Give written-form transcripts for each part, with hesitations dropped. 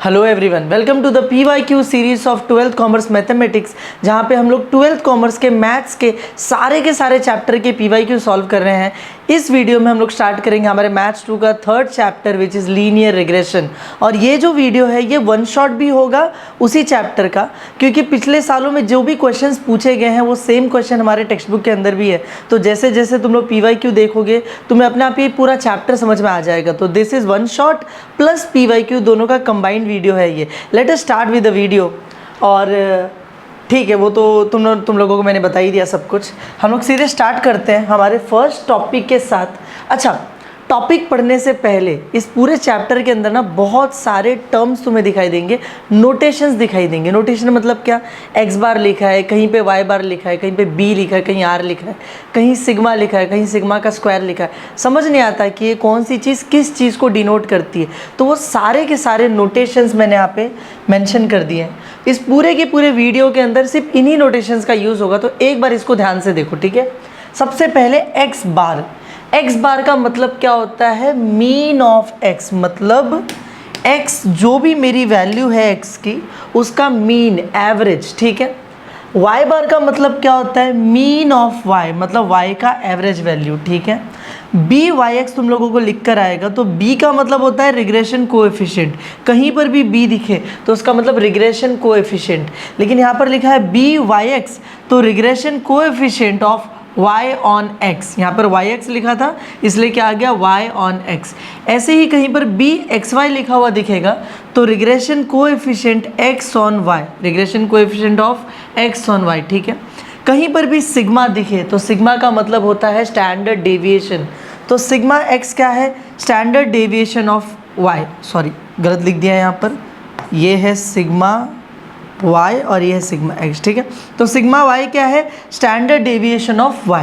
Hello everyone, welcome to the PYQ series of 12th commerce mathematics, जहाँ पे हम लोग 12th कॉमर्स के मैथ्स के सारे चैप्टर के PYQ सॉल्व कर रहे हैं। इस वीडियो में हम लोग स्टार्ट करेंगे हमारे मैथ्स 2 का third chapter which is linear regression. और ये जो वीडियो है ये वन शॉट भी होगा उसी चैप्टर का, क्योंकि पिछले सालों में जो भी क्वेश्चंस पूछे गए हैं वो सेम क्वेश्चन हमारे टेक्स्ट बुक के अंदर भी है। तो जैसे जैसे तुम लोग PYQ देखोगे तुम्हें अपने आप ये पूरा चैप्टर समझ में आ जाएगा। तो this is one shot plus PYQ दोनों का कंबाइंड वीडियो है ये। Let us start with the video. और ठीक है, वो तो तुम लोगों को मैंने बता ही दिया सब कुछ। हम लोग सीधे स्टार्ट करते हैं हमारे फर्स्ट टॉपिक के साथ। अच्छा, टॉपिक पढ़ने से पहले इस पूरे चैप्टर के अंदर ना बहुत सारे टर्म्स तुम्हें दिखाई देंगे, नोटेशंस दिखाई देंगे। नोटेशन मतलब क्या? एक्स बार लिखा है, कहीं पे वाई बार लिखा है, कहीं पे बी लिखा है, कहीं आर लिखा है, कहीं सिग्मा लिखा है, कहीं सिग्मा का स्क्वायर लिखा है। समझ नहीं आता कि ये कौन सी चीज़ किस चीज़ को डिनोट करती है। तो वो सारे के सारे नोटेशंस मैंने यहाँ पे मेंशन कर दिए हैं। इस पूरे के पूरे वीडियो के अंदर सिर्फ इन्हीं नोटेशंस का यूज़ होगा, तो एक बार इसको ध्यान से देखो, ठीक है। सबसे पहले एक्स बार। एक्स बार का मतलब क्या होता है? मीन ऑफ एक्स, मतलब एक्स जो भी मेरी वैल्यू है एक्स की उसका मीन, एवरेज, ठीक है। वाई बार का मतलब क्या होता है? मीन ऑफ वाई, मतलब वाई का एवरेज वैल्यू, ठीक है। बी वाई एक्स तुम लोगों को लिख कर आएगा, तो बी का मतलब होता है रिग्रेशन कोएफिशिएंट। कहीं पर भी बी दिखे तो उसका मतलब रिग्रेशन कोएफिशिएंट, लेकिन यहाँ पर लिखा है बी वाई एक्स, तो regression coefficient of y on x। यहाँ पर yx लिखा था इसलिए क्या आ गया? y on x। ऐसे ही कहीं पर bxy लिखा हुआ दिखेगा तो regression coefficient x on y, regression coefficient of x on y, ठीक है। कहीं पर भी सिग्मा दिखे तो सिग्मा का मतलब होता है स्टैंडर्ड डेविएशन। तो सिग्मा x क्या है? Standard deviation of y। Sorry, गलत लिख दिया है यहाँ पर, ये है सिग्मा y और ये है सिग्मा x, ठीक है। तो सिग्मा y क्या है? Standard deviation of y।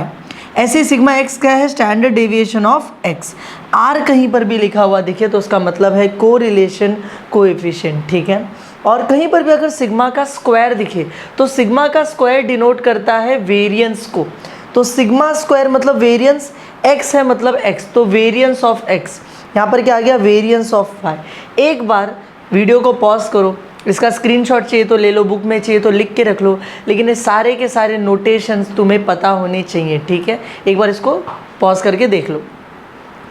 ऐसे सिग्मा x क्या है? Standard deviation of x। r कहीं पर भी लिखा हुआ दिखे तो उसका मतलब है कोरिलेशन कोएफिशिएंट, ठीक है। और कहीं पर भी अगर सिग्मा का स्क्वायर दिखे तो सिग्मा का स्क्वायर डिनोट करता है वेरिएंस को। तो सिग्मा स्क्वायर मतलब वेरिएंस, x है मतलब x, तो वेरिएंस ऑफ x। यहाँ पर क्या आ गया? Variance of y। एक बार वीडियो को पॉज करो, इसका स्क्रीनशॉट चाहिए तो ले लो, बुक में चाहिए तो लिख के रख लो, लेकिन ये सारे के सारे नोटेशंस तुम्हें पता होने चाहिए, ठीक है। एक बार इसको पॉज करके देख लो।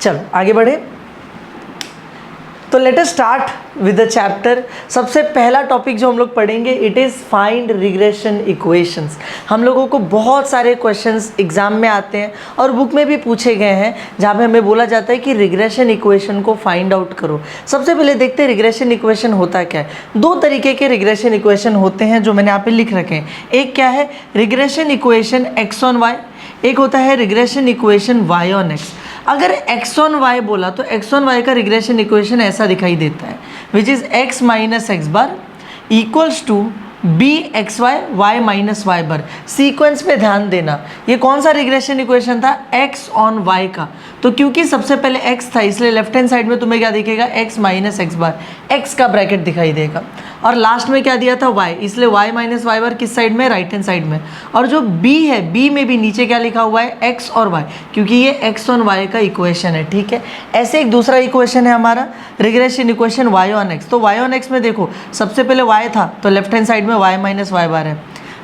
चलो आगे बढ़े। तो let us start with the chapter. सबसे पहला टॉपिक जो हम लोग पढ़ेंगे it is find regression equations. हम लोगों को बहुत सारे क्वेश्चंस एग्जाम में आते हैं और बुक में भी पूछे गए हैं, जहाँ पे हमें बोला जाता है कि रिग्रेशन इक्वेशन को फाइंड आउट करो। सबसे पहले देखते हैं रिग्रेशन इक्वेशन होता क्या है। दो तरीके के रिग्रेशन इक्वेशन होते हैं जो मैंने यहाँ पे लिख रखे हैं। एक क्या है? Regression equation X on Y, एक होता है regression equation Y on X. अगर x ऑन y बोला तो x ऑन y का रिग्रेशन इक्वेशन ऐसा दिखाई देता है, which is x minus x bar equals to B x Y Y minus Y bar. Sequence पे ध्यान देना, ये कौन सा रिग्रेशन इक्वेशन था? x ऑन y का। तो क्योंकि सबसे पहले x था इसलिए लेफ्ट हैंड साइड में तुम्हें क्या दिखेगा? x माइनस एक्स बार, x का ब्रैकेट दिखाई देगा। और लास्ट में क्या दिया था? y, इसलिए y माइनस वाई बार किस साइड में? राइट हैंड साइड में। और जो b है, b में भी नीचे क्या लिखा हुआ है? x और y, क्योंकि ये x ऑन y का इक्वेशन है, ठीक है। ऐसे एक दूसरा इक्वेशन है हमारा regression equation y on x। तो y ऑन x में देखो, सबसे पहले y था तो लेफ्ट हैंड साइड में y माइनस वाई बार है,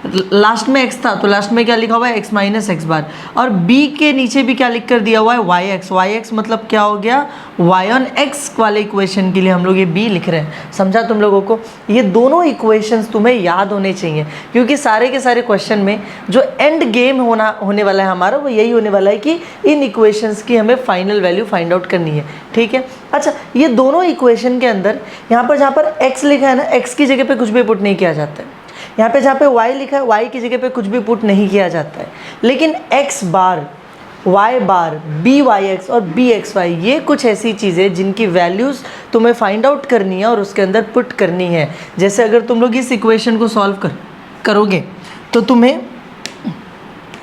लास्ट में x था तो लास्ट में क्या लिखा हुआ है? x माइनस एक्स बार। और b के नीचे भी क्या लिख कर दिया हुआ है? yx। yx मतलब क्या हो गया? y ऑन x वाले इक्वेशन के लिए हम लोग ये b लिख रहे हैं। समझा तुम लोगों को? ये दोनों इक्वेशंस तुम्हें याद होने चाहिए, क्योंकि सारे के सारे क्वेश्चन में जो एंड गेम होने वाला है हमारा वो यही होने वाला है कि इन इक्वेशंस की हमें फाइनल वैल्यू फाइंड आउट करनी है, ठीक है। अच्छा, ये दोनों इक्वेशन के अंदर यहाँ पर जहाँ पर x लिखा है ना, x की जगह पे कुछ भी पुट नहीं किया जाता है। यहाँ पे जहाँ पे y लिखा है y की जगह पे कुछ भी पुट नहीं किया जाता है। लेकिन x बार, y बार, बी वाई एक्स और बी एक्स वाई, ये कुछ ऐसी चीज़ें जिनकी वैल्यूज़ तुम्हें फाइंड आउट करनी है और उसके अंदर पुट करनी है। जैसे अगर तुम लोग इस इक्वेशन को सॉल्व करोगे तो तुम्हें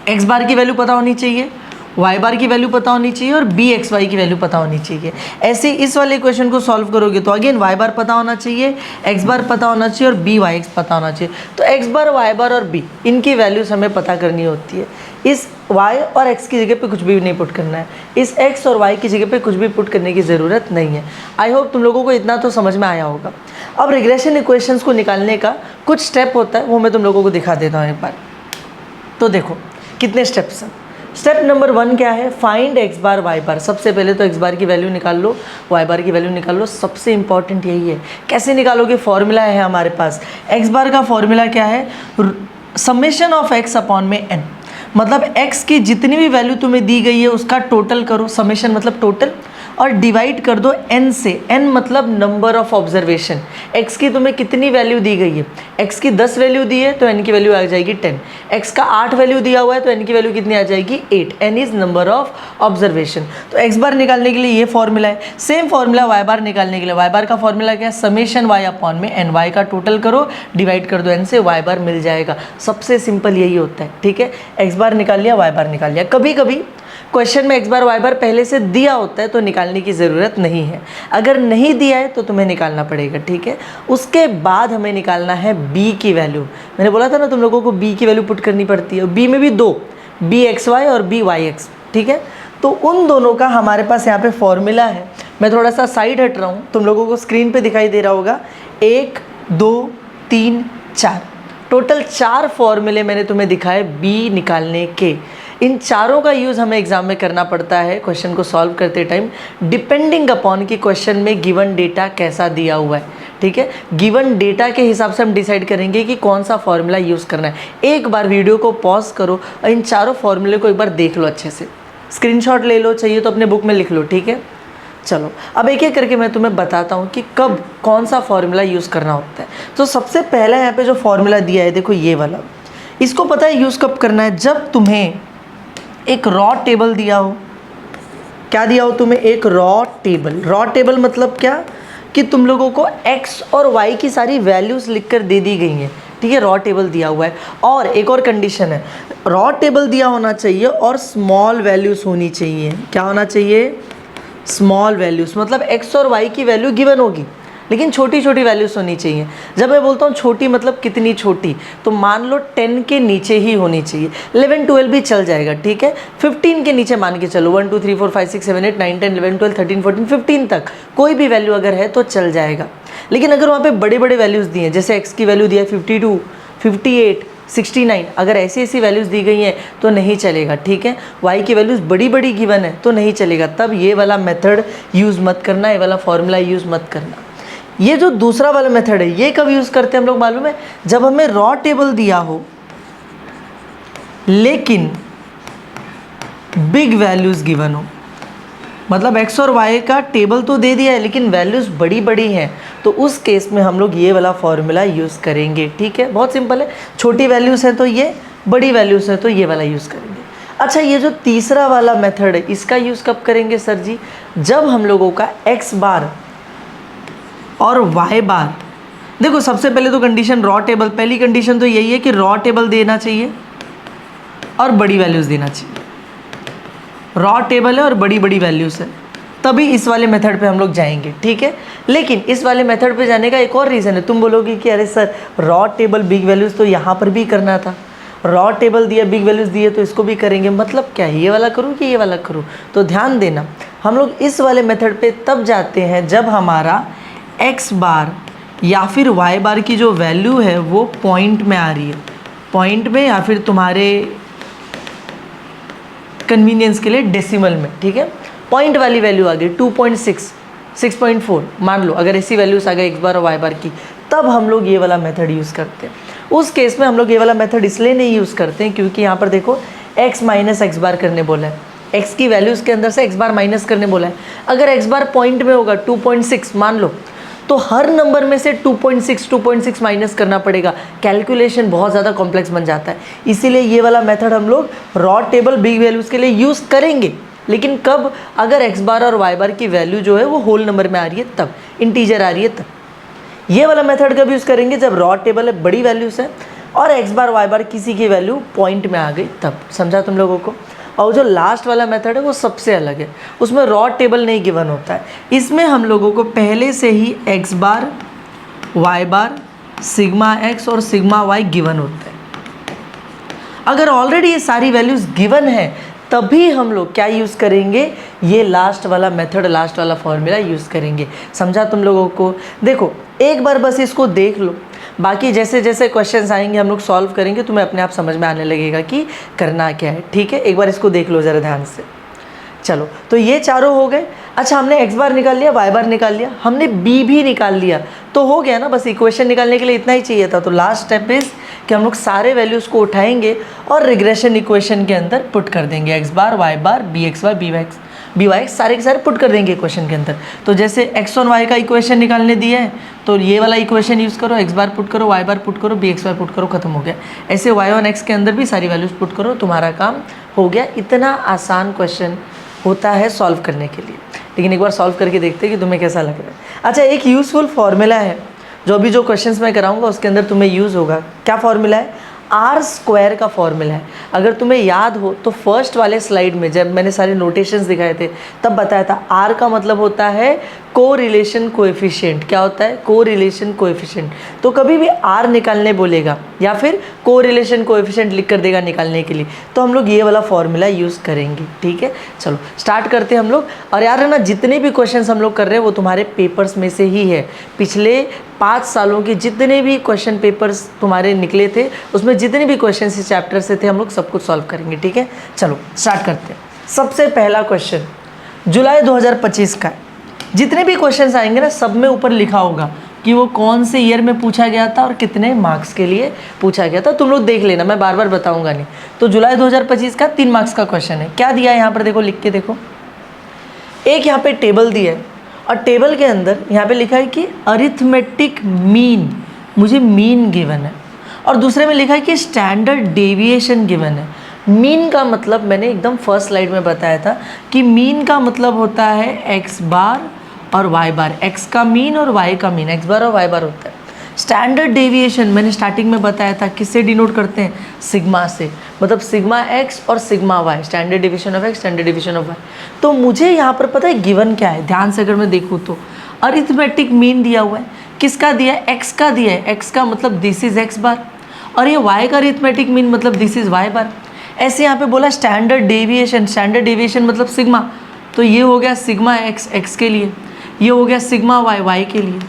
x बार की वैल्यू पता होनी चाहिए, y बार की वैल्यू पता होनी चाहिए और बी एक्स वाई की वैल्यू पता होनी चाहिए। ऐसे इस वाले इक्वेशन को सॉल्व करोगे तो अगेन y बार पता होना चाहिए, x बार पता होना चाहिए और बी वाई एक्स पता होना चाहिए। तो x बार, y बार और b, इनकी वैल्यूज हमें पता करनी होती है। इस y और x की जगह पे कुछ भी नहीं पुट करना है, इस x और y की जगह पे कुछ भी पुट करने की ज़रूरत नहीं है। आई होप तुम लोगों को इतना तो समझ में आया होगा। अब रिग्रेशन इक्वेशंस को निकालने का कुछ स्टेप होता है, वो मैं तुम लोगों को दिखा देता हूँ एक बार। तो देखो कितने स्टेप्स हैं। स्टेप नंबर 1 क्या है, फाइंड x बार y बार। सबसे पहले तो x बार की वैल्यू निकाल लो, y बार की वैल्यू निकाल लो। सबसे इंपॉर्टेंट यही है, कैसे निकालोगे, फॉर्मूला है हमारे पास। x बार का फॉर्मूला क्या है, समेशन ऑफ x अपॉन में n। मतलब x की जितनी भी वैल्यू तुम्हें दी गई है उसका टोटल करो, समेशन मतलब टोटल, और डिवाइड कर दो n से। n मतलब नंबर ऑफ ऑब्जर्वेशन। x की तुम्हें कितनी वैल्यू दी गई है, x की 10 वैल्यू दी है तो n की वैल्यू आ जाएगी 10। x का 8 वैल्यू दिया हुआ है तो n की वैल्यू कितनी आ जाएगी 8। n is number of observation. तो x बार निकालने के लिए ये फॉर्मूला है। सेम फॉर्मूला y बार निकालने के लिए, y बार का फॉर्मूला क्या है, समेशन y अपॉन में n। y का टोटल करो, डिवाइड कर दो n से, y बार मिल जाएगा। सबसे सिंपल यही होता है, ठीक है। x बार निकाल लिया, y बार निकाल लिया। कभी कभी क्वेश्चन में x बार y बार पहले से दिया होता है तो निकालने की ज़रूरत नहीं है, अगर नहीं दिया है तो तुम्हें निकालना पड़ेगा, ठीक है। उसके बाद हमें निकालना है b की वैल्यू। मैंने बोला था ना तुम लोगों को b की वैल्यू पुट करनी पड़ती है। b में भी दो, bxy और byx, ठीक है। तो उन दोनों का हमारे पास यहाँ पे फॉर्मूला है। मैं थोड़ा सा साइड हट रहा हूँ, तुम लोगों को स्क्रीन पर दिखाई दे रहा होगा। 1 2 3 4, टोटल 4 फॉर्मूले मैंने तुम्हें दिखाए b निकालने के। इन चारों का यूज़ हमें एग्जाम में करना पड़ता है क्वेश्चन को सॉल्व करते टाइम, डिपेंडिंग अपॉन कि क्वेश्चन में गिवन डेटा कैसा दिया हुआ है, ठीक है। गिवन डेटा के हिसाब से हम डिसाइड करेंगे कि कौन सा फॉर्मूला यूज़ करना है। एक बार वीडियो को पॉज करो और इन चारों फॉर्मूले को एक बार देख लो अच्छे से, स्क्रीनशॉट ले लो, चाहिए तो अपने बुक में लिख लो, ठीक है। चलो अब एक एक करके मैं तुम्हें बताता हूँ कि कब कौन सा फॉर्मूला यूज़ करना होता है। तो सबसे पहला यहाँ पे जो फॉर्मूला दिया है, देखो ये वाला, इसको पता है यूज़ कब करना है, जब तुम्हें एक रॉ टेबल दिया हो। क्या दिया हो तुम्हें, एक रॉ टेबल। रॉ टेबल मतलब क्या, कि तुम लोगों को x और y की सारी वैल्यूज़ लिखकर दे दी गई हैं, ठीक है। रॉ टेबल दिया हुआ है। और एक और कंडीशन है, रॉ टेबल दिया होना चाहिए और स्मॉल वैल्यूज़ होनी चाहिए। क्या होना चाहिए, स्मॉल वैल्यूज़। मतलब x और y की वैल्यू गिवन होगी लेकिन छोटी छोटी वैल्यूज़ होनी चाहिए। जब मैं बोलता हूँ छोटी मतलब कितनी छोटी, तो मान लो 10 के नीचे ही होनी चाहिए। 11 12 भी चल जाएगा, ठीक है। 15 के नीचे मान के चलो, 1 2 3 4 5 6 7 8 9 10 11 12 13 14 15 तक कोई भी वैल्यू अगर है तो चल जाएगा। लेकिन अगर वहाँ पे बड़े बड़े वैल्यूज़ दिए हैं, जैसे x की वैल्यू दिया है 52 58 69, अगर ऐसी ऐसी वैल्यूज़ दी गई हैं तो नहीं चलेगा, ठीक है। y की वैल्यूज़ बड़ी बड़ी गिवन है तो नहीं चलेगा, तब ये वाला मेथड यूज़ मत करना, ये वाला फॉर्मूला यूज़ मत करना। ये जो दूसरा वाला मेथड है ये कब यूज़ करते हैं हम लोग मालूम है, जब हमें रॉ टेबल दिया हो लेकिन बिग वैल्यूज़ गिवन हो। मतलब x और y का टेबल तो दे दिया है लेकिन वैल्यूज़ बड़ी बड़ी हैं, तो उस केस में हम लोग ये वाला फॉर्मूला यूज़ करेंगे, ठीक है। बहुत सिंपल है, छोटी वैल्यूज़ हैं तो ये, बड़ी वैल्यूज़ है तो ये वाला यूज़ करेंगे। अच्छा, ये जो तीसरा वाला मेथड है इसका यूज़ कब करेंगे सर जी, जब हम लोगों का x बार और y बार, देखो सबसे पहले तो कंडीशन रॉ टेबल, पहली कंडीशन तो यही है कि रॉ टेबल देना चाहिए और बड़ी वैल्यूज़ देना चाहिए। रॉ टेबल है और बड़ी बड़ी वैल्यूज़ है, तभी इस वाले मेथड पे हम लोग जाएंगे, ठीक है। लेकिन इस वाले मेथड पे जाने का एक और रीज़न है। तुम बोलोगे कि अरे sir raw table big values तो यहाँ पर भी करना था, रॉ टेबल दिया बिग वैल्यूज़ दिए तो इसको भी करेंगे, मतलब क्या ये वाला करूँ कि ये वाला करूँ। तो ध्यान देना, हम लोग इस वाले मेथड पे तब जाते हैं जब हमारा x बार या फिर y बार की जो वैल्यू है वो पॉइंट में आ रही है, पॉइंट में या फिर तुम्हारे कन्वीनियंस के लिए डेसिमल में, ठीक है। पॉइंट वाली वैल्यू आ गई 2.6 6.4 मान लो, अगर ऐसी वैल्यूज आ गई x बार और y बार की, तब हम लोग ये वाला मेथड यूज़ करते हैं। उस केस में हम लोग ये वाला मेथड इसलिए नहीं यूज़ करते हैं क्योंकि यहाँ पर देखो x माइनस एक्स बार करने बोला है, x की वैल्यूज़ के अंदर से x बार माइनस करने बोला है। अगर x बार पॉइंट में होगा 2.6 मान लो, तो हर नंबर में से 2.6 माइनस करना पड़ेगा, कैलकुलेशन बहुत ज़्यादा कॉम्प्लेक्स बन जाता है। इसीलिए ये वाला मेथड हम लोग रॉ टेबल बिग वैल्यूज़ के लिए यूज़ करेंगे, लेकिन कब, अगर x बार और y बार की वैल्यू जो है वो होल नंबर में आ रही है तब, इंटीजर आ रही है तब। ये वाला मेथड कब यूज़ करेंगे, जब रॉ टेबल है बड़ी वैल्यूज़ है और x बार y बार किसी की वैल्यू पॉइंट में आ गई तब। समझा तुम लोगों को। और जो लास्ट वाला मेथड है वो सबसे अलग है, उसमें रॉ टेबल नहीं गिवन होता है। इसमें हम लोगों को पहले से ही x बार y बार सिग्मा x और सिग्मा y गिवन होता है। अगर ऑलरेडी ये सारी वैल्यूज़ गिवन है तभी हम लोग क्या यूज़ करेंगे, ये लास्ट वाला मेथड, लास्ट वाला फॉर्मूला यूज़ करेंगे। समझा तुम लोगों को? देखो एक बार बस इसको देख लो, बाकी जैसे जैसे क्वेश्चंस आएंगे हम लोग सॉल्व करेंगे, तुम्हें अपने आप समझ में आने लगेगा कि करना क्या है। ठीक है, एक बार इसको देख लो ज़रा ध्यान से। चलो तो ये चारों हो गए। अच्छा, हमने x बार निकाल लिया, y बार निकाल लिया, हमने b भी निकाल लिया, तो हो गया ना। बस इक्वेशन निकालने के लिए इतना ही चाहिए था। तो लास्ट स्टेप इज कि हम लोग सारे वैल्यूज़ को उठाएंगे और रिग्रेशन इक्वेशन के अंदर पुट कर देंगे। x bar, y bar, bxy, by सारे के सारे पुट कर देंगे इक्वेशन के अंदर। तो जैसे x और y का इक्वेशन निकालने दिया है तो ये वाला इक्वेशन यूज़ करो, x बार पुट करो, y बार पुट करो, bxy पुट करो, खत्म हो गया। ऐसे y और x के अंदर भी सारी वैल्यूज़ पुट करो, तुम्हारा काम हो गया। इतना आसान क्वेश्चन होता है सॉल्व करने के लिए, लेकिन एक बार सॉल्व करके देखते हैं कि तुम्हें कैसा लग रहा है। अच्छा, एक यूज़फुल फार्मूला है जो अभी जो क्वेश्चंस मैं कराऊंगा उसके अंदर तुम्हें यूज़ होगा। क्या फार्मूला है? आर स्क्वायर का फॉर्मूला है। अगर तुम्हें याद हो तो फर्स्ट वाले स्लाइड में जब मैंने सारे नोटेशंस दिखाए थे तब बताया था आर का मतलब होता है कोरिलेशन कोएफिशिएंट। क्या होता है? Correlation coefficient. तो कभी भी आर निकालने बोलेगा या फिर कोरिलेशन कोएफिशिएंट लिख कर देगा निकालने के लिए, तो हम लोग ये वाला फॉर्मूला यूज़ करेंगे। ठीक है, चलो स्टार्ट करते हैं हम लोग। और यार है ना, जितने भी क्वेश्चंस हम लोग कर रहे हैं वो तुम्हारे पेपर्स में से ही है। पिछले 5 सालों के जितने भी क्वेश्चन पेपर्स तुम्हारे निकले थे उसमें जितने भी क्वेश्चन इस चैप्टर से थे हम लोग सब कुछ सॉल्व करेंगे। ठीक है, चलो स्टार्ट करते हैं। सबसे पहला क्वेश्चन जुलाई 2025 का है। जितने भी क्वेश्चंस आएंगे ना सब में ऊपर लिखा होगा कि वो कौन से ईयर में पूछा गया था और कितने मार्क्स के लिए पूछा गया था। तुम लोग देख लेना, मैं बार बार बताऊंगा नहीं। तो जुलाई 2025 का 3 मार्क्स का क्वेश्चन है। क्या दिया है यहाँ पर देखो, लिख के देखो। एक यहाँ पे टेबल दिया है और टेबल के अंदर यहाँ पे लिखा है कि अरिथमेटिक मीन, मुझे मीन गिवन है, और दूसरे में लिखा है कि स्टैंडर्ड डेविएशन गिवन है। मीन का मतलब मैंने एकदम फर्स्ट स्लाइड में बताया था कि मीन का मतलब होता है एक्स बार और वाई बार। एक्स का मीन और वाई का मीन, एक्स बार और वाई बार होता है। स्टैंडर्ड डेविएशन मैंने स्टार्टिंग में बताया था किससे डिनोट करते हैं? सिग्मा से, मतलब सिग्मा एक्स और sigma Y, standard deviation of X, standard deviation of Y. तो मुझे यहाँ पर पता है गिवन क्या है, ध्यान से अगर मैं देखूँ तो अरिथमेटिक मीन दिया हुआ है। किसका दिया है? एक्स का दिया है। एक्स का मतलब दिस इज एक्स बार, और ये वाई का अरिथमेटिक मीन मतलब दिस इज वाई बार। ऐसे यहाँ पे बोला स्टैंडर्ड डेविएशन, स्टैंडर्ड डेविएशन मतलब सिग्मा, तो ये हो गया सिग्मा एक्स एक्स के लिए, ये हो गया सिग्मा वाई वाई के लिए।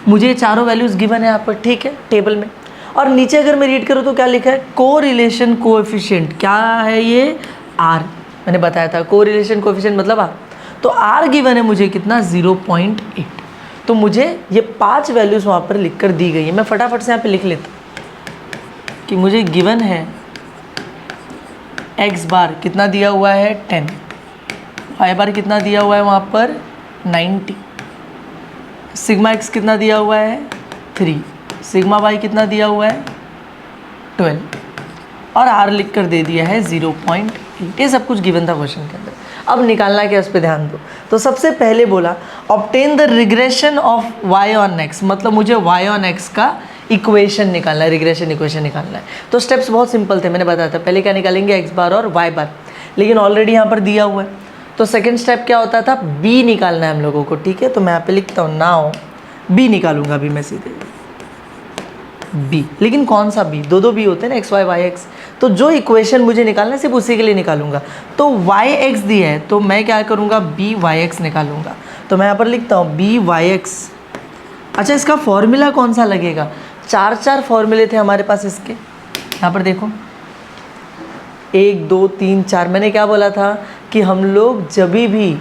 मुझे चारों वैल्यूज़ गिवन है यहाँ पर, ठीक है, टेबल में। और नीचे अगर मैं रीड करूँ तो क्या लिखा है? Correlation coefficient. क्या है ये? आर। मैंने बताया था कोरिलेशन कोएफिशिएंट मतलब आर। तो आर गिवन है मुझे कितना? 0.8। तो मुझे ये 5 वैल्यूज़ वहाँ पर लिख कर दी गई है। मैं फटाफट से यहाँ पर लिख लेता हूँ कि मुझे गिवन है एक्स बार कितना दिया हुआ है? 10, वाई बार कितना दिया हुआ है वहाँ पर? 90, सिग्मा एक्स कितना दिया हुआ है? 3, सिग्मा वाई कितना दिया हुआ है? 12, और आर लिख कर दे दिया है 0.8। ये सब कुछ गिवन था क्वेश्चन के अंदर। अब निकालना क्या, उस पर ध्यान दो। तो सबसे पहले बोला obtain the regression of Y on X, मतलब मुझे वाई ऑन एक्स का इक्वेशन निकालना है, रिग्रेशन इक्वेशन निकालना है। तो स्टेप्स बहुत सिंपल थे, मैंने बताया था। पहले क्या निकालेंगे? एक्स बार और वाई बार, लेकिन ऑलरेडी यहाँ पर दिया हुआ है। तो सेकंड स्टेप क्या होता था? बी निकालना है हम लोगों को, ठीक है। तो मैं यहाँ पे लिखता हूँ नाउ बी निकालूंगा अभी मैं सीधे बी। लेकिन कौन सा बी? दो बी होते हैं ना, एक्स वाई वाई एक्स। तो जो इक्वेशन मुझे निकालना है सिर्फ उसी के लिए निकालूंगा। तो वाई एक्स दिया है तो मैं क्या करूँगा? बी वाई एक्स निकालूंगा। तो मैं यहाँ पर लिखता हूँ बी वाई एक्स। अच्छा, इसका फॉर्मूला कौन सा लगेगा? 4 फॉर्मूले थे हमारे पास इसके। यहाँ पर देखो 1 2 3 4। मैंने क्या बोला था कि हम लोग जब भी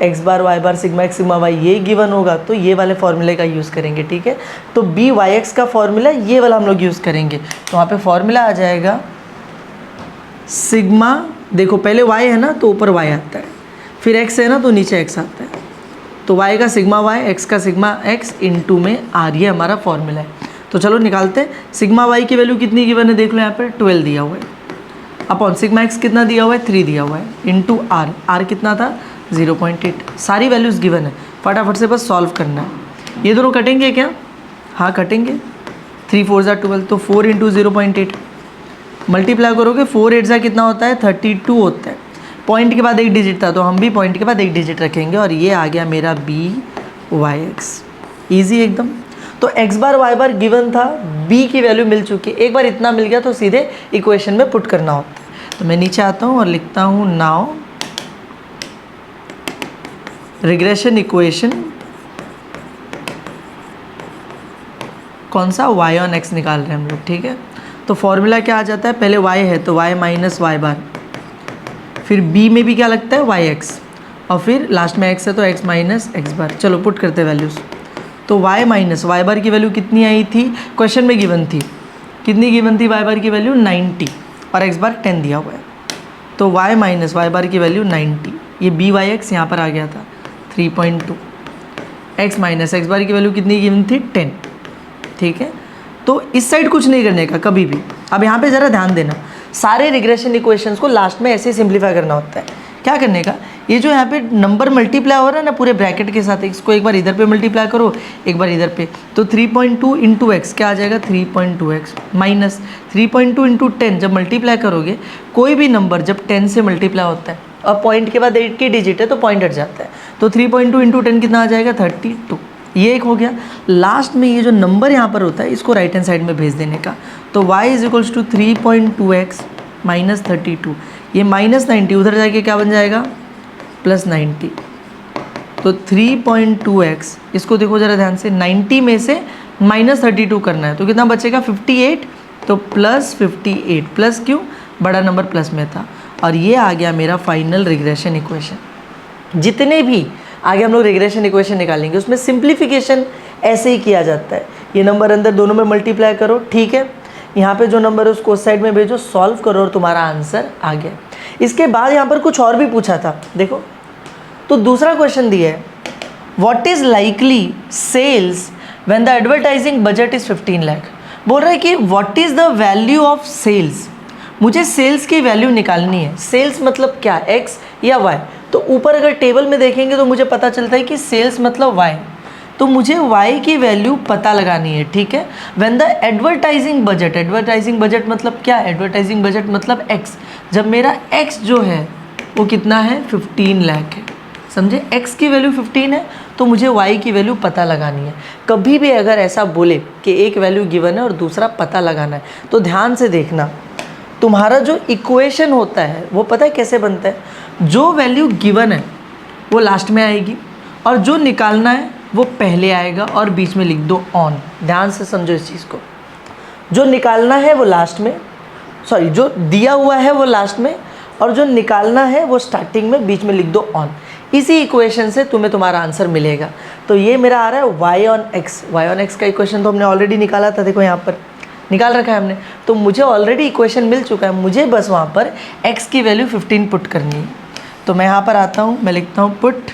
एक्स बार वाई बार सिग्मा एक्स सिग्मा वाई ये गिवन होगा तो ये वाले फॉर्मूले का यूज़ करेंगे, ठीक है। तो बी वाई एक्स का फॉर्मूला ये वाला हम लोग यूज़ करेंगे। तो वहाँ पे फॉर्मूला आ जाएगा सिग्मा, देखो पहले वाई है ना तो ऊपर वाई आता है, फिर एक्स है ना तो नीचे एक्स आता है। तो वाई का सिग्मा वाई, एक्स का सिग्मा एक्स, इनटू में आर, ये हमारा फॉर्मूला है। तो चलो निकालते हैं। सिग्मा वाई की वैल्यू कितनी गिवन है देख लो, यहाँ पर 12 दिया हुआ है, अपॉन सिग्मा एक्स कितना दिया हुआ है? 3 दिया हुआ है, इनटू आर, आर कितना था? 0.8। सारी वैल्यूज़ गिवन है, फटाफट से बस सॉल्व करना है। ये दोनों कटेंगे क्या? हाँ कटेंगे। 3 4 ज़ा 12, तो 4 इंटू 0.8 मल्टीप्लाई करोगे 4 8 ज़ा कितना होता है? 32 होता है। पॉइंट के बाद एक डिजिट था तो हम भी पॉइंट के बाद एक डिजिट रखेंगे, और ये आ गया मेरा बी वाई एक्स। ईजी एकदम। तो x बार y बार गिवन था, b की वैल्यू मिल चुकी है, एक बार इतना मिल गया तो सीधे इक्वेशन में पुट करना होता है। तो मैं नीचे आता हूँ और लिखता हूँ नाउ रिग्रेशन इक्वेशन, कौन सा, y ऑन x निकाल रहे हैं हम लोग, ठीक है। तो फॉर्मूला क्या आ जाता है, पहले y है तो y माइनस वाई बार, फिर b में भी क्या लगता है yx, और फिर लास्ट में x है तो x माइनस एक्स बार। चलो पुट करते हैं वैल्यूज़। तो y माइनस वाई बार की वैल्यू कितनी आई थी, क्वेश्चन में गिवन थी, कितनी गिवन थी y बार की वैल्यू 90 और x बार 10 दिया हुआ है। तो y माइनस वाई बार की वैल्यू 90, ये BYX यहाँ पर आ गया था 3.2, x माइनस एक्स बार की वैल्यू कितनी गिवन थी 10, ठीक है। तो इस साइड कुछ नहीं करने का कभी भी। अब यहाँ पे ज़रा ध्यान देना, सारे रिग्रेशन इक्वेशंस को लास्ट में ऐसे सिंप्लीफाई करना होता है। क्या करने का, ये जो यहाँ पे नंबर मल्टीप्लाई हो रहा है ना पूरे ब्रैकेट के साथ, इसको एक बार इधर पे मल्टीप्लाई करो, एक बार इधर पे, तो 3.2 इंटू एक्स क्या आ जाएगा 3.2x माइनस 3.2 इंटू 10। जब मल्टीप्लाई करोगे कोई भी नंबर जब 10 से मल्टीप्लाई होता है और पॉइंट के बाद 8 की डिजिट है तो पॉइंट हट जाता है, तो 3.2 इंटू 10 कितना आ जाएगा 32। ये एक हो गया। लास्ट में ये जो नंबर यहाँ पर होता है इसको राइट हैंड साइड में भेज देने का, तो y is equals to 3.2x minus 32, ये माइनस 90 उधर जाके क्या बन जाएगा प्लस 90। तो 3.2x, इसको देखो ज़रा ध्यान से, 90 में से माइनस 32 करना है तो कितना बचेगा 58, तो प्लस 58, प्लस क्यों, बड़ा नंबर प्लस में था, और ये आ गया मेरा फाइनल रिग्रेशन इक्वेशन। जितने भी आगे हम लोग रिग्रेशन इक्वेशन निकालेंगे उसमें सिंप्लीफिकेशन ऐसे ही किया जाता है, ये नंबर अंदर दोनों में मल्टीप्लाई करो, ठीक है, यहाँ पे जो नंबर है उसको उस साइड में भेजो, सॉल्व करो और तुम्हारा आंसर आ गया। इसके बाद यहाँ पर कुछ और भी पूछा था, देखो तो दूसरा क्वेश्चन दिया है, what is likely sales when the advertising budget is 15 lakh. बोल रहा है कि what is the value of sales, मुझे सेल्स की वैल्यू निकालनी है। सेल्स मतलब क्या, एक्स या वाई, तो ऊपर अगर टेबल में देखेंगे तो मुझे पता चलता है कि सेल्स मतलब वाई, तो मुझे y की वैल्यू पता लगानी है, ठीक है। When the advertising budget, advertising budget मतलब क्या, एडवर्टाइजिंग बजट मतलब x, जब मेरा x जो है वो कितना है 15 लाख है, समझे, x की वैल्यू 15 है तो मुझे y की वैल्यू पता लगानी है। कभी भी अगर ऐसा बोले कि एक वैल्यू गिवन है और दूसरा पता लगाना है तो ध्यान से देखना, तुम्हारा जो इक्वेशन होता है वो पता है कैसे बनता है, जो वैल्यू गिवन है वो लास्ट में आएगी और जो निकालना है वो पहले आएगा और बीच में लिख दो ऑन। ध्यान से समझो इस चीज़ को, जो निकालना है वो लास्ट में, सॉरी जो दिया हुआ है वो लास्ट में और जो निकालना है वो स्टार्टिंग में, बीच में लिख दो ऑन। इसी इक्वेशन से तुम्हें तुम्हारा आंसर मिलेगा। तो ये मेरा आ रहा है y on x, y on x का इक्वेशन तो हमने ऑलरेडी निकाला था, देखो यहाँ पर निकाल रखा है हमने, तो मुझे ऑलरेडी इक्वेशन मिल चुका है, मुझे बस वहाँ पर x की वैल्यू 15 पुट करनी है। तो मैं यहाँ पर आता हूँ, मैं लिखता हूँ पुट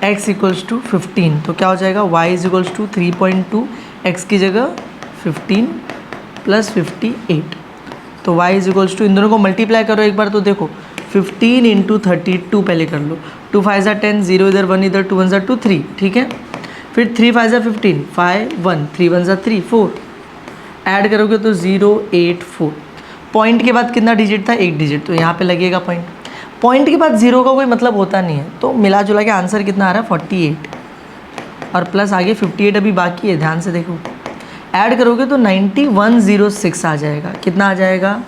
x इक्वल्स टू 15, तो क्या हो जाएगा y is equals to 3.2, x की जगह 15 प्लस 58, तो y इज इक्वल्स टू, इन दोनों को मल्टीप्लाई करो एक बार तो देखो 15 इंटू 32 पहले कर लो, 2 5 ज़ा 10, 0 इधर 1 इधर, 2 1 ज़ा 2 3, ठीक है, फिर 3 5 ज़ा 15, 5 1, 3 1 ज़ा 3 4, ऐड करोगे तो 0 8 4, पॉइंट के बाद कितना डिजिट था, एक डिजिट, तो यहाँ पे लगेगा पॉइंट, पॉइंट के बाद जीरो का कोई मतलब होता नहीं है, तो मिला जुला के आंसर कितना आ रहा है 48 और प्लस आगे 58 अभी बाकी है, ध्यान से देखो, ऐड करोगे तो 9106 आ जाएगा, कितना आ जाएगा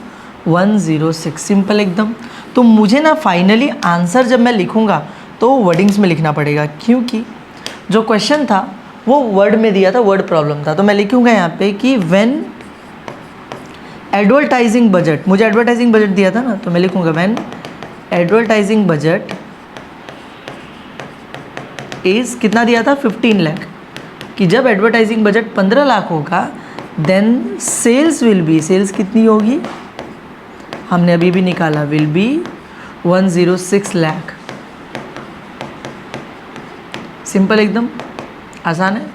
106, सिंपल एकदम। तो मुझे ना फाइनली आंसर जब मैं लिखूँगा तो वर्डिंग्स में लिखना पड़ेगा, क्योंकि जो क्वेश्चन था वो वर्ड में दिया था, वर्ड प्रॉब्लम था, तो मैं लिखूँगा यहाँ पे कि व्हेन एडवर्टाइजिंग बजट, मुझे एडवर्टाइजिंग बजट दिया था ना, तो मैं लिखूँगा व्हेन एडवर्टाइजिंग बजट इज़, कितना दिया था 15 लाख, कि जब एडवर्टाइजिंग बजट 15 लाख होगा then sales will be, sales कितनी होगी हमने अभी भी निकाला, विल बी 106 लाख। सिंपल एकदम आसान है,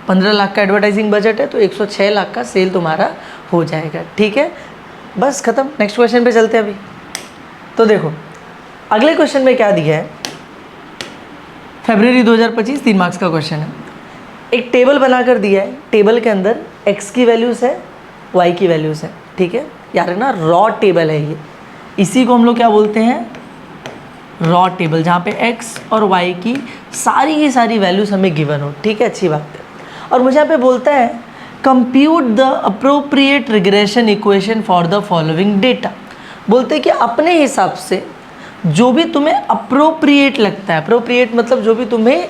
15 लाख का एडवर्टाइजिंग बजट है तो 106 लाख का सेल तुम्हारा हो जाएगा, ठीक है, बस ख़त्म। नेक्स्ट क्वेश्चन पे चलते हैं अभी। तो देखो अगले क्वेश्चन में क्या दिया है, फरवरी 2025 3 मार्क्स का क्वेश्चन है। एक टेबल बनाकर दिया है, टेबल के अंदर x की वैल्यूज़ है, y की वैल्यूज़ है, ठीक है यार, है ना, रॉ टेबल है ये, इसी को हम लोग क्या बोलते हैं रॉ टेबल जहाँ पे x और y की सारी वैल्यूज हमें गिवन हो, ठीक है, अच्छी बात है। और मुझे यहाँ पे बोलता है compute the appropriate regression equation for the following data. बोलते हैं कि अपने हिसाब से जो भी तुम्हें अप्रोप्रिएट लगता है, अप्रोप्रिएट मतलब जो भी तुम्हें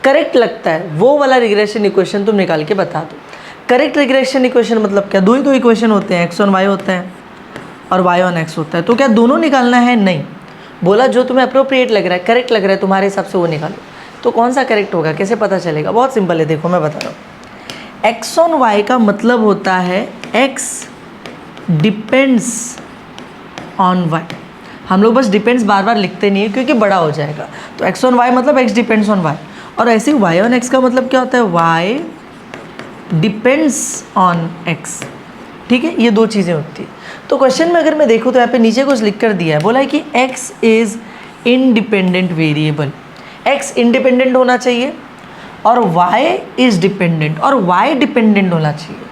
करेक्ट लगता है, वो वाला रिग्रेशन इक्वेशन तुम निकाल के बता दो। करेक्ट रिग्रेशन इक्वेशन मतलब क्या, दो ही तो इक्वेशन होते हैं, x ऑन y होता है और y ऑन x होता है, तो क्या दोनों निकालना है? नहीं, बोला जो तुम्हें अप्रोप्रिएट लग रहा है, करेक्ट लग रहा है तुम्हारे हिसाब से वो निकालो। तो कौन सा करेक्ट होगा, कैसे पता चलेगा? बहुत सिंपल है, देखो मैं बता रहा हूँ। x ऑन y का मतलब होता है x डिपेंड्स ऑन y। हम लोग बस डिपेंड्स बार बार लिखते नहीं है क्योंकि बड़ा हो जाएगा। तो x ऑन y मतलब x डिपेंड्स ऑन y, और ऐसे ही y ऑन x का मतलब क्या होता है? y डिपेंड्स ऑन x, ठीक है, ये दो चीज़ें होती है। तो क्वेश्चन में अगर मैं देखूँ तो यहाँ पे नीचे कुछ लिख कर दिया है, बोला है कि x is independent variable, x independent होना चाहिए और y इज़ डिपेंडेंट, और y डिपेंडेंट होना चाहिए।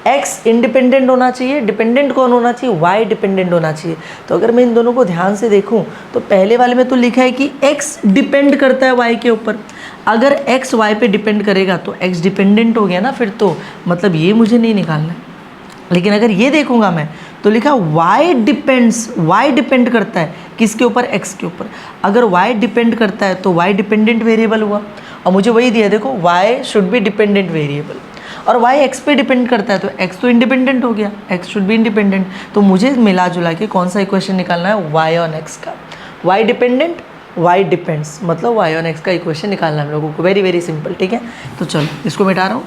x इंडिपेंडेंट होना चाहिए, डिपेंडेंट कौन होना चाहिए? y डिपेंडेंट होना चाहिए। तो अगर मैं इन दोनों को ध्यान से देखूं तो पहले वाले में तो लिखा है कि x डिपेंड करता है y के ऊपर। अगर x y पे डिपेंड करेगा तो x डिपेंडेंट हो गया ना, फिर तो मतलब ये मुझे नहीं निकालना है। लेकिन अगर ये देखूंगा मैं तो लिखा y डिपेंड्स, y डिपेंड करता है किसके ऊपर? x के ऊपर। अगर y डिपेंड करता है तो y डिपेंडेंट वेरिएबल हुआ, और मुझे वही दिया, देखो y should be dependent variable, और y x पे डिपेंड करता है तो x तो इंडिपेंडेंट हो गया, x शुड बी इंडिपेंडेंट। तो मुझे मिला जुला के कौन सा इक्वेशन निकालना है? y ऑन x का। y डिपेंडेंट, y डिपेंड्स, मतलब y ऑन x का इक्वेशन निकालना है हम लोगों को। वेरी वेरी सिंपल, ठीक है। तो चलो इसको मिटा रहा हूँ,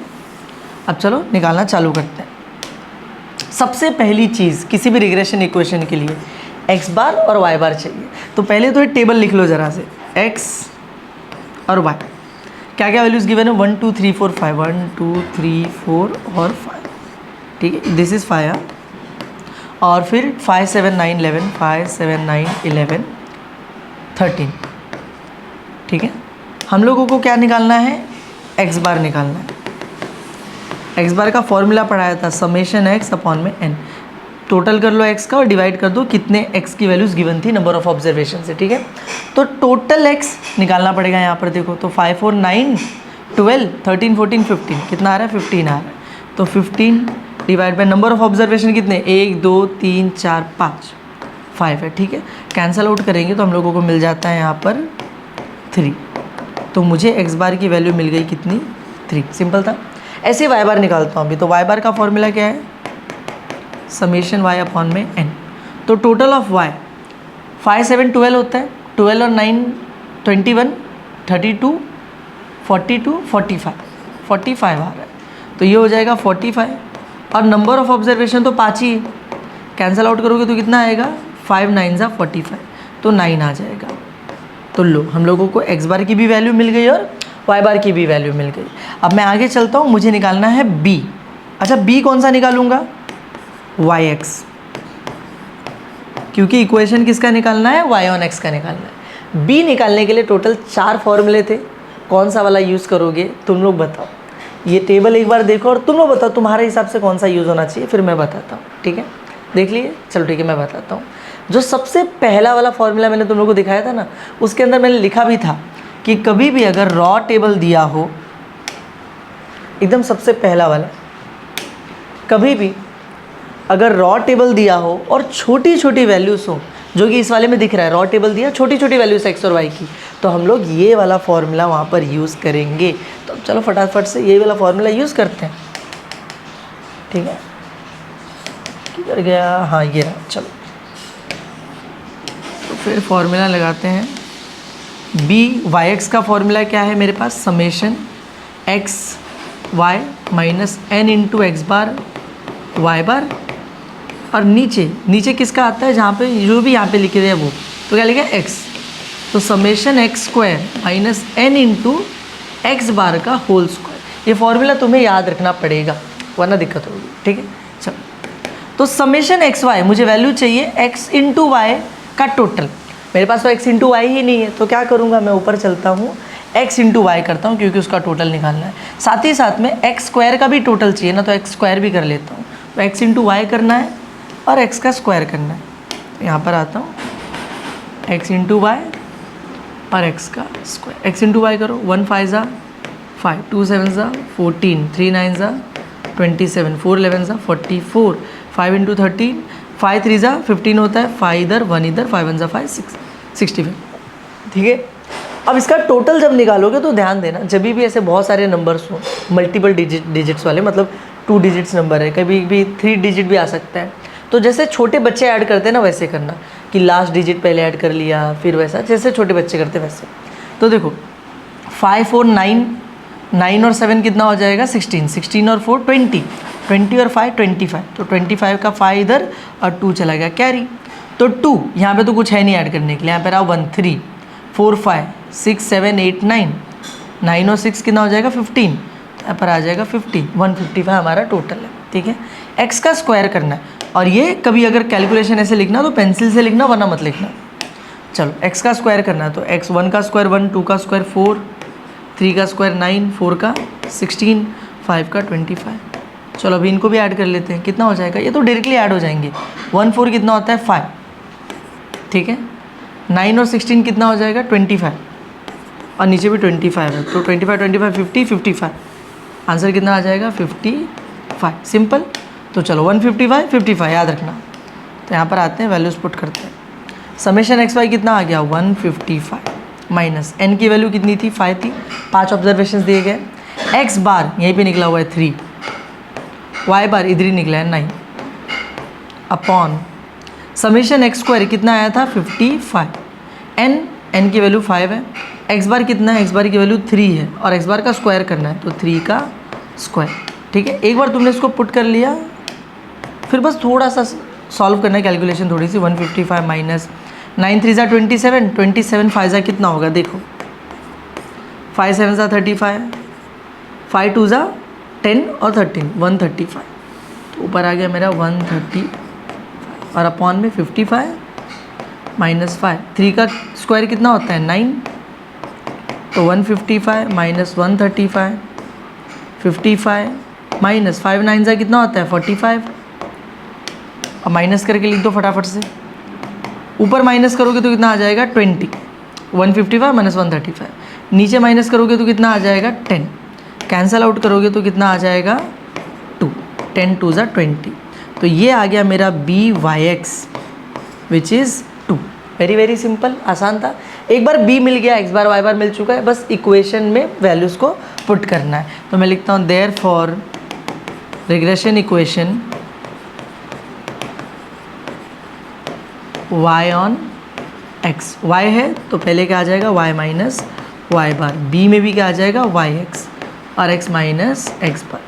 अब चलो निकालना चालू करते हैं। सबसे पहली चीज़ किसी भी रिग्रेशन इक्वेशन के लिए x बार और y बार चाहिए। तो पहले तो ये टेबल लिख लो ज़रा से, x और y क्या क्या वैल्यूज़ गिवन है? 1 2 3 4 5, 1 2 3 4 और 5, ठीक है, दिस इज़ 5। और फिर 5 7 9 11, 5 7 9 11 13, ठीक है। हम लोगों को क्या निकालना है? x बार निकालना है। x बार का फॉर्मूला पढ़ाया था, समेशन x अपॉन में n। टोटल कर लो x का और डिवाइड कर दो कितने x की वैल्यूज़ गिवन थी नंबर ऑफ ऑब्जर्वेशन से, ठीक है। तो टोटल x निकालना पड़ेगा यहाँ पर, देखो तो 5 4 9 12 13 14 15, कितना आ रहा है? 15 आ रहा है। तो 15 divide by number of observation कितने? 1 2 3 4 5, 5 है, ठीक है। कैंसल आउट करेंगे तो हम लोगों को मिल जाता है यहाँ पर 3। तो मुझे x बार की वैल्यू मिल गई कितनी? 3। सिंपल था। ऐसे y बार निकालता हूँ अभी। तो y बार का फॉर्मूला क्या है? समेशन y अपॉन में n। तो टोटल ऑफ y 5 7 12 होता है, 12 और 9 21 32 42 45, 45 आ रहा है, तो ये हो जाएगा 45। और नंबर ऑफ ऑब्जर्वेशन तो 5 ही है, कैंसल आउट करोगे तो कितना आएगा? 5 9 ज़ा 45, तो 9 आ जाएगा। तो लो हम लोगों को x बार की भी वैल्यू मिल गई और y बार की भी वैल्यू मिल गई। अब मैं आगे चलता हूँ, मुझे निकालना है b। अच्छा b कौन सा निकालूंगा? yx, क्योंकि इक्वेशन किसका निकालना है? y ऑन x का निकालना है। b निकालने के लिए टोटल 4 फॉर्मूले थे, कौन सा वाला यूज़ करोगे तुम लोग बताओ। ये टेबल एक बार देखो और तुम लोग बताओ तुम्हारे हिसाब से कौन सा यूज़ होना चाहिए, फिर मैं बताता हूँ, ठीक है। देख लिए, चलो ठीक है मैं बताता हूँ। जो सबसे पहला वाला फॉर्मूला मैंने तुम लोग को दिखाया था ना, उसके अंदर मैंने लिखा भी था कि कभी भी अगर रॉ टेबल दिया हो, एकदम सबसे पहला वाला, कभी भी अगर रॉ टेबल दिया हो और छोटी छोटी वैल्यूज़ हो, जो कि इस वाले में दिख रहा है, रॉ टेबल दिया छोटी छोटी वैल्यूज़ x और y की, तो हम लोग ये वाला फॉर्मूला वहाँ पर यूज़ करेंगे। तो चलो फटाफट से ये वाला फॉर्मूला यूज़ करते हैं, ठीक है। किधर गया? हाँ ये रहा, चलो तो फिर फॉर्मूला लगाते हैं। yx का फॉर्मूला क्या है मेरे पास? Summation x y minus n into x bar y bar, और नीचे किसका आता है? जहाँ पे जो भी यहाँ पे लिखे हुए हैं वो, तो क्या लिखा है? x। तो summation x square minus n into x bar का होल स्क्वायर। ये फॉर्मूला तुम्हें याद रखना पड़ेगा वरना दिक्कत होगी, ठीक है। चलो तो समेशन एक्स वाई, मुझे वैल्यू चाहिए x इंटू वाई का टोटल। मेरे पास तो x इंटू वाई ही नहीं है, तो क्या करूँगा मैं? ऊपर चलता हूँ, x इंटू वाई करता हूँ क्योंकि उसका टोटल निकालना है। साथ ही साथ में एक्स स्क्वायर का भी टोटल चाहिए ना, तो एक्स स्क्वायर भी कर लेता हूँ। तो x इंटू वाई करना है और x का स्क्वायर करना है। यहाँ पर आता हूँ, x इंटू वाई और एक्स का स्क्वायर, एक्स इंटू वाई करो, 1 5 ज़ा 5, 2 7 ज़ा 14, 3 9 ज़ा 27, 4 11 ज़ा 44, 5 इंटू 13, 5 3 ज़ा 15 होता है, 5 इधर 1 इधर, 5 1 ज़ा 5 6 65। ठीक है, अब इसका टोटल जब निकालोगे तो ध्यान देना, जब भी ऐसे बहुत सारे नंबर्स हो मल्टीपल डिजिट्स वाले, मतलब 2 डिजिट्स नंबर है, कभी भी 3 डिजिट भी आ सकता है, तो जैसे छोटे बच्चे ऐड करते हैं ना वैसे करना कि लास्ट डिजिट पहले ऐड कर लिया, फिर वैसा जैसे छोटे बच्चे करते हैं वैसे। तो देखो 5 4 9, 9 और 7 कितना हो जाएगा 16, 16 और 4 20, 20 और 5 25, तो 25 का 5 इधर और 2 चला गया कैरी, तो 2 यहाँ पे तो कुछ है नहीं ऐड करने के लिए, यहाँ पे रहा 1 3 4 5 6 7 8 9, 9 और 6 कितना हो जाएगा 15, यहाँ पर आ जाएगा 50, 155 हमारा टोटल है। ठीक है, x का स्क्वायर करना है, और ये कभी अगर कैलकुलेशन ऐसे लिखना तो पेंसिल से लिखना वरना मत लिखना। चलो x का स्क्वायर करना है तो x 1 का स्क्वायर 1, 2 का स्क्वायर 4, 3 का स्क्वायर 9, 4 का 16, 5 का 25। चलो अभी इनको भी ऐड कर लेते हैं, कितना हो जाएगा, ये तो डायरेक्टली ऐड हो जाएंगे, 1 4 कितना होता है 5। ठीक है, 9 और 16 कितना हो जाएगा 25, और नीचे भी 25 है, तो 25 25 50 55, आंसर कितना आ जाएगा 55, सिंपल। तो चलो 155 55 याद रखना। तो यहाँ पर आते हैं, वैल्यूज पुट करते हैं, समेशन एक्स वाई कितना आ गया 155 माइनस एन की वैल्यू कितनी थी 5 थी, 5 ऑब्जर्वेशंस दिए गए, एक्स बार यहीं पे निकला हुआ है 3, वाई बार इधर ही निकला है 9, अपॉन समेशन एक्स स्क्वायर कितना आया था 55, एन की वैल्यू 5 है, एक्स बार कितना है, एक्स बार की वैल्यू 3 है, और एक्स बार का स्क्वायर करना है तो 3 का स्क्वायर। ठीक है, एक बार तुमने इसको पुट कर लिया, फिर बस थोड़ा सा सॉल्व करना है कैलकुलेशन थोड़ी सी, 155 माइनस 9 3 ज़ा 27, 27 5 ज़ा कितना होगा देखो, 5 7 ज़ा 35, 5 2 ज़ा 10 और 13 135, तो ऊपर आ गया मेरा 130 और अपॉन में 55 माइनस 5, 3 का स्क्वायर कितना होता है 9, तो 155 माइनस 135, 55 माइनस 5 9 ज़ा कितना होता है 45, अब माइनस करके लिख दो फटाफट से, ऊपर माइनस करोगे तो कितना आ जाएगा 20, 155 माइनस 135, नीचे माइनस करोगे तो कितना आ जाएगा 10, कैंसल आउट करोगे तो कितना आ जाएगा 2, 10 2 ज़ा 20, तो ये आ गया मेरा B Y X which is 2। Very very simple, आसान था। एक बार b मिल गया, x बार y बार मिल चुका है, बस इक्वेशन में वैल्यूज़ को पुट करना है। तो मैं लिखता हूँ there for regression equation y on x, y है तो पहले क्या आ जाएगा y minus Y bar, b में भी क्या आ जाएगा y x और x माइनस x बार।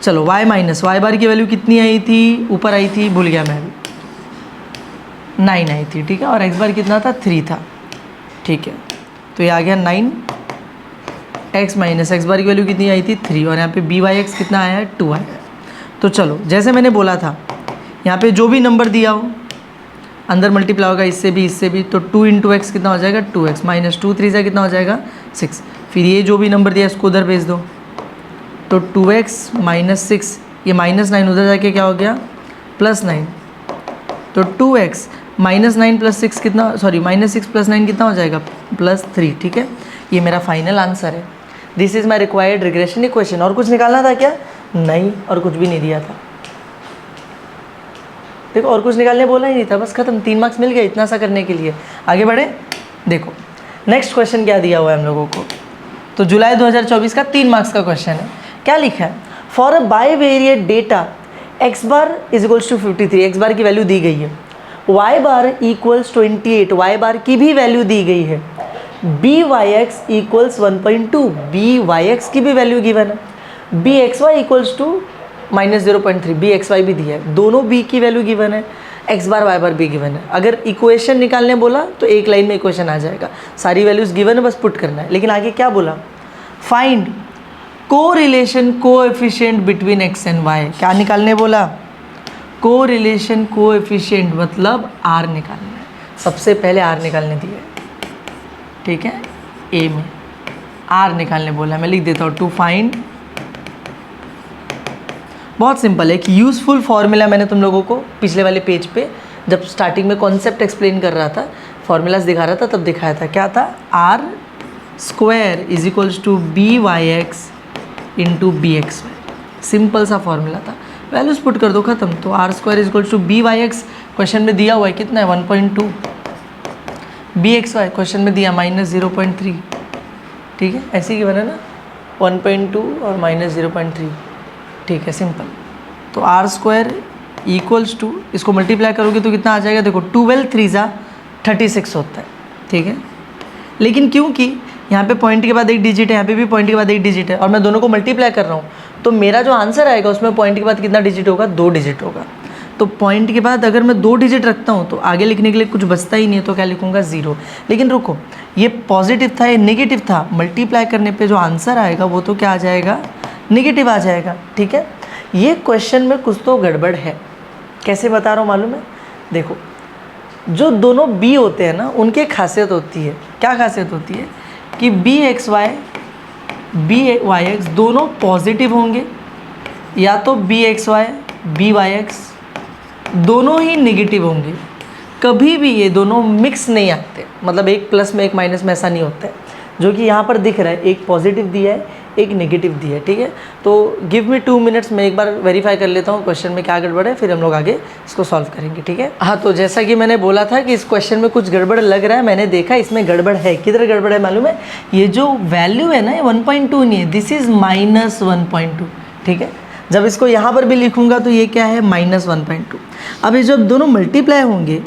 चलो y माइनस वाई बार की वैल्यू कितनी आई थी, ऊपर आई थी, भूल गया मैं भी, 9 आई थी। ठीक है, और x बार कितना था 3 था। ठीक है, तो ये आ गया 9, x माइनस एक्स बार की वैल्यू कितनी आई थी 3, और यहाँ पे बी वाई एक्स कितना आया है 2 आया है। तो चलो जैसे मैंने बोला था, यहाँ पे जो भी नंबर दिया हो अंदर मल्टीप्लाई होगा इससे भी, तो 2 इंटू एक्स कितना हो जाएगा 2x माइनस 2 3 से कितना हो जाएगा 6, फिर ये जो भी नंबर दिया इसको उधर भेज दो, तो 2x माइनस 6, ये माइनस 9 उधर जाके क्या हो गया प्लस 9, तो 2x माइनस 9 प्लस 6 कितना, सॉरी माइनस 6 प्लस 9 कितना हो जाएगा प्लस 3। ठीक है, ये मेरा फाइनल आंसर है। This is my required regression equation. और कुछ निकालना था क्या? नहीं, और कुछ भी नहीं दिया था। देखो और कुछ निकालने बोला ही नहीं था, बस खत्म, 3 मार्क्स मिल गए इतना सा करने के लिए। आगे बढ़े, देखो नेक्स्ट क्वेश्चन क्या दिया हुआ है हम लोगों को। तो जुलाई 2024 का 3 मार्क्स का क्वेश्चन है। क्या लिखा है? For a bivariate data x bar is equals to 53, x bar की वैल्यू दी गई है, y bar equals 28, y bar की भी वैल्यू दी गई है, b Y x equals 1.2, b Y x की भी वैल्यू गिवन है, b x y equals to minus 0.3, b x y भी दिया है, दोनों बी की वैल्यू गिवन है, एक्स बार वाई बार भी गिवन है। अगर इक्वेशन निकालने बोला तो एक लाइन में इक्वेशन आ जाएगा, सारी वैल्यूज गिवन है, बस पुट करना है। लेकिन आगे क्या बोला? Find correlation coefficient between x and Y. क्या निकालने बोला? कोरिलेशन कोएफिशिएंट, मतलब आर निकालना है। सबसे पहले आर निकालने दिया है, ठीक है, ए में आर निकालने बोला। मैं लिख देता हूँ टू फाइंड, बहुत सिंपल है, कि यूज़फुल फॉर्मूला मैंने तुम लोगों को पिछले वाले पेज पे जब स्टार्टिंग में कॉन्सेप्ट एक्सप्लेन कर रहा था फॉर्मूलाज दिखा रहा था तब दिखाया था, क्या था, R square is equals to B Y x into B x Y. Simple सा फॉर्मूला था, वैल्यूज पुट कर दो, खत्म। तो are square is equals to B Y X question में दिया हुआ है कितना है 1.2, बी एक्स वाई क्वेश्चन में दिया -0.3, ठीक है, ऐसे ही बना ना 1.2 और -0.3, ठीक है, सिंपल। तो आर स्क्वायर इक्वल्स टू, इसको मल्टीप्लाई करोगे तो कितना आ जाएगा, देखो 12 3 जा 36 होता है, ठीक है। लेकिन क्योंकि यहाँ पे पॉइंट के बाद एक डिजिट है, यहाँ पे भी पॉइंट के बाद एक डिजिट है और मैं दोनों को मल्टीप्लाई कर रहा हूँ, तो मेरा जो आंसर आएगा उसमें पॉइंट के बाद कितना डिजिट होगा, 2 डिजिट होगा। तो पॉइंट के बाद अगर मैं 2 डिजिट रखता हूँ तो आगे लिखने के लिए कुछ बचता ही नहीं है, तो क्या लिखूँगा 0। लेकिन रुको, ये पॉजिटिव था, ये नेगेटिव था, मल्टीप्लाई करने पे जो आंसर आएगा वो तो क्या आ जाएगा, नेगेटिव आ जाएगा, ठीक है। ये क्वेश्चन में कुछ तो गड़बड़ है, कैसे बता रहा हूँ मालूम है, देखो जो दोनों b होते हैं ना उनकी खासियत होती है, क्या खासियत होती है कि बी एक्स वाई एक्स दोनों पॉजिटिव होंगे, या तो B x Y B Y X दोनों ही नेगेटिव होंगे। कभी भी ये दोनों मिक्स नहीं आते, मतलब एक प्लस में एक माइनस में ऐसा नहीं होता है, जो कि यहाँ पर दिख रहा है, एक पॉजिटिव दिया है एक नेगेटिव दिया है, ठीक है। तो गिव मी 2 मिनट्स, मैं एक बार वेरीफाई कर लेता हूँ क्वेश्चन में क्या गड़बड़ है, फिर हम लोग आगे इसको सॉल्व करेंगे, ठीक है। हाँ, तो जैसा कि मैंने बोला था कि इस क्वेश्चन में कुछ गड़बड़ लग रहा है, मैंने देखा इसमें गड़बड़ है। किधर गड़बड़ है मालूम है, ये जो वैल्यू है ना ये 1.2 नहीं है, दिस इज़ -1.2, ठीक है। जब इसको यहाँ पर भी लिखूँगा तो ये क्या है, -1.2। अब ये जब दोनों मल्टीप्लाई होंगे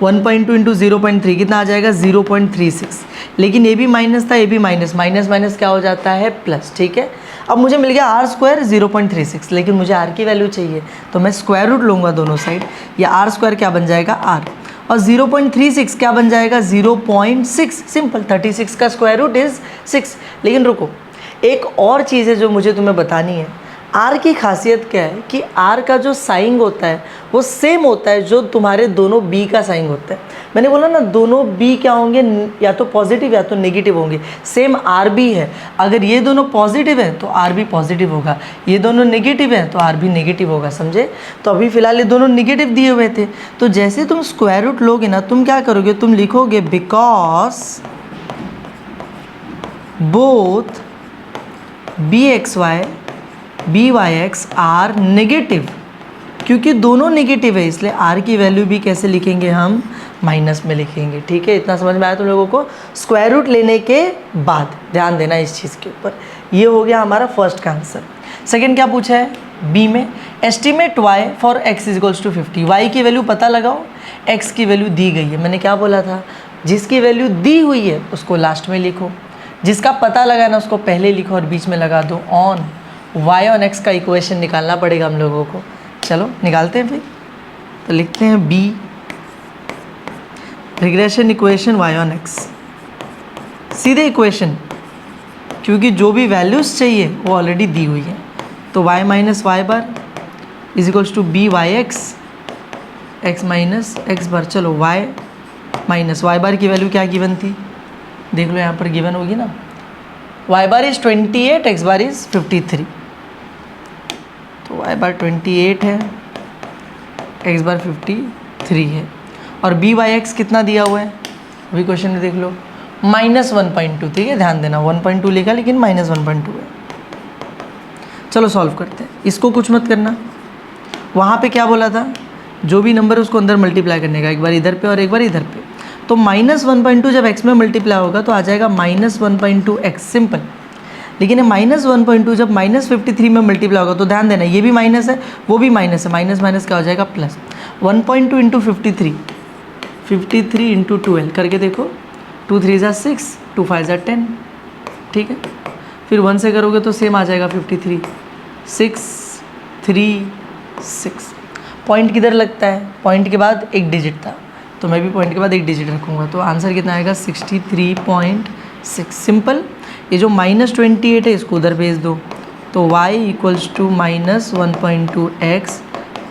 1.2 इंटू 0.3 कितना आ जाएगा, 0.36। लेकिन ये भी माइनस था, ये भी माइनस, माइनस माइनस क्या हो जाता है, प्लस, ठीक है। अब मुझे मिल गया आर स्क्वायर 0.36, लेकिन मुझे आर की वैल्यू चाहिए, तो मैं स्क्वायर रूट लूँगा दोनों साइड, या आर स्क्वायर क्या बन जाएगा, आर, और 0.36 क्या बन जाएगा, 0.6। सिंपल, 36 का स्क्वायर रूट इज़ 6। लेकिन रुको, एक और चीज़ है जो मुझे तुम्हें बतानी है। आर की खासियत क्या है कि आर का जो साइन होता है वो सेम होता है जो तुम्हारे दोनों बी का साइन होता है। मैंने बोला ना दोनों बी क्या होंगे, या तो पॉजिटिव या तो नेगेटिव होंगे। सेम आर भी है, अगर ये दोनों पॉजिटिव हैं तो आर भी पॉजिटिव होगा, ये दोनों नेगेटिव हैं तो आर भी नेगेटिव होगा, समझे। तो अभी फिलहाल ये दोनों नेगेटिव दिए हुए थे, तो जैसे तुम स्क्वायर रूट लोगे ना, तुम क्या करोगे, तुम लिखोगे because both B x Y B Y x are negative, क्योंकि दोनों नेगेटिव है इसलिए आर की वैल्यू भी कैसे लिखेंगे, हम माइनस में लिखेंगे, ठीक है। इतना समझ में आया तुम लोगों को। स्क्वायर रूट लेने के बाद ध्यान देना इस चीज़ के ऊपर। ये हो गया हमारा फर्स्ट का आंसर। सेकंड क्या पूछा है, बी में estimate Y for X is equals to 50। Y की वैल्यू पता लगाओ, एक्स की वैल्यू दी गई है। मैंने क्या बोला था, जिसकी वैल्यू दी हुई है उसको लास्ट में लिखो, जिसका पता लगाना उसको पहले लिखो और बीच में लगा दो ऑन। y ऑन x का इक्वेशन निकालना पड़ेगा हम लोगों को। चलो निकालते हैं फिर। तो लिखते हैं b regression equation y on x, सीधे इक्वेशन, क्योंकि जो भी वैल्यूज़ चाहिए वो ऑलरेडी दी हुई है। तो y minus Y bar is equals to B Y x, x minus x bar. चलो y माइनस वाई बार की वैल्यू क्या गिवन थी, देख लो यहाँ पर गिवन होगी ना, y bar is 28, x bar is 53। तो y बार 28 है, x बार 53 है, और बी वाई एक्स कितना दिया हुआ है अभी क्वेश्चन में देख लो, -1.2, ठीक है। ध्यान देना 1.2 लिखा लेकिन -1.2 है। चलो सॉल्व करते हैं, इसको कुछ मत करना। वहाँ पे क्या बोला था, जो भी नंबर है उसको अंदर मल्टीप्लाई करने का, एक बार इधर पे और एक बार इधर पे। तो -1.2 जब x में मल्टीप्लाई होगा तो आ जाएगा -1.2x, सिंपल। लेकिन -1.2 जब -53 में मल्टीप्लाई होगा तो ध्यान देना ये भी माइनस है वो भी माइनस है, माइनस माइनस क्या हो जाएगा, प्लस। 1.2 इंटू 53 इंटू 12 करके देखो, 2 3 ज़ा 6, 2 5 ज़ा 10, ठीक है। फिर 1 से करोगे तो सेम आ जाएगा 53, 6 3 6। पॉइंट किधर लगता है, पॉइंट के बाद एक डिजिट था तो मैं भी पॉइंट के बाद एक डिजिट रखूँगा, तो आंसर कितना आएगा 63.6। सिंपल। ये जो -28 है इसको उधर भेज दो, तो y equals to -1.2x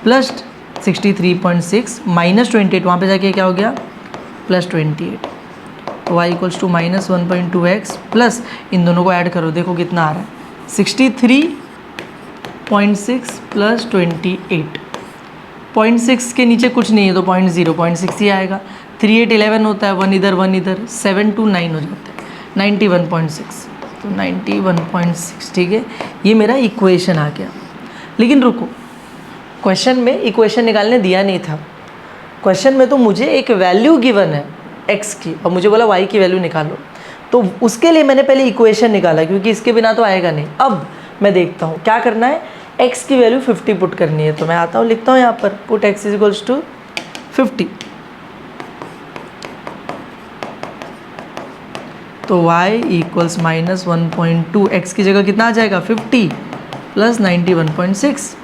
plus 63.6 -28, वहाँ पे जाके क्या हो गया, +28। तो y equals to -1.2x plus इन दोनों को ऐड करो, देखो कितना आ रहा है, 63.6 प्लस 28। 0.6 के नीचे कुछ नहीं है तो 0.6 ही आएगा। 3 8 11 होता है, 1 इधर 7 2 9 हो जाता है, 91.6। तो 91.6, ठीक है, ये मेरा इक्वेशन आ गया। लेकिन रुको, क्वेश्चन में इक्वेशन निकालने दिया नहीं था। क्वेश्चन में तो मुझे एक वैल्यू गिवन है x की और मुझे बोला y की वैल्यू निकालो, तो उसके लिए मैंने पहले इक्वेशन निकाला क्योंकि इसके बिना तो आएगा नहीं। अब मैं देखता हूँ क्या करना है, x की वैल्यू 50 पुट करनी है। तो मैं आता हूँ, लिखता हूँ यहाँ पर पुट x इक्वल्स टू 50। तो y इक्वल्स -1.2, x की जगह कितना आ जाएगा 50 plus 91.6,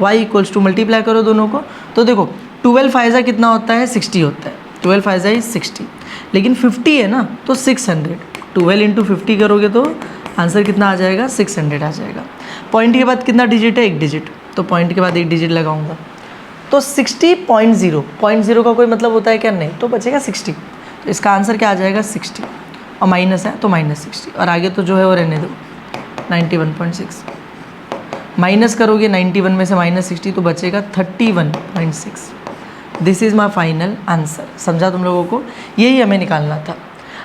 y equals to multiply करो दोनों को। तो देखो 12 फाइजा कितना होता है 60 होता है, 12 फाइजा इज 60, लेकिन 50 है ना तो 600, 12 इंटू 50 करोगे तो आंसर कितना आ जाएगा 600 आ जाएगा। पॉइंट के बाद कितना डिजिट है, एक डिजिट, तो पॉइंट के बाद एक डिजिट लगाऊंगा तो 60.0 का कोई मतलब होता है क्या, नहीं, तो बचेगा 60। तो इसका आंसर क्या आ जाएगा 60, और माइनस है तो -60, और आगे तो जो है वो रहने दो 91.6। माइनस करोगे 91 में से -60 तो बचेगा 31.6। This is my final answer. समझा तुम लोगों को, यही हमें निकालना था।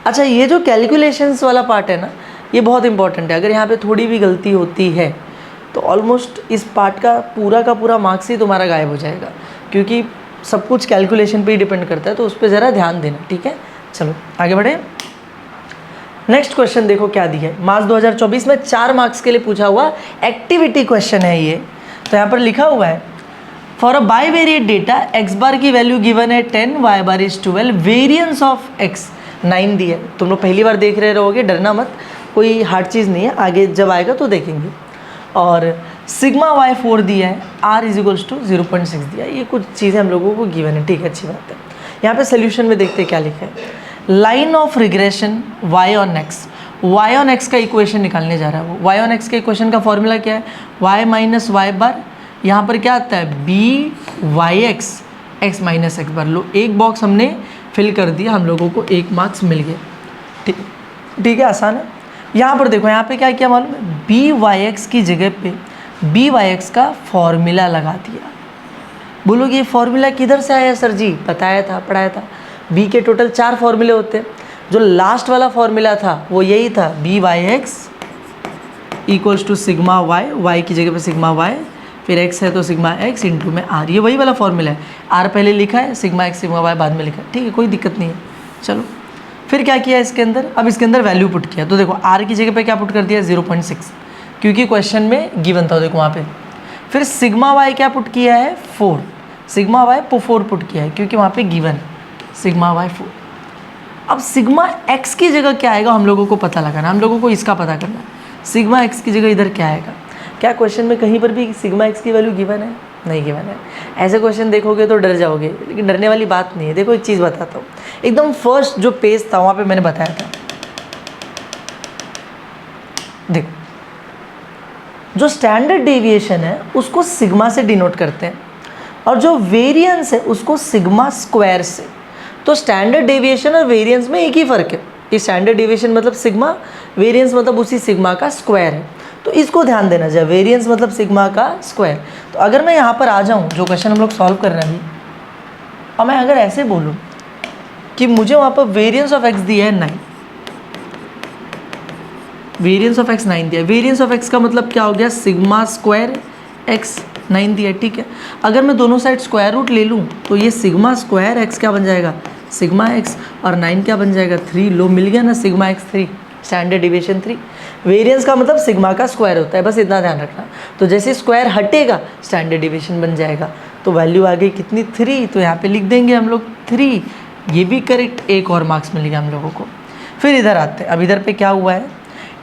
अच्छा, ये जो कैलकुलेशंस वाला पार्ट है ना, ये बहुत इंपॉर्टेंट है। अगर यहाँ पे थोड़ी भी गलती होती है तो ऑलमोस्ट इस पार्ट का पूरा मार्क्स ही तुम्हारा गायब हो जाएगा, क्योंकि सब कुछ कैलकुलेशन पे ही डिपेंड करता है, तो उस पर ज़रा ध्यान देना, ठीक है। चलो आगे बढ़े। नेक्स्ट क्वेश्चन देखो क्या दिया है। मार्च 2024 में 4 मार्क्स के लिए पूछा हुआ एक्टिविटी क्वेश्चन है ये। तो यहाँ पर लिखा हुआ है, for a bivariate data x बार की वैल्यू गिवन है 10, y bar is 12, variance of x 9 दिया है। तुम लोग पहली बार देख रहे रहोगे, डरना मत, कोई हार्ड चीज़ नहीं है, आगे जब आएगा तो देखेंगे। और सिग्मा y 4 दिया है, r इज इक्वल्स टू 0.6 दिया है। ये कुछ चीज़ें हम लोगों को गिवन है, ठीक है, अच्छी बात है। यहाँ पे सोल्यूशन में देखते हैं क्या लिखा है। Line of regression y on x का इक्वेशन निकालने जा रहा है वो। y ऑन x के इक्वेशन का फॉर्मूला क्या है, y माइनस वाई बार, यहाँ पर क्या आता है by(x) x माइनस एक्स बार। लो, एक बॉक्स हमने फिल कर दिया, हम लोगों को 1 मार्क्स मिल गए, ठीक है, आसान है। यहाँ पर देखो, यहाँ पे क्या किया मालूम है, by(x) की जगह पे by(x) का फॉर्मूला लगा दिया। बोलोगे ये फॉर्मूला किधर से आया सर जी, बताया था, पढ़ाया था। b के टोटल 4 फॉर्मूले होते हैं, जो लास्ट वाला फॉर्मूला था वो यही था, by(x) equals to sigma y की जगह पे सिग्मा y, फिर x है तो सिग्मा x इंटू में r। ये वही वाला फॉर्मूला है, r पहले लिखा है, सिग्मा x सिग्मा y बाद में लिखा है, ठीक है, कोई दिक्कत नहीं है। चलो फिर क्या किया इसके अंदर, अब इसके अंदर वैल्यू पुट किया। तो देखो r की जगह पे क्या पुट कर दिया 0.6, क्योंकि क्वेश्चन में गिवन था, देखो वहाँ पे। फिर सिग्मा y क्या पुट किया है 4, सिग्मा y 4 पुट किया है, क्योंकि वहाँ पे गिवन सिग्मा y 4। अब सिग्मा x की जगह क्या आएगा हम लोगों को पता लगाना, हम लोगों को इसका पता करना है। सिग्मा x की जगह इधर क्या आएगा, क्या क्वेश्चन में कहीं पर भी सिग्मा x की वैल्यू गिवन है, नहीं गिवन है। ऐसे क्वेश्चन देखोगे तो डर जाओगे, लेकिन डरने वाली बात नहीं है। देखो एक चीज़ बताता हूँ, एकदम फर्स्ट जो पेज था वहाँ पे मैंने बताया था, देखो जो स्टैंडर्ड डेविएशन है उसको सिग्मा से डिनोट करते हैं, और जो वेरिएंस है उसको सिग्मा स्क्वायर से। तो स्टैंडर्ड डेविएशन और वेरिएंस में एक ही फ़र्क है, कि स्टैंडर्ड डेविएशन मतलब सिग्मा, वेरिएंस मतलब उसी सिग्मा का स्क्वायर है। तो इसको ध्यान देना चाहिए, वेरिएंस मतलब सिग्मा का स्क्वायर। तो अगर मैं यहाँ पर आ जाऊँ, जो क्वेश्चन हम लोग सॉल्व कर रहे हैं अभी, और मैं अगर ऐसे बोलूँ कि मुझे वहाँ पर वेरिएंस ऑफ x दिया है 9, वेरिएंस ऑफ x 9 दिया है, वेरिएंस ऑफ x का मतलब क्या हो गया, सिग्मा स्क्वायर x 9 दिया है, ठीक है। अगर मैं दोनों साइड स्क्वायर रूट ले लूँ तो ये सिग्मा स्क्वायर x क्या बन जाएगा, सिग्मा x, और 9 क्या बन जाएगा 3। लो, मिल गया ना sigma x 3, standard deviation 3। Variance का मतलब सिग्मा का स्क्वायर होता है, बस इतना ध्यान रखना। तो जैसे स्क्वायर हटेगा स्टैंडर्ड डिविएशन बन जाएगा। तो वैल्यू आ गई कितनी 3, तो यहाँ पे लिख देंगे हम लोग 3, ये भी करेक्ट, 1 और मार्क्स मिल गया हम लोगों को। फिर इधर आते हैं, अब इधर पे क्या हुआ है,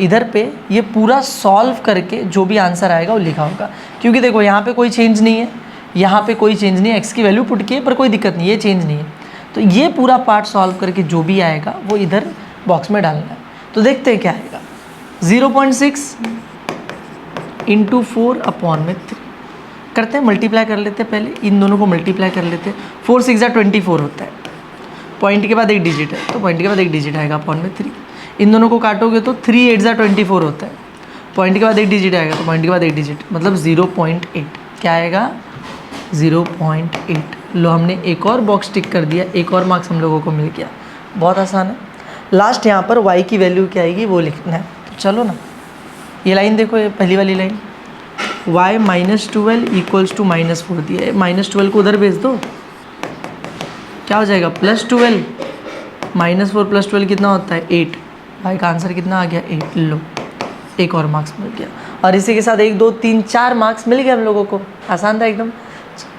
इधर पे ये पूरा सॉल्व करके जो भी आंसर आएगा वो लिखा होगा, क्योंकि देखो यहाँ पे कोई चेंज नहीं है, यहाँ पे कोई चेंज नहीं है, x की वैल्यू पुट की है पर कोई दिक्कत नहीं, ये चेंज नहीं है। तो ये पूरा पार्ट सॉल्व करके जो भी आएगा वो इधर बॉक्स में डालना है। तो देखते हैं क्या आएगा, 0.6 इंटू 4 अपॉन में 3 करते हैं, मल्टीप्लाई कर लेते हैं, पहले इन दोनों को मल्टीप्लाई कर लेते हैं। 4 6 24 होता है, पॉइंट के बाद एक डिजिट है तो पॉइंट के बाद एक डिजिट आएगा अपॉन में 3। इन दोनों को काटोगे तो 3 8 24 होता है, पॉइंट के बाद एक डिजिट आएगा तो पॉइंट के बाद एक डिजिट, मतलब 0.8 क्या आएगा 0.8। लो हमने एक और बॉक्स टिक कर दिया, एक और मार्क्स हम लोगों को मिल गया। बहुत आसान है। लास्ट यहाँ पर y की वैल्यू क्या आएगी वो लिखना है। तो चलो ना, ये लाइन देखो, ये पहली वाली line, y minus 12 equals to -4 दिया है। -12 को उधर भेज दो, क्या हो जाएगा +12, -4 + 12 कितना होता है 8। y का आंसर कितना आ गया 8। लो एक और मार्क्स मिल गया, और इसी के साथ 1 2 3 4 मार्क्स मिल गए हम लोगों को। आसान था एकदम।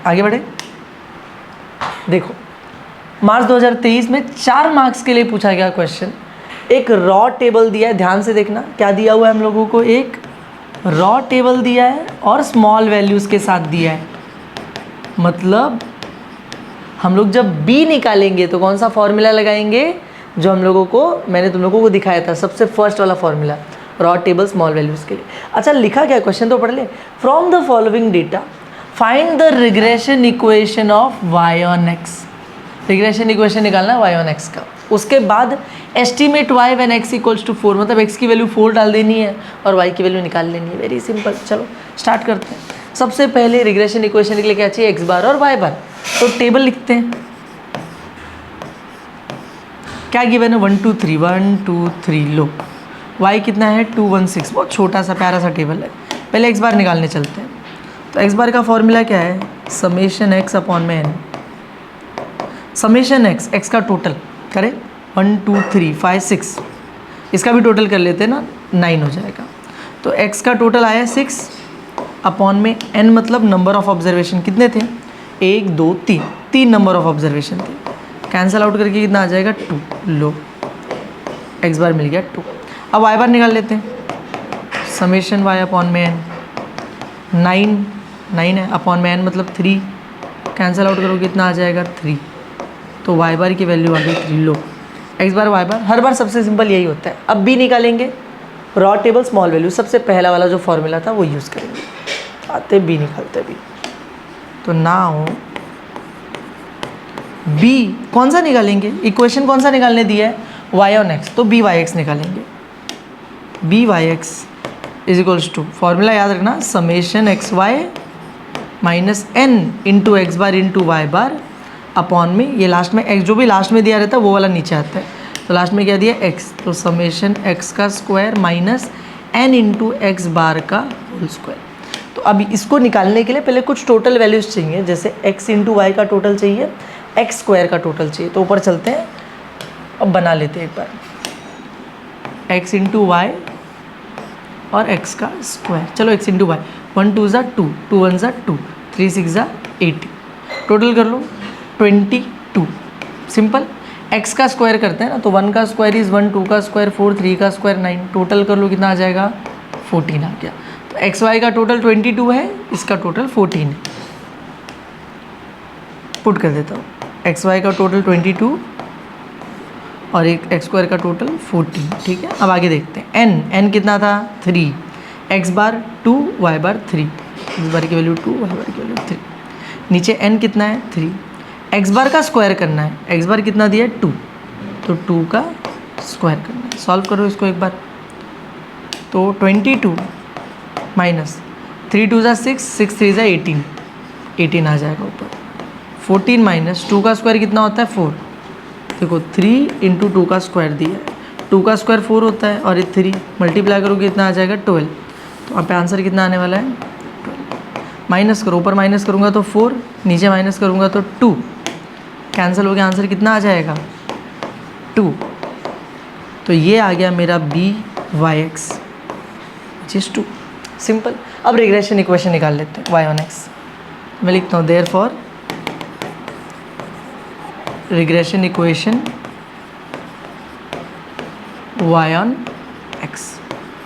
आगे बढ़े, देखो मार्च 2023 में 4 मार्क्स के लिए पूछा गया क्वेश्चन। एक रॉ टेबल दिया है, ध्यान से देखना क्या दिया हुआ है हम लोगों को, एक रॉ टेबल दिया है और स्मॉल वैल्यूज़ के साथ दिया है। मतलब हम लोग जब b निकालेंगे तो कौन सा फॉर्मूला लगाएंगे, जो हम लोगों को मैंने तुम लोगों को दिखाया था, सबसे फर्स्ट वाला formula, raw table small values के लिए। अच्छा लिखा क्या, क्वेश्चन तो पढ़ ले। From the following data find the regression equation of y on x। Regression equation निकालना है y ऑन x का। उसके बाद estimate y when x equals to 4, मतलब x की वैल्यू 4 डाल देनी है और y की वैल्यू निकाल लेनी है। Very simple. चलो स्टार्ट करते हैं। सबसे पहले रिग्रेशन इक्वेशन के लिए क्या चाहिए, x बार और y बार। तो टेबल लिखते हैं, क्या गिवन है 1 2 3 1 2 3। लो y कितना है 2 1 6, बहुत छोटा सा प्यारा सा टेबल है। पहले x बार निकालने चलते हैं। तो x बार का फॉर्मूला क्या है, समेशन x अपॉन में n। समेशन x का टोटल करें 1 2 3 5 6, इसका भी टोटल कर लेते हैं ना, 9 हो जाएगा। तो x का टोटल आया 6 अपॉन में n, मतलब नंबर ऑफ ऑब्जर्वेशन कितने थे 1 2 3, 3 नंबर ऑफ ऑब्जर्वेशन थे। कैंसिल आउट करके कितना आ जाएगा 2। लो x बार मिल गया 2। अब y बार निकाल लेते हैं। समेशन y अपॉन में n, 9 है अपॉन में n मतलब 3, कैंसिल आउट करो कितना आ जाएगा 3। तो y बार की वैल्यू आ गई 3। लो x बार y बार, हर बार सबसे सिंपल यही होता है। अब b निकालेंगे, रॉ टेबल स्मॉल वैल्यू, सबसे पहला वाला जो फॉर्मूला था वो यूज़ करेंगे। आते b निकालते भी। तो नाउ b कौन सा निकालेंगे, इक्वेशन कौन सा निकालने दिया है y ऑन x, तो b y x निकालेंगे। b y x is equals to, formula याद रखना, summation x y minus n into x bar into y bar upon में, ये लास्ट में x जो भी लास्ट में दिया रहता है वो वाला नीचे आता है। तो लास्ट में क्या दिया x, तो समेशन x का square minus n into x bar का होल स्क्वायर। तो अभी इसको निकालने के लिए पहले कुछ टोटल वैल्यूज़ चाहिए, जैसे x इंटू वाई का टोटल चाहिए, x स्क्वायर का टोटल चाहिए। तो ऊपर चलते हैं, अब बना लेते हैं एक बार, x इंटू वाई और x का स्क्वायर। चलो x इंटू वाई, 1 2 ज़ा 2, 2 1 ज़ा 2, 3 6 ज़ा 80, टोटल कर लो 22। सिंपल। x का स्क्वायर करते हैं ना, तो 1 का स्क्वायर इज़ 1, 2 का स्क्वायर 4, 3 का स्क्वायर 9, टोटल कर लो कितना आ जाएगा 14 आ गया। तो एक्स वाई का टोटल 22 है, इसका टोटल 14 है। पुट कर देता हूँ, एक्स वाई का टोटल 22 और एक एक्स स्क्वायर का टोटल 14। ठीक है, अब आगे देखते हैं। n कितना था 3, एक्स बार 2 वाई बार 3, एक्स बार की वैल्यू 2 वाई बार की वैल्यू 3। नीचे n कितना है 3, एक्स बार का स्क्वायर करना है, एक्स बार कितना दिया है 2, तो 2 का स्क्वायर करना है। सॉल्व करो इसको एक बार, तो 22 माइनस 3 2 ज़ा 6, 6 3 ज़ा 18, 18 आ जाएगा ऊपर। 14 माइनस 2 का स्क्वायर कितना होता है 4, देखो 3 इंटू 2 का स्क्वायर दिया है, 2 का स्क्वायर 4 होता है और ये 3 मल्टीप्लाई करोगे कितना आ जाएगा 12। तो यहाँ पे आंसर कितना आने वाला है 12। माइनस करो, ऊपर माइनस करूँगा तो 4, नीचे माइनस करूँगा तो 2, कैंसिल हो गया, आंसर कितना आ जाएगा 2। तो ये आ गया मेरा b y x which is 2। Simple. अब रिग्रेशन इक्वेशन निकाल लेते हैं y ऑन x। मैं लिखता हूँ there for regression equation y on x,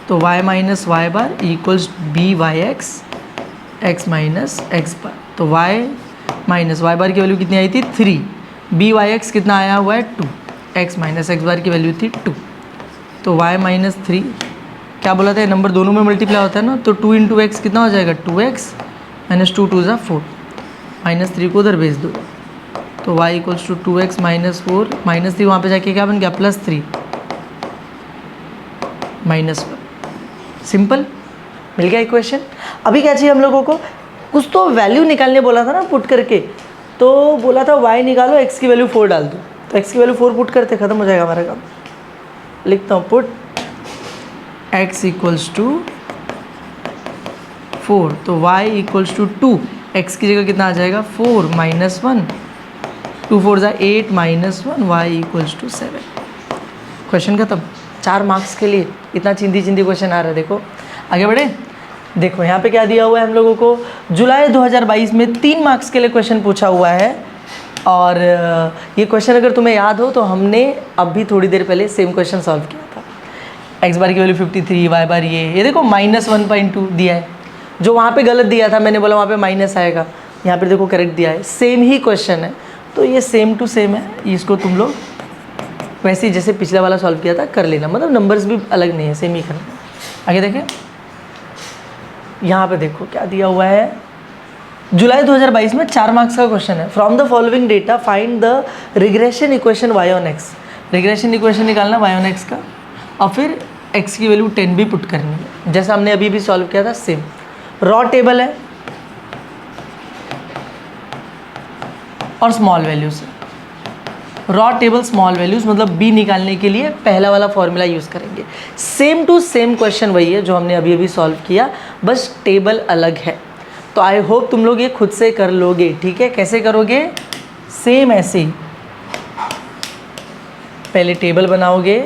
तो y minus Y bar equals b Y x, x minus x bar. तो y माइनस वाई बार की वैल्यू कितनी आई थी 3, बी वाई एक्स कितना आया हुआ है 2, एक्स माइनस एक्स बार की वैल्यू थी 2। तो y माइनस 3, क्या बोला था, नंबर दोनों में मल्टीप्लाई होता है ना, तो 2 इंटू एक्स कितना हो जाएगा 2x माइनस 2 2 ज़ा 4, माइनस 3 को उधर भेज दो, तो y equals to 2x minus 4, minus 3 वहाँ पे जाके क्या बन गया +3 माइनस 1। सिंपल, मिल गया इक्वेशन। अभी क्या चाहिए हम लोगों को, कुछ तो वैल्यू निकालने बोला था ना पुट करके, तो बोला था y निकालो, x की वैल्यू 4 डाल दो, तो x की वैल्यू 4 पुट करते, खत्म हो जाएगा हमारा काम। लिखता हूँ पुट x इक्वल्स टू 4, तो y इक्वल्स टू 2, x की जगह कितना आ जाएगा 4 माइनस 1, 2 4 जा 8 minus 1, y equals to 7। Question खत्म। 4 मार्क्स के लिए इतना चिंदी क्वेश्चन आ रहा है। देखो आगे बढ़े। देखो यहाँ पे क्या दिया हुआ है हम लोगों को, जुलाई 2022 में 3 मार्क्स के लिए क्वेश्चन पूछा हुआ है। और ये क्वेश्चन अगर तुम्हें याद हो तो हमने अभी थोड़ी देर पहले सेम क्वेश्चन सॉल्व किया था। एक्स बार की वैल्यू 53, वाई बार ये देखो -1.2 दिया है। जो वहाँ पे गलत दिया था, मैंने बोला वहाँ पे माइनस आएगा, यहाँ पे देखो करेक्ट दिया है। सेम ही क्वेश्चन है, तो ये सेम टू सेम है। इसको तुम लोग वैसे ही जैसे पिछला वाला सॉल्व किया था कर लेना, मतलब नंबर्स भी अलग नहीं है, सेम ही करना। आगे देखें, यहाँ पे देखो क्या दिया हुआ है। जुलाई 2022 में 4 मार्क्स का क्वेश्चन है। From the following data find the regression equation y on x। Regression equation निकालना y ऑन x का, और फिर x की वैल्यू 10 भी पुट करनी है, जैसा हमने अभी भी सॉल्व किया था सेम। रॉ टेबल है और स्मॉल वैल्यूज है। रॉ टेबल स्मॉल वैल्यूज मतलब b निकालने के लिए पहला वाला फॉर्मूला यूज़ करेंगे। सेम टू सेम क्वेश्चन वही है जो हमने अभी सॉल्व किया, बस टेबल अलग है। तो आई होप तुम लोग ये खुद से कर लोगे, ठीक है। कैसे करोगे, सेम ऐसे ही पहले टेबल बनाओगे,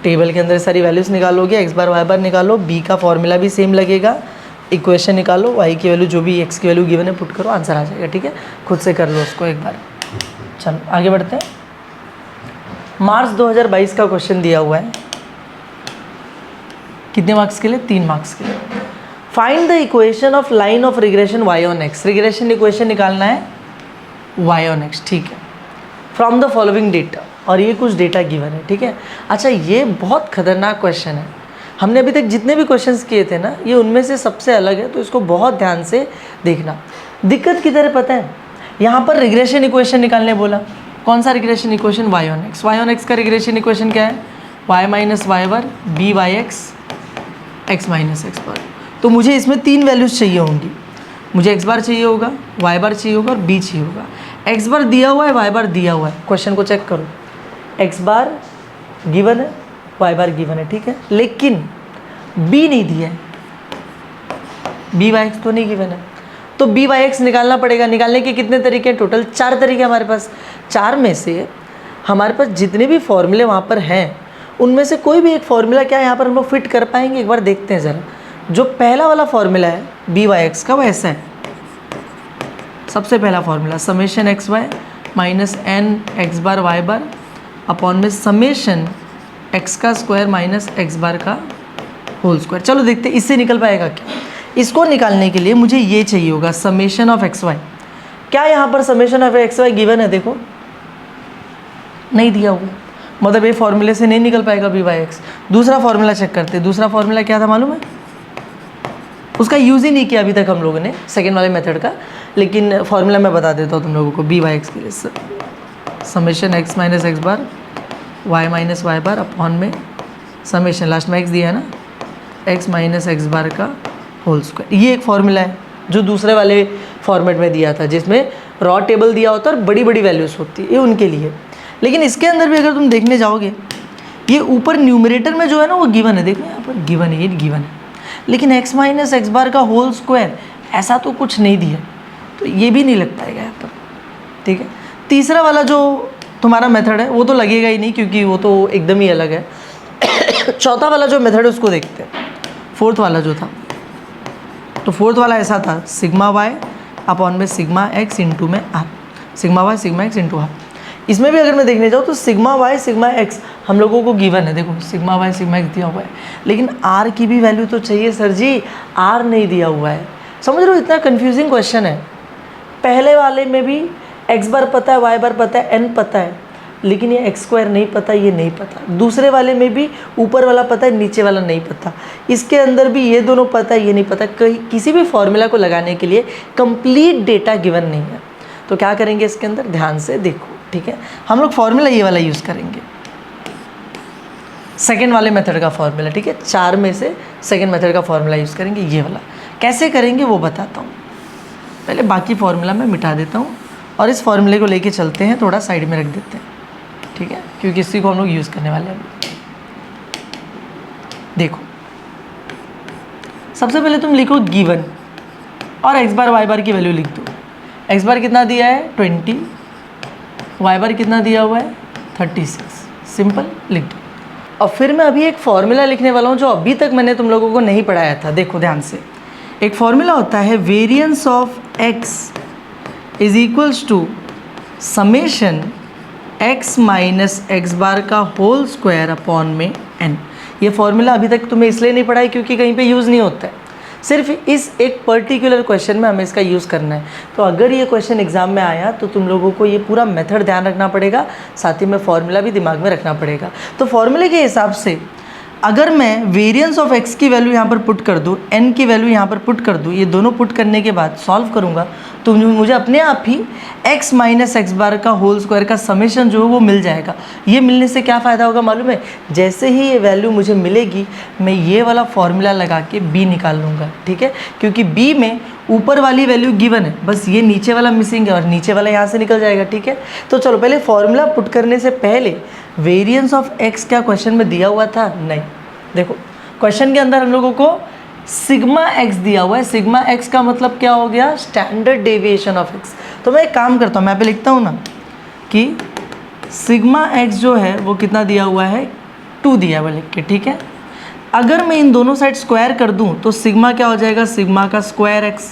टेबल के अंदर सारी वैल्यूज़ निकालोगे, एक्स बार वाई बार निकालो, बी का फॉर्मूला भी सेम लगेगा, इक्वेशन निकालो, वाई की वैल्यू जो भी एक्स की वैल्यू गिवन है पुट करो, आंसर आ जाएगा, ठीक है। खुद से कर लो उसको एक बार। चलो आगे बढ़ते हैं। मार्च 2022 का क्वेश्चन दिया हुआ है, कितने मार्क्स के लिए, 3 मार्क्स के लिए। Find the equation of line of regression y on x। Regression equation निकालना है y ऑन x, ठीक है, फ्रॉम द फॉलोइंग डेटा, और ये कुछ डेटा गिवन है, ठीक है। अच्छा, ये बहुत खतरनाक क्वेश्चन है। हमने अभी तक जितने भी क्वेश्चंस किए थे ना, ये उनमें से सबसे अलग है, तो इसको बहुत ध्यान से देखना। दिक्कत किधर है पता है, यहाँ पर रिग्रेशन इक्वेशन निकालने बोला। कौन सा regression equation, y on x। y on x का रिग्रेशन इक्वेशन क्या है, y minus Y bar b Y x x minus x bar. तो मुझे इसमें 3 वैल्यूज़ चाहिए होंगी। मुझे x बार चाहिए होगा, y बार चाहिए होगा और b चाहिए होगा। x बार दिया हुआ है, y बार दिया हुआ है, क्वेश्चन को चेक करो। x बार गिवन है, y बार गिवन है, ठीक है, लेकिन b नहीं दिया है, b बाई एक्स तो नहीं गिवन है। तो b बाई एक्स निकालना पड़ेगा। निकालने के कितने तरीके हैं, टोटल 4 तरीके हमारे पास। 4 में से हमारे पास जितने भी फॉर्मूले वहाँ पर हैं, उनमें से कोई भी एक फॉर्मूला क्या यहाँ पर हम लोग फिट कर पाएंगे, एक बार देखते हैं ज़रा। जो पहला वाला फॉर्मूला है बी वाई एक्स का, वो ऐसा है। सबसे पहला formula summation x y minus n x bar y bar upon में समेशन एक्स का स्क्वायर माइनस एक्स बार का होल स्क्वायर। चलो देखते हैं इससे निकल पाएगा क्या। इसको निकालने के लिए मुझे ये चाहिए होगा समेशन ऑफ एक्स वाई। क्या यहाँ पर summation of X Y given है, देखो नहीं दिया हुआ, मतलब ये फॉर्मूले से नहीं निकल पाएगा बी वाई एक्स। दूसरा फॉर्मूला चेक करते हैं। दूसरा फॉर्मूला क्या था मालूम है, उसका यूज़ ही नहीं किया अभी तक हम लोगों ने, सेकेंड वाले मेथड का, लेकिन फॉर्मूला मैं बता देता हूँ तुम लोगों को। बी वाई एक्स के लिए summation x minus x bar y minus Y bar upon में समेशन, लास्ट में एक्स दिया है ना, एक्स माइनस एक्स बार का होल स्क्वायर। ये एक फॉर्मूला है जो दूसरे वाले फॉर्मेट में दिया था, जिसमें रॉ टेबल दिया होता है और बड़ी बड़ी वैल्यूज़ होती है, ये उनके लिए। लेकिन इसके अंदर भी अगर तुम देखने जाओगे, ये ऊपर न्यूमरेटर में जो है ना वो गिवन है, देखो यहाँ पर गिवन है, ये गिवन है, लेकिन x माइनस एक्स बार का होल स्क्वायर ऐसा तो कुछ नहीं दिया, तो ये भी नहीं लग पाएगा यहाँ पर, ठीक है। तीसरा वाला जो तुम्हारा मेथड है वो तो लगेगा ही नहीं, क्योंकि वो तो एकदम ही अलग है। चौथा वाला जो मेथड है उसको देखते हैं। फोर्थ वाला जो था, तो फोर्थ वाला ऐसा था, सिग्मा वाई अपॉन में सिग्मा एक्स इंटू में R, sigma Y sigma X into R. इसमें भी अगर मैं देखने जाऊँ तो सिग्मा वाई सिग्मा एक्स हम लोगों को गिवन है, देखो सिग्मा वाई सिग्मा एक्स दिया हुआ है, लेकिन आर की भी वैल्यू तो चाहिए सर जी, आर नहीं दिया हुआ है। समझ रहे हो, इतना कंफ्यूजिंग क्वेश्चन है। पहले वाले में भी एक्स बार पता है, वाई बार पता है, एन पता है, लेकिन ये एक्स स्क्वायर नहीं पता, ये नहीं पता। दूसरे वाले में भी ऊपर वाला पता है, नीचे वाला नहीं पता। इसके अंदर भी ये दोनों पता है, ये नहीं पता। कहीं किसी भी फॉर्मूला को लगाने के लिए कंप्लीट डेटा गिवन नहीं है। तो क्या करेंगे इसके अंदर, ध्यान से देखो, ठीक है। हम लोग फॉर्मूला ये वाला यूज़ करेंगे, सेकेंड वाले मेथड का फॉर्मूला, ठीक है। 4 में से सेकेंड मेथड का फॉर्मूला यूज़ करेंगे, ये वाला। कैसे करेंगे वो बताता हूँ। पहले बाकी फॉर्मूला मैं मिटा देता हूँ और इस फॉर्मूले को लेके चलते हैं, थोड़ा साइड में रख देते हैं, ठीक है, क्योंकि इसी को हम लोग यूज़ करने वाले हैं। देखो सबसे पहले तुम लिखो गिवन और x बार y बार की वैल्यू लिख दो। x बार कितना दिया है 20, y बार कितना दिया हुआ है 36, सिंपल लिख दो। और फिर मैं अभी एक फॉर्मूला लिखने वाला हूँ जो अभी तक मैंने तुम लोगों को नहीं पढ़ाया था। देखो ध्यान से, एक फॉर्मूला होता है variance of x is equals to summation x minus x bar का होल स्क्वायर अपॉन में n। ये फॉर्मूला अभी तक तुम्हें इसलिए नहीं पढ़ा है क्योंकि कहीं पे यूज़ नहीं होता है, सिर्फ इस एक पर्टिकुलर क्वेश्चन में हमें इसका यूज़ करना है। तो अगर ये क्वेश्चन एग्जाम में आया तो तुम लोगों को ये पूरा मेथड ध्यान रखना पड़ेगा, साथ ही में फॉर्मूला भी दिमाग में रखना पड़ेगा। तो फॉर्मूले के हिसाब से अगर मैं वेरिएंस ऑफ x की वैल्यू यहाँ पर पुट कर दूँ, n की वैल्यू यहाँ पर पुट कर दूँ, ये दोनों पुट करने के बाद सॉल्व करूँगा तो मुझे अपने आप ही x माइनस एक्स बार का होल स्क्वायर का समेशन जो है वो मिल जाएगा। ये मिलने से क्या फ़ायदा होगा मालूम है, जैसे ही ये वैल्यू मुझे मिलेगी मैं ये वाला फॉर्मूला लगा के b निकाल लूँगा, ठीक है, क्योंकि b में ऊपर वाली वैल्यू गिवन है, बस ये नीचे वाला मिसिंग है और नीचे वाला यहाँ से निकल जाएगा, ठीक है। तो चलो पहले फॉर्मूला पुट करने से पहले वेरिएंस ऑफ x क्या क्वेश्चन में दिया हुआ था? नहीं। देखो क्वेश्चन के अंदर हम लोगों को सिग्मा x दिया हुआ है। सिग्मा x का मतलब क्या हो गया? Standard deviation of x। तो मैं एक काम करता हूँ, मैं पे लिखता हूँ ना कि सिग्मा x जो है वो कितना दिया हुआ है 2 दिया हुआ लिख के, ठीक है। अगर मैं इन दोनों साइड स्क्वायर कर दूँ तो सिग्मा क्या हो जाएगा? सिग्मा का स्क्वायर x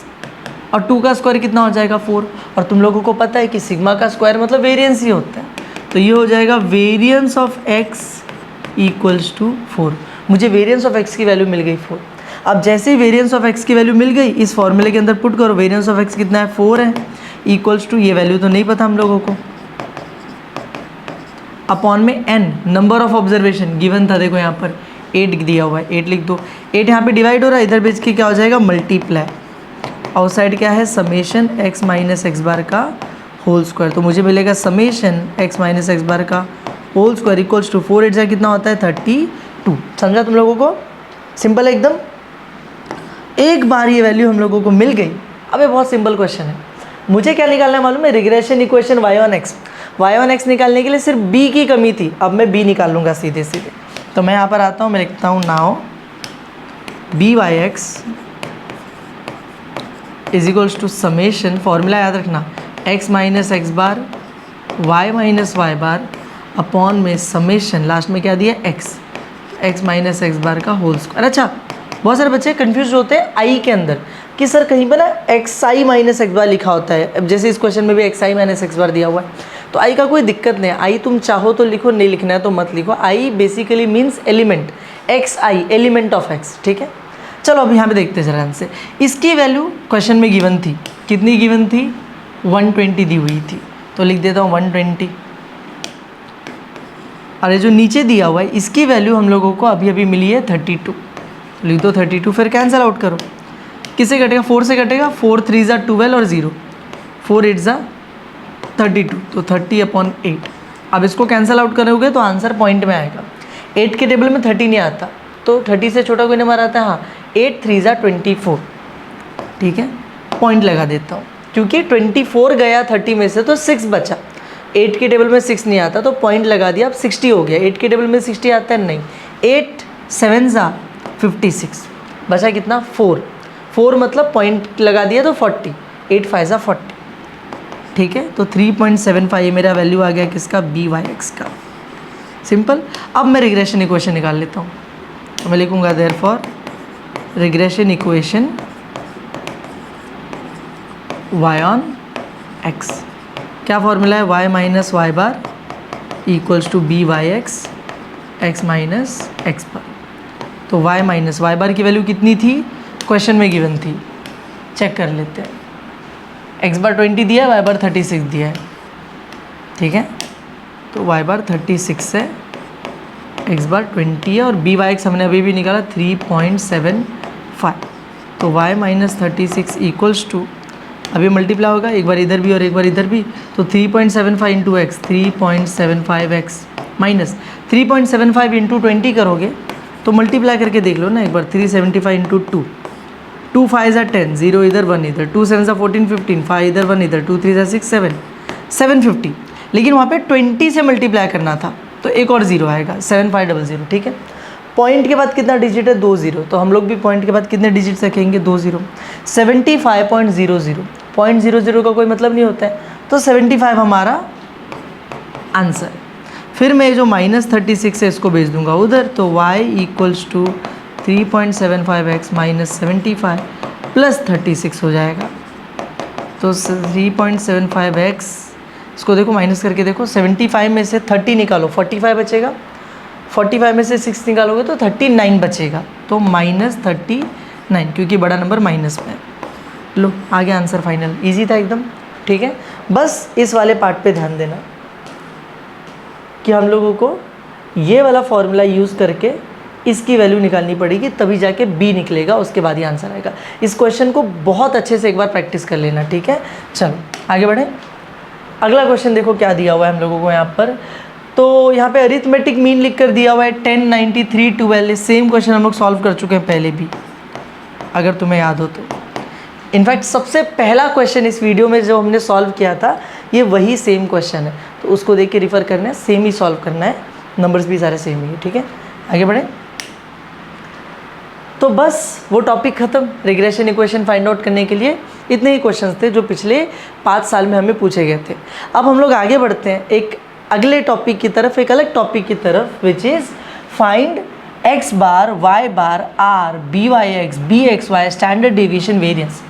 और 2 का स्क्वायर कितना हो जाएगा 4। और तुम लोगों को पता है कि सिग्मा का स्क्वायर मतलब वेरिएंस ही होता है, तो ये हो जाएगा variance of x equals to 4। मुझे वेरिएंस ऑफ x की वैल्यू मिल गई 4। अब जैसे ही वेरिएंस ऑफ x की वैल्यू मिल गई इस फॉर्मूले के अंदर पुट करो, वेरिएंस ऑफ x कितना है 4 है, इक्वल्स टू ये वैल्यू तो नहीं पता हम लोगों को, अपॉन में n number of observation given था, देखो यहाँ पर 8 दिया हुआ है, 8 लिख दो। 8 यहाँ पे डिवाइड हो रहा है, इधर बेच के क्या हो जाएगा मल्टीप्लाई, आउटसाइड क्या है summation x minus x bar का होल स्क्वायर। तो मुझे मिलेगा summation x minus x bar का होल स्क्वायर इक्वल्स टू 4 8 जा कितना होता है 32। समझा तुम लोगों को? सिंपल है एकदम। एक बार ये वैल्यू हम लोगों को मिल गई। अब ये बहुत सिंपल क्वेश्चन है, मुझे क्या निकालना है मालूम है? Regression equation y on x। y on x निकालने के लिए सिर्फ b की कमी थी, अब मैं b निकाल लूँगा सीधे सीधे। तो मैं यहाँ पर आता हूँ, मैं लिखता हूँ now by(x) is equals to summation, formula याद रखना, x minus x bar y minus Y bar upon में समेशन, लास्ट में क्या दिया x माइनस एक्स बार का होल स्क्वायर। अच्छा बहुत सारे बच्चे कंफ्यूज होते हैं आई के अंदर कि सर कहीं पर ना xi माइनस एक्स बार लिखा होता है, अब जैसे इस क्वेश्चन में भी xi माइनस एक्स बार दिया हुआ है। तो आई का कोई दिक्कत नहीं है, आई तुम चाहो तो लिखो, नहीं लिखना है तो मत लिखो। I basically means element, xi element of x, ठीक है। चलो अब यहाँ पे देखते हैं जरा से, इसकी वैल्यू क्वेश्चन में गिवन थी, कितनी गिवन थी 120 दी हुई थी, तो लिख देता हूँ 120। और ये जो नीचे दिया हुआ है इसकी वैल्यू हम लोगों को अभी अभी मिली है 32, लिख दो 32। फिर कैंसिल आउट करो, किससे कटेगा 4 से कटेगा, 4 3 ज़ा 12 और 0, 4 8 ज़ा 32, तो 30/8। अब इसको कैंसिल आउट करोगे तो आंसर पॉइंट में आएगा। 8 के टेबल में 30 नहीं आता, तो 30 से छोटा कोई नंबर आता है, हाँ 8 3 ज़ा 24, ठीक है। पॉइंट लगा देता हूँ क्योंकि 24 गया 30 में से तो 6 बचा, 8 के टेबल में 6 नहीं आता तो पॉइंट लगा दिया, अब 60 हो गया। 8 के टेबल में 60 आता है नहीं, 8 7 ज़ा 56, बचा कितना 4 मतलब पॉइंट लगा दिया तो 40, 8 5 ज़ा 40, ठीक है। तो 3.75 मेरा वैल्यू आ गया किसका, by(x) का। सिंपल। अब मैं रिग्रेशन इक्वेशन निकाल लेता हूँ, तो मैं लिखूँगा therefore regression equation y on x। क्या फॉर्मूला है? y minus Y bar equals to by(x) x minus x bar. तो y माइनस वाई बार की वैल्यू कितनी थी? क्वेश्चन में गिवन थी, चेक कर लेते हैं। x बार 20 दिया है, y बार 36 दिया है, ठीक है। तो y बार 36 है, x बार 20 है और by(x) हमने अभी भी निकाला 3.75। तो y माइनस 36 इक्वल्स टू, अभी मल्टीप्लाई होगा एक बार इधर भी और एक बार इधर भी, तो 3.75 into x, 3.75x minus 3.75 into 20 करोगे तो मल्टीप्लाई करके देख लो ना एक बार, 375 इंटू 2 2 5 ज़ा 10, 0 इधर 1 इधर, 2 7 ज़ा 14 15, 5 इधर 1 इधर, 2 3 ज़ा 6 7, 750। लेकिन वहाँ पे 20 से मल्टीप्लाई करना था तो एक और 0 आएगा, 7500। ठीक है, पॉइंट के बाद कितना डिजिट है? 2 0। तो हम लोग भी पॉइंट के बाद कितने डिजिट रखेंगे? 2 0। 75.00, 0.00 का कोई मतलब नहीं होता है, तो 75 हमारा आंसर। फिर मैं जो -36 है इसको भेज दूंगा उधर, तो y equals to 3.75x minus 75 plus 36 हो जाएगा। तो 3.75x, इसको देखो माइनस करके देखो, 75 में से 30 निकालो, 45 बचेगा, 45 में से 6 निकालोगे तो 39 बचेगा, तो -39, क्योंकि बड़ा नंबर माइनस में है। लो आ गया आंसर फाइनल, इजी था एकदम। ठीक है, बस इस वाले पार्ट पे ध्यान देना कि हम लोगों को ये वाला फॉर्मूला यूज़ करके इसकी वैल्यू निकालनी पड़ेगी, तभी जाके बी निकलेगा, उसके बाद ही आंसर आएगा। इस क्वेश्चन को बहुत अच्छे से एक बार प्रैक्टिस कर लेना। ठीक है, चलो आगे बढ़ें। अगला क्वेश्चन देखो क्या दिया हुआ है हम लोगों को यहाँ पर। तो यहाँ पे अरिथमेटिक मीन लिख कर दिया हुआ है 10 93 12। सेम क्वेश्चन हम लोग सॉल्व कर चुके हैं पहले भी, अगर तुम्हें याद हो तो। इनफैक्ट सबसे पहला क्वेश्चन इस वीडियो में जो हमने सॉल्व किया था, ये वही सेम क्वेश्चन है, तो उसको देख के रिफ़र करना है, सेम ही सॉल्व करना है, नंबर्स भी सारे सेम ही है। ठीक है, आगे बढ़ें। तो बस वो टॉपिक ख़त्म। रिग्रेशन इक्वेशन फाइंड आउट करने के लिए इतने ही क्वेश्चंस थे जो पिछले 5 साल में हमें पूछे गए थे। अब हम लोग आगे बढ़ते हैं एक अगले टॉपिक की तरफ, एक अलग टॉपिक की तरफ, which is find x bar, y bar, r, by(x), bxy, standard deviation, variance.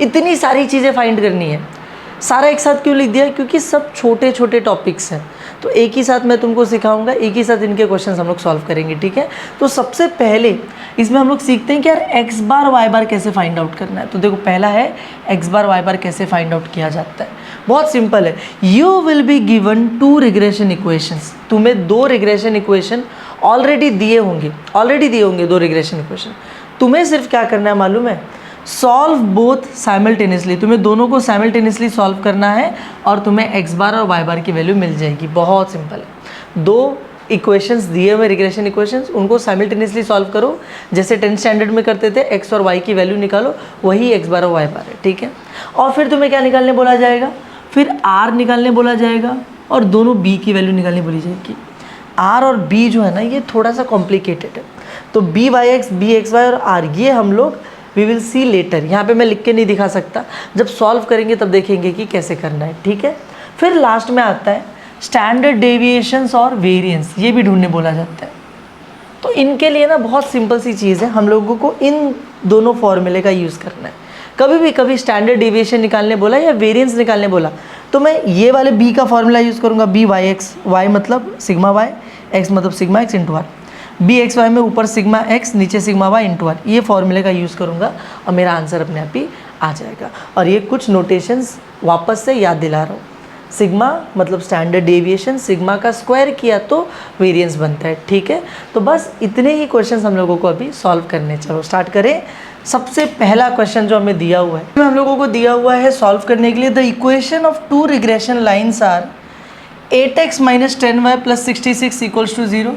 इतनी सारी चीज़ें फाइंड करनी है। सारा एक साथ क्यों लिख दिया? क्योंकि सब छोटे छोटे टॉपिक्स हैं, तो एक ही साथ मैं तुमको सिखाऊंगा, एक ही साथ इनके क्वेश्चंस हम लोग सॉल्व करेंगे। ठीक है, तो सबसे पहले इसमें हम लोग सीखते हैं कि यार x बार y बार कैसे फाइंड आउट करना है। तो देखो पहला है x बार y बार कैसे फाइंड आउट किया जाता है। बहुत सिंपल है, you will be given 2 regression equations. तुम्हें 2 रिग्रेशन इक्वेशन ऑलरेडी दिए होंगे 2 रिग्रेशन इक्वेशन। तुम्हें सिर्फ क्या करना है मालूम है? Solve both simultaneously. तुम्हें दोनों को साइमल्टेनियसली सॉल्व करना है और तुम्हें x बार और y बार की वैल्यू मिल जाएगी। बहुत सिंपल है, 2 इक्वेशंस दिए हुए रिग्रेशन इक्वेशंस, उनको साइमल्टेनियसली सॉल्व करो, जैसे 10th स्टैंडर्ड में करते थे, x और y की वैल्यू निकालो, वही x बार और y बार है। ठीक है, और फिर तुम्हें क्या निकालने बोला जाएगा? फिर r निकालने बोला जाएगा और दोनों b की वैल्यू निकालनी बोली जाएगी। r और b जो है ना, ये थोड़ा सा कॉम्प्लिकेटेड है, तो byx, bxy और r ये हम लोग वी विल सी लेटर। यहाँ पे मैं लिख के नहीं दिखा सकता, जब सॉल्व करेंगे तब देखेंगे कि कैसे करना है। ठीक है, फिर लास्ट में आता है स्टैंडर्ड डेविएशंस और वेरिएंस, ये भी ढूंढने बोला जाता है। तो इनके लिए ना बहुत सिंपल सी चीज़ है, हम लोगों को इन दोनों फॉर्मूले का यूज़ करना है। कभी स्टैंडर्ड डेविएशन निकालने बोला या वेरिएंस निकालने बोला, तो मैं ये वाले b का फॉर्मूला यूज़ करूँगा, by(x), y मतलब सिग्मा y, x मतलब sigma x into R. bxy में ऊपर सिग्मा x, नीचे सिग्मा y इंटू आर, ये फॉर्मूले का यूज़ करूँगा और मेरा आंसर अपने आप ही आ जाएगा। और ये कुछ नोटेशंस वापस से याद दिला रहा हूँ। सिग्मा मतलब स्टैंडर्ड डेविएशन, सिग्मा का स्क्वायर किया तो वेरिएंस बनता है। ठीक है, तो बस इतने ही क्वेश्चंस हम लोगों को अभी सॉल्व करने। चलो स्टार्ट करें। सबसे पहला क्वेश्चन जो हमें दिया हुआ है, हम लोगों को दिया हुआ है सॉल्व करने के लिए, the equation of 2 regression lines are 8x minus 10y plus 66 equals to 0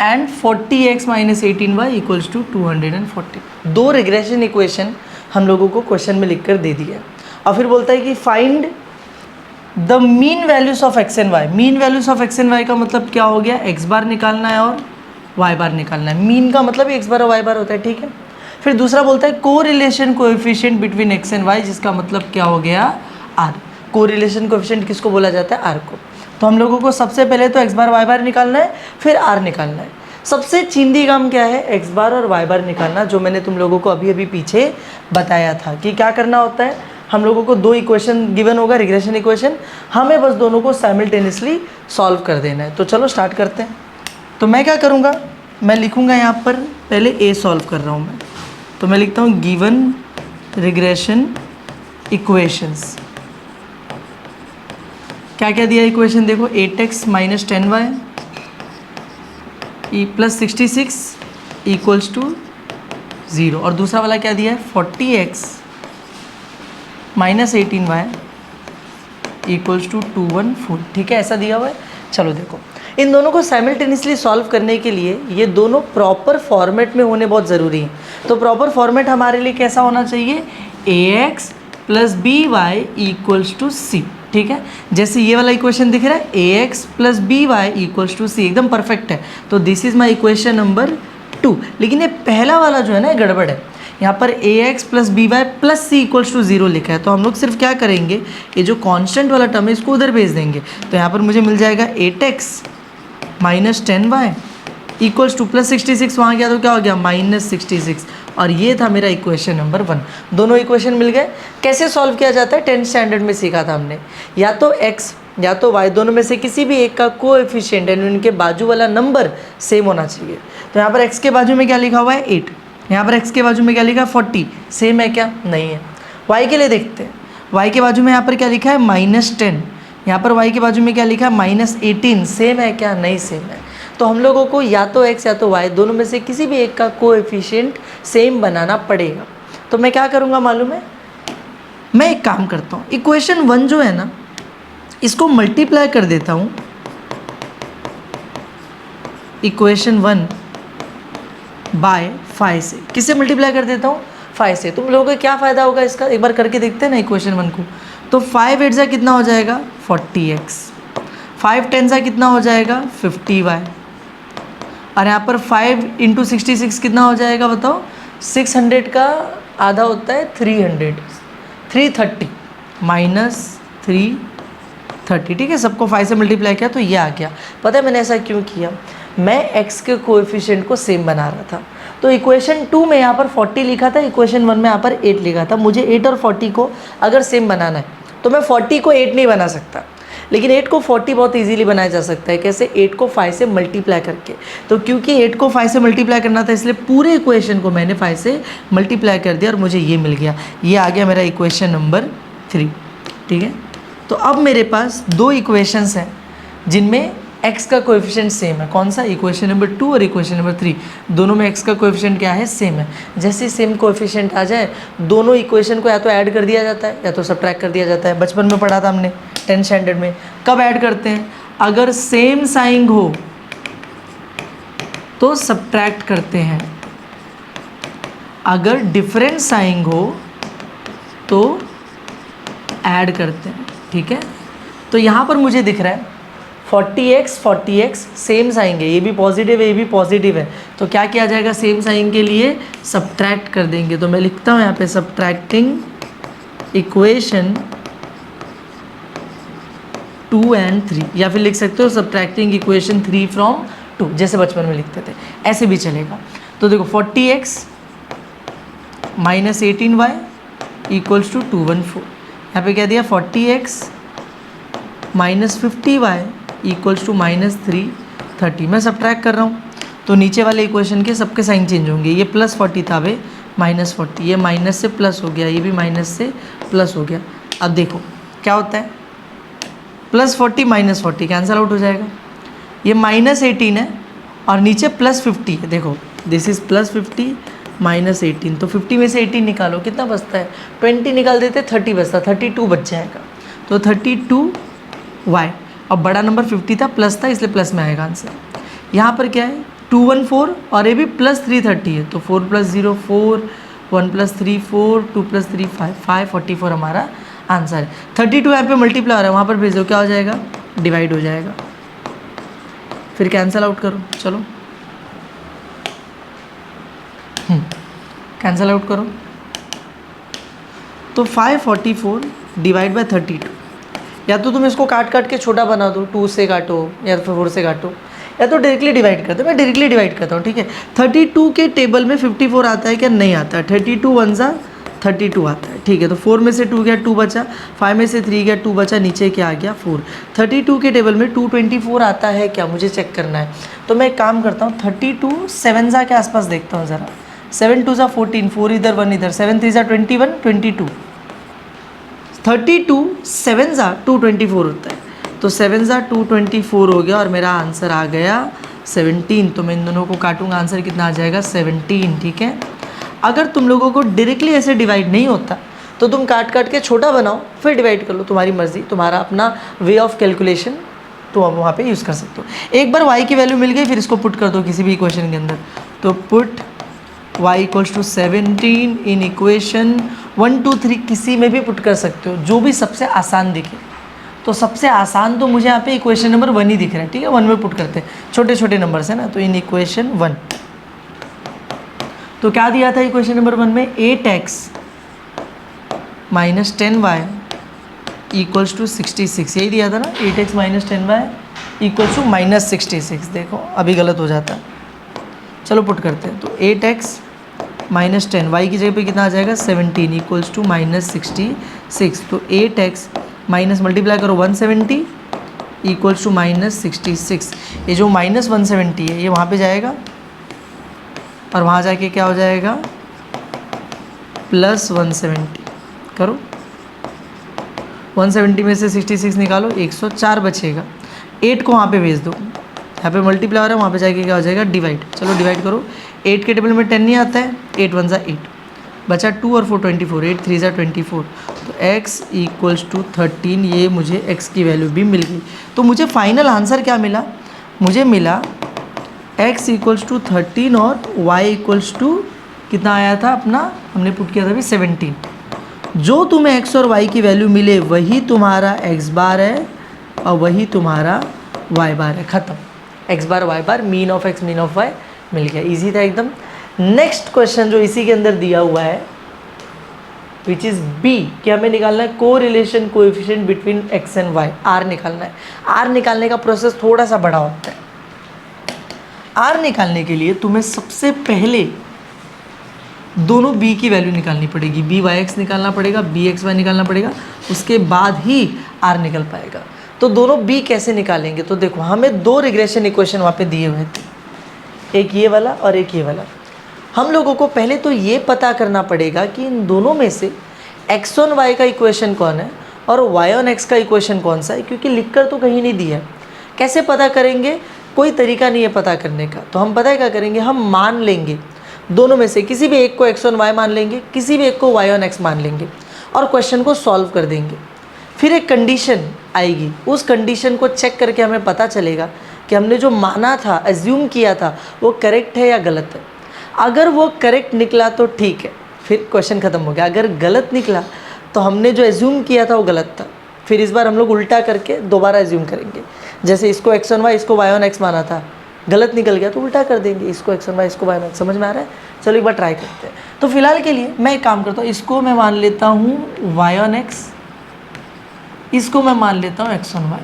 and 40x minus 18y equals to 240। 2 regression equation हम लोगों को क्वेश्चन में लिख कर दे दिया, और फिर बोलता है कि find the mean values of x and y। Mean values of x and y का मतलब क्या हो गया? x बार निकालना है और y बार निकालना है। मीन का मतलब x बार और y बार होता है। ठीक है, फिर दूसरा बोलता है correlation coefficient between x and y, जिसका मतलब क्या हो गया? r। कोरिलेशन कोएफिशिएंट किसको बोला जाता है? r को। तो हम लोगों को सबसे पहले तो x बार y बार निकालना है, फिर r निकालना है। सबसे चिंदी काम क्या है? x बार और y बार निकालना, जो मैंने तुम लोगों को अभी अभी पीछे बताया था कि क्या करना होता है। हम लोगों को 2 इक्वेशन गिवन होगा, रिग्रेशन इक्वेशन, हमें बस दोनों को साइमल्टेनियसली सॉल्व कर देना है। तो चलो स्टार्ट करते हैं। तो मैं क्या करूँगा, मैं लिखूँगा यहाँ पर पहले a सॉल्व कर रहा हूँ मैं, तो मैं लिखता हूँ गिवन रिग्रेशन इक्वेशंस। क्या क्या दिया इक्वेशन देखो, 8x minus 10y plus 66 equals to 0, और दूसरा वाला क्या दिया है? 40x minus 18y equals to 214। ठीक है, ऐसा दिया हुआ है। चलो देखो, इन दोनों को साइमल्टेनियसली सॉल्व करने के लिए ये दोनों प्रॉपर फॉर्मेट में होने बहुत ज़रूरी हैं। तो प्रॉपर फॉर्मेट हमारे लिए कैसा होना चाहिए, ax plus b y equals to c, ठीक है। जैसे ये वाला इक्वेशन दिख रहा है ax plus b y equals to c, एकदम परफेक्ट है। तो this is my equation number 2। लेकिन ये पहला वाला जो है ना गड़बड़ है, यहाँ पर ax plus b y plus c equals to 0 लिखा है। तो हम लोग सिर्फ क्या करेंगे, ये जो कांस्टेंट वाला टर्म है इसको उधर भेज देंगे। तो यहाँ पर मुझे मिल जाएगा 8x minus 10y equals two plus 66, वहाँ गया तो क्या हो गया माइनस 66। और ये था मेरा इक्वेशन नंबर 1। दोनों इक्वेशन मिल गए। कैसे सॉल्व किया जाता है 10th स्टैंडर्ड में सीखा था हमने, या तो x या तो y दोनों में से किसी भी एक का कोएफिशिएंट यानी उनके बाजू वाला नंबर सेम होना चाहिए। तो यहाँ पर x के बाजू में क्या लिखा हुआ है 8, यहाँ पर x के बाजू में क्या लिखा है 40, सेम है क्या, नहीं है। y के लिए देखते हैं, y के बाजू में यहाँ पर क्या लिखा है -10, यहाँ पर y के बाजू में क्या लिखा है -18, सेम है क्या, नहीं सेम है। तो हम लोगों को या तो x या तो y दोनों में से किसी भी एक का कोएफिशिएंट सेम बनाना पड़ेगा। तो मैं क्या करूँगा मालूम है, मैं एक काम करता हूँ, इक्वेशन 1 जो है ना इसको मल्टीप्लाई कर देता हूँ इक्वेशन 1 बाय 5 से। किससे मल्टीप्लाई कर देता हूँ, 5 से। तुम लोगों को क्या फ़ायदा होगा इसका, एक बार करके देखते हैं ना इक्वेशन 1 को। तो 5 8 जा कितना हो जाएगा 40x, 5 10 जा कितना हो जाएगा 50y, और यहाँ पर 5 इंटू 66 कितना हो जाएगा बताओ, 600 का आधा होता है 300, 330 माइनस 330, ठीक है। सबको 5 से मल्टीप्लाई किया तो ये आ गया। पता है मैंने ऐसा क्यों किया, मैं x के कोएफिशिएंट को सेम बना रहा था। तो इक्वेशन 2 में यहाँ पर 40 लिखा था, इक्वेशन 1 में यहाँ पर 8 लिखा था। मुझे 8 और 40 को अगर सेम बनाना है तो मैं 40 को 8 नहीं बना सकता, लेकिन 8 को 40 बहुत इजीली बनाया जा सकता है। कैसे, 8 को 5 से मल्टीप्लाई करके। तो क्योंकि 8 को 5 से मल्टीप्लाई करना था इसलिए पूरे इक्वेशन को मैंने 5 से मल्टीप्लाई कर दिया और मुझे ये मिल गया। ये आ गया मेरा इक्वेशन नंबर 3, ठीक है। तो अब मेरे पास 2 इक्वेशंस हैं जिनमें x का कोएफिशिएंट सेम है। कौन सा, इक्वेशन नंबर 2 और इक्वेशन नंबर 3, दोनों में x का कोएफिशिएंट क्या है, सेम है। जैसे सेम कोएफिशिएंट आ जाए दोनों इक्वेशन को या तो ऐड कर दिया जाता है या तो सब्ट्रैक्ट कर दिया जाता है। बचपन में पढ़ा था हमने 10th स्टैंडर्ड में। कब ऐड करते हैं, अगर सेम साइन हो तो सब्ट्रैक्ट करते हैं, अगर डिफरेंट साइन हो तो ऐड करते हैं, ठीक है। तो यहाँ पर मुझे दिख रहा है 40x सेम साइन है, ये भी पॉजिटिव है ये भी पॉजिटिव है। तो क्या किया जाएगा, सेम साइन के लिए सब्ट्रैक्ट कर देंगे। तो मैं लिखता हूँ यहाँ पे सब्ट्रैक्टिंग इक्वेशन 2 and 3, या फिर लिख सकते हो सब्ट्रैक्टिंग इक्वेशन 3 from 2, जैसे बचपन में लिखते थे ऐसे भी चलेगा। तो देखो 40x minus 18y equals to 214, यहाँ पे क्या दिया 40x minus 50y equals to minus 330। मैं सब्ट्रैक्ट कर रहा हूँ तो नीचे वाले इक्वेशन के सबके साइन चेंज होंगे। ये प्लस 40 था वे माइनस 40, ये माइनस से प्लस हो गया, ये भी माइनस से प्लस हो गया। अब देखो क्या होता है, प्लस 40 माइनस 40 कैंसिल आउट हो जाएगा। ये माइनस 18 है और नीचे प्लस 50 है। देखो दिस इज़ प्लस 50 माइनस 18, तो 50 में से 18 निकालो कितना बचता है, 20 निकाल देते 30 बचता, 32 बच जाएगा। तो 32y, अब बड़ा नंबर 50 था प्लस था इसलिए प्लस में आएगा आंसर। यहाँ पर क्या है 214 और ये भी प्लस 330 है, तो 4 + 0 4, 1 + 3 4, 2 + 3 5, 544 हमारा आंसर है। 32 यहाँ पे मल्टीप्लाई हो रहा है, वहाँ पर भेजो क्या हो जाएगा, डिवाइड हो जाएगा। फिर कैंसिल आउट करो, चलो कैंसिल आउट करो। तो 544 डिवाइड बाय 32, या तो तुम इसको काट काट के छोटा बना दो, 2 से काटो या फिर 4 से काटो, या तो डायरेक्टली डिवाइड कर दो। मैं डायरेक्टली डिवाइड करता हूँ, ठीक है। 32 के टेबल में 54 आता है क्या, नहीं आता है। 32 1 जा 32 आता है, ठीक है। तो 4 में से 2 गया 2 बचा, 5 में से 3 गया 2 बचा, नीचे क्या आ गया 4। 32 के टेबल में 224 आता है क्या, मुझे चेक करना है। तो मैं एक काम करता हूँ 32 7 जा के आसपास देखता हूँ ज़रा। 7 2 जा 14, 4 इधर 1 इधर, 7 3 जा 21 22। 32 7 जा 224 होता है, तो 7 जा 224 हो गया और मेरा आंसर आ गया 17। तो मैं इन दोनों को काटूंगा, आंसर कितना आ जाएगा 17, ठीक है। अगर तुम लोगों को डायरेक्टली ऐसे डिवाइड नहीं होता तो तुम काट काट के छोटा बनाओ फिर डिवाइड कर लो, तुम्हारी मर्ज़ी, तुम्हारा अपना वे ऑफ कैलकुलेशन तो आप वहाँ पे यूज़ कर सकते हो। एक बार y की वैल्यू मिल गई, फिर इसको पुट कर दो किसी भी इक्वेशन के अंदर। तो put y equals to 17 in equation 1 2 3, किसी में भी पुट कर सकते हो, जो भी सबसे आसान दिखे। तो सबसे आसान तो मुझे यहाँ पे इक्वेशन नंबर 1 ही दिख रहा है, ठीक है, 1 में पुट करते हैं, छोटे छोटे नंबर्स है ना। तो इन इक्वेशन 1 तो क्या दिया था इक्वेशन नंबर 1 में, 8x minus 10y equals to 66, यही दिया था ना, 8x minus 10y equals to minus 66। देखो अभी गलत हो जाता है, चलो पुट करते हैं। तो 8x माइनस 10, y की जगह पे कितना आ जाएगा 17 इक्वल्स टू माइनस 66। तो 8x माइनस मल्टीप्लाई करो 170 इक्वल्स टू माइनस 66। ये जो माइनस 170 है ये वहाँ पे जाएगा और वहाँ जाके क्या हो जाएगा प्लस 170। करो 170 में से 66 निकालो, 104 बचेगा। 8 को वहाँ पे भेज दो, यहाँ पे मल्टीप्लाई हो रहा है, वहाँ पे जाके क्या हो जाएगा डिवाइड। चलो डिवाइड करो, 8 के टेबल में 10 नहीं आता है, 8 1 8 बचा 2 और 4 24, 8 3 24। तो x इक्वल्स टू 13, ये मुझे x की वैल्यू भी मिल गई। तो मुझे फाइनल आंसर क्या मिला, मुझे मिला x इक्वल्स टू 13 और y इक्वल्स टू कितना आया था अपना, हमने पुट किया था अभी 17। जो तुम्हें x और y की वैल्यू मिले वही तुम्हारा x बार है और वही तुम्हारा y बार है, ख़त्म। x bar y bar, mean of x mean of y मिल गया, इजी था एकदम। नेक्स्ट क्वेश्चन जो इसी के अंदर दिया हुआ है विच इज़ बी, कि हमें निकालना है को relation coefficient between x and y, r निकालना है। r निकालने का प्रोसेस थोड़ा सा बड़ा होता है। r निकालने के लिए तुम्हें सबसे पहले दोनों b की वैल्यू निकालनी पड़ेगी, बी वाई एक्स निकालना पड़ेगा, बी एक्स वाई निकालना पड़ेगा, उसके बाद ही r निकल पाएगा। तो दोनों b कैसे निकालेंगे, तो देखो हमें दो रिग्रेशन इक्वेशन वहाँ पे दिए हुए थे, एक ये वाला और एक ये वाला। हम लोगों को पहले तो ये पता करना पड़ेगा कि इन दोनों में से x ऑन y का इक्वेशन कौन है और y ऑन x का इक्वेशन कौन सा है, क्योंकि लिखकर तो कहीं नहीं दिया है। कैसे पता करेंगे, कोई तरीका नहीं है पता करने का। तो हम पता है क्या करेंगे, हम मान लेंगे दोनों में से किसी भी एक को x ऑन y मान लेंगे, किसी भी एक को y ऑन x मान लेंगे और क्वेश्चन को सॉल्व कर देंगे। फिर एक कंडीशन आएगी, उस कंडीशन को चेक करके हमें पता चलेगा कि हमने जो माना था, एज्यूम किया था, वो करेक्ट है या गलत है। अगर वो करेक्ट निकला तो ठीक है, फिर क्वेश्चन ख़त्म हो गया। अगर गलत निकला तो हमने जो एज्यूम किया था वो गलत था, फिर इस बार हम लोग उल्टा करके दोबारा एज्यूम करेंगे। जैसे इसको x ऑन y, इसको y ऑन x माना था, गलत निकल गया तो उल्टा कर देंगे, इसको x ऑन y, इसको y ऑन x। समझ में आ रहा है? चलो एक बार ट्राई करते हैं। तो फिलहाल के लिए मैं एक काम करता हूँ, इसको मैं मान लेता हूँ y ऑन x, इसको मैं मान लेता हूँ x ऑन y,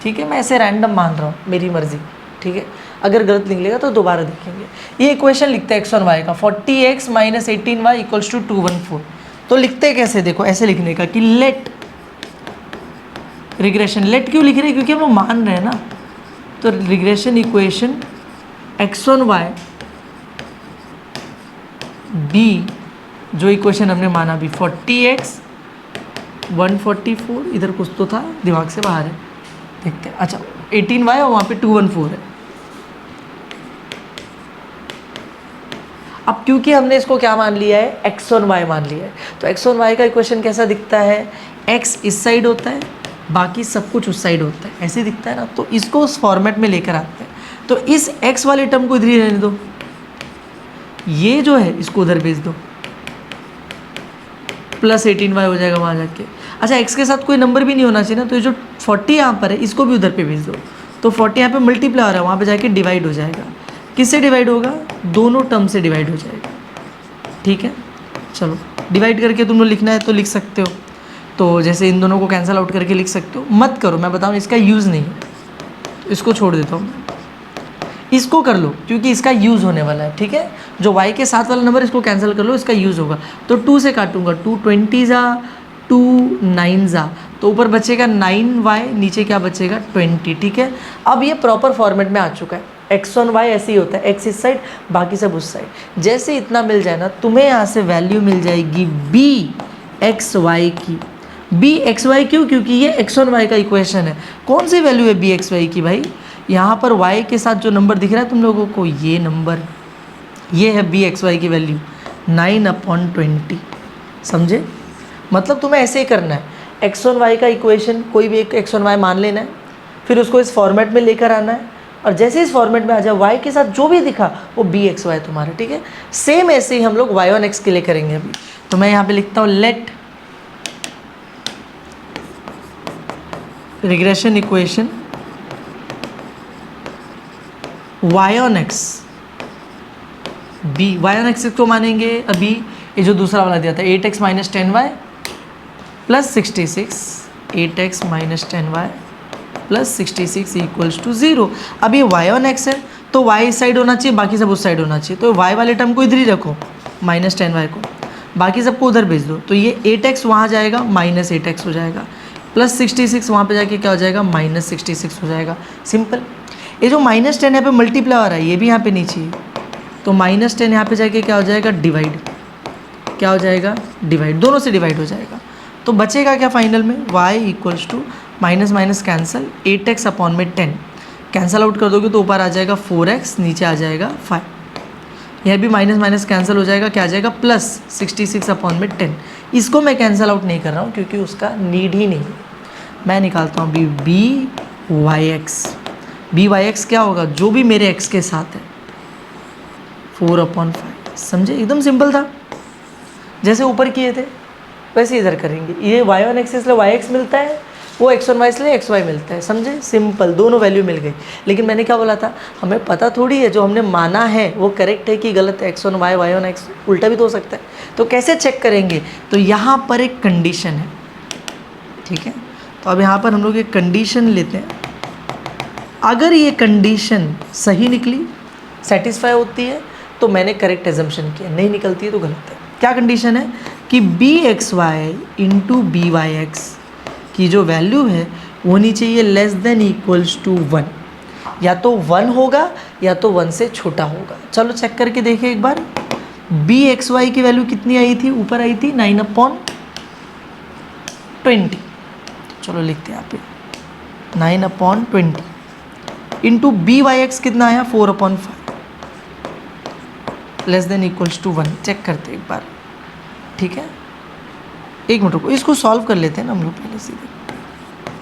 ठीक है। मैं ऐसे रैंडम मान रहा हूँ, मेरी मर्ज़ी, ठीक है। अगर गलत निकलेगा तो दोबारा देखेंगे। ये इक्वेशन लिखते हैं x ऑन y का, 40x minus 18y equals to 214। तो लिखते कैसे, देखो ऐसे लिखने का कि लेट रिग्रेशन, लेट क्यों लिख रहे हैं, क्योंकि हम मान रहे हैं ना। तो regression equation x on y b, जो इक्वेशन हमने माना भी 40x 144, इधर कुछ तो था दिमाग से बाहर है, देखते हैं। अच्छा 18y और वहाँ पे 214 है। अब क्योंकि हमने इसको क्या मान लिया है, x ऑन y मान लिया है, तो x ऑन y का इक्वेशन कैसा दिखता है, x इस साइड होता है, बाकी सब कुछ उस साइड होता है, ऐसे दिखता है ना। तो इसको उस फॉर्मेट में लेकर आते हैं। तो इस x वाले टर्म को इधर ही रहने दो, ये जो है इसको उधर भेज दो, प्लस 18y हो जाएगा वहाँ जाके। अच्छा x के साथ कोई नंबर भी नहीं होना चाहिए ना, तो ये जो 40 यहाँ पर है इसको भी उधर पे भेज दो। तो 40 यहाँ पे मल्टीप्लाई हो रहा है, वहाँ पे जाके डिवाइड हो जाएगा। किससे डिवाइड होगा, दोनों टर्म से डिवाइड हो जाएगा, ठीक है। चलो डिवाइड करके तुम लोग लिखना है तो लिख सकते हो। तो जैसे इन दोनों को कैंसिल आउट करके लिख सकते हो, मत करो, मैं बताऊँ इसका यूज़ नहीं है, तो इसको छोड़ देता हूँ। इसको कर लो क्योंकि इसका यूज़ होने वाला है, ठीक है। जो y के साथ वाला नंबर इसको कैंसिल कर लो, इसका यूज़ होगा। तो 2 से काटूंगा, 2 20 जा, 2 9 जा, तो ऊपर बचेगा 9y, नीचे क्या बचेगा 20, ठीक है। अब ये प्रॉपर फॉर्मेट में आ चुका है। x ऑन y ऐसे ही होता है, x इस साइड बाकी सब उस साइड। जैसे इतना मिल जाए ना, तुम्हें यहाँ से वैल्यू मिल जाएगी b x y की। b x y क्यों, क्योंकि ये x ऑन y का इक्वेशन है। कौन सी वैल्यू है b x y की भाई, यहाँ पर y के साथ जो नंबर दिख रहा है तुम लोगों को, ये नंबर, ये है b x y की वैल्यू 9/20, समझे। मतलब तुम्हें ऐसे ही करना है, x ऑन y का इक्वेशन कोई भी एक x ऑन y मान लेना है, फिर उसको इस फॉर्मेट में लेकर आना है, और जैसे इस फॉर्मेट में आ जाए y के साथ जो भी दिखा वो बी एक्स वाई तुम्हारा, ठीक है। सेम ऐसे ही हम लोग y ऑन एक्स के लिए करेंगे अभी। तो मैं यहाँ पे लिखता हूँ let regression equation y on x be, y on x को मानेंगे अभी ये जो दूसरा वाला दिया था 8x minus 10y plus 66, 8x minus 10y plus 66 equals to 0। अब ये y ऑन एक्स है तो y इस साइड होना चाहिए, बाकी सब उस साइड होना चाहिए, तो y वाले टर्म को इधर ही रखो माइनस 10y को, बाकी सबको उधर भेज दो। तो ये 8x वहाँ जाएगा माइनस 8x हो जाएगा, प्लस 66 वहाँ पे जाके क्या हो जाएगा माइनस 66 हो जाएगा। सिंपल। ये जो माइनस 10 यहाँ पे मल्टीप्लाई हो रहा है ये भी यहाँ पे नीचे है, तो माइनस 10 यहाँ पे जाके क्या हो जाएगा डिवाइड, क्या हो जाएगा डिवाइड, दोनों से डिवाइड हो जाएगा। तो बचेगा क्या फाइनल में y equals to minus minus cancel 8x upon में 10 कैंसल आउट कर दोगे तो ऊपर आ जाएगा 4x, नीचे आ जाएगा 5, यह भी माइनस माइनस कैंसिल हो जाएगा, क्या आ जाएगा प्लस 66 अपॉन में 10। इसको मैं कैंसिल आउट नहीं कर रहा हूँ क्योंकि उसका नीड ही नहीं है। मैं निकालता हूँ अभी बी वाई एक्स क्या होगा जो भी मेरे x के साथ है 4/5। समझे, एकदम सिंपल था, जैसे ऊपर किए थे वैसे इधर करेंगे। ये y ऑन एक्स इसलिए y(x) मिलता है, वो x ऑन y इसलिए xy मिलता है। समझे, सिंपल, दोनों वैल्यू मिल गई। लेकिन मैंने क्या बोला था, हमें पता थोड़ी है जो हमने माना है वो करेक्ट है कि गलत है। x on y, y on x उल्टा भी तो हो सकता है, तो कैसे चेक करेंगे। तो यहाँ पर एक कंडीशन है, ठीक है। तो अब यहाँ पर हम लोग एक कंडीशन लेते हैं, अगर ये कंडीशन सही निकली, सेटिस्फाई होती है तो मैंने करेक्ट एजम्पशन किया, नहीं निकलती है तो गलत है। क्या कंडीशन है कि B x y into b Y x की जो वैल्यू है वो होनी चाहिए लेस देन इक्वल्स टू 1, या तो 1 होगा या तो 1 से छोटा होगा। चलो चेक करके देखें एक बार। बी एक्स वाई की वैल्यू कितनी आई थी, ऊपर आई थी 9/20। चलो लिखते हैं यहाँ पे 9/20 इंटू बी वाई एक्स कितना आया 4/5 less than equals to 1। Check करते हैं एक बार, ठीक है। एक मिनट को इसको सॉल्व कर लेते हैं ना हम लोग पहले सीधे।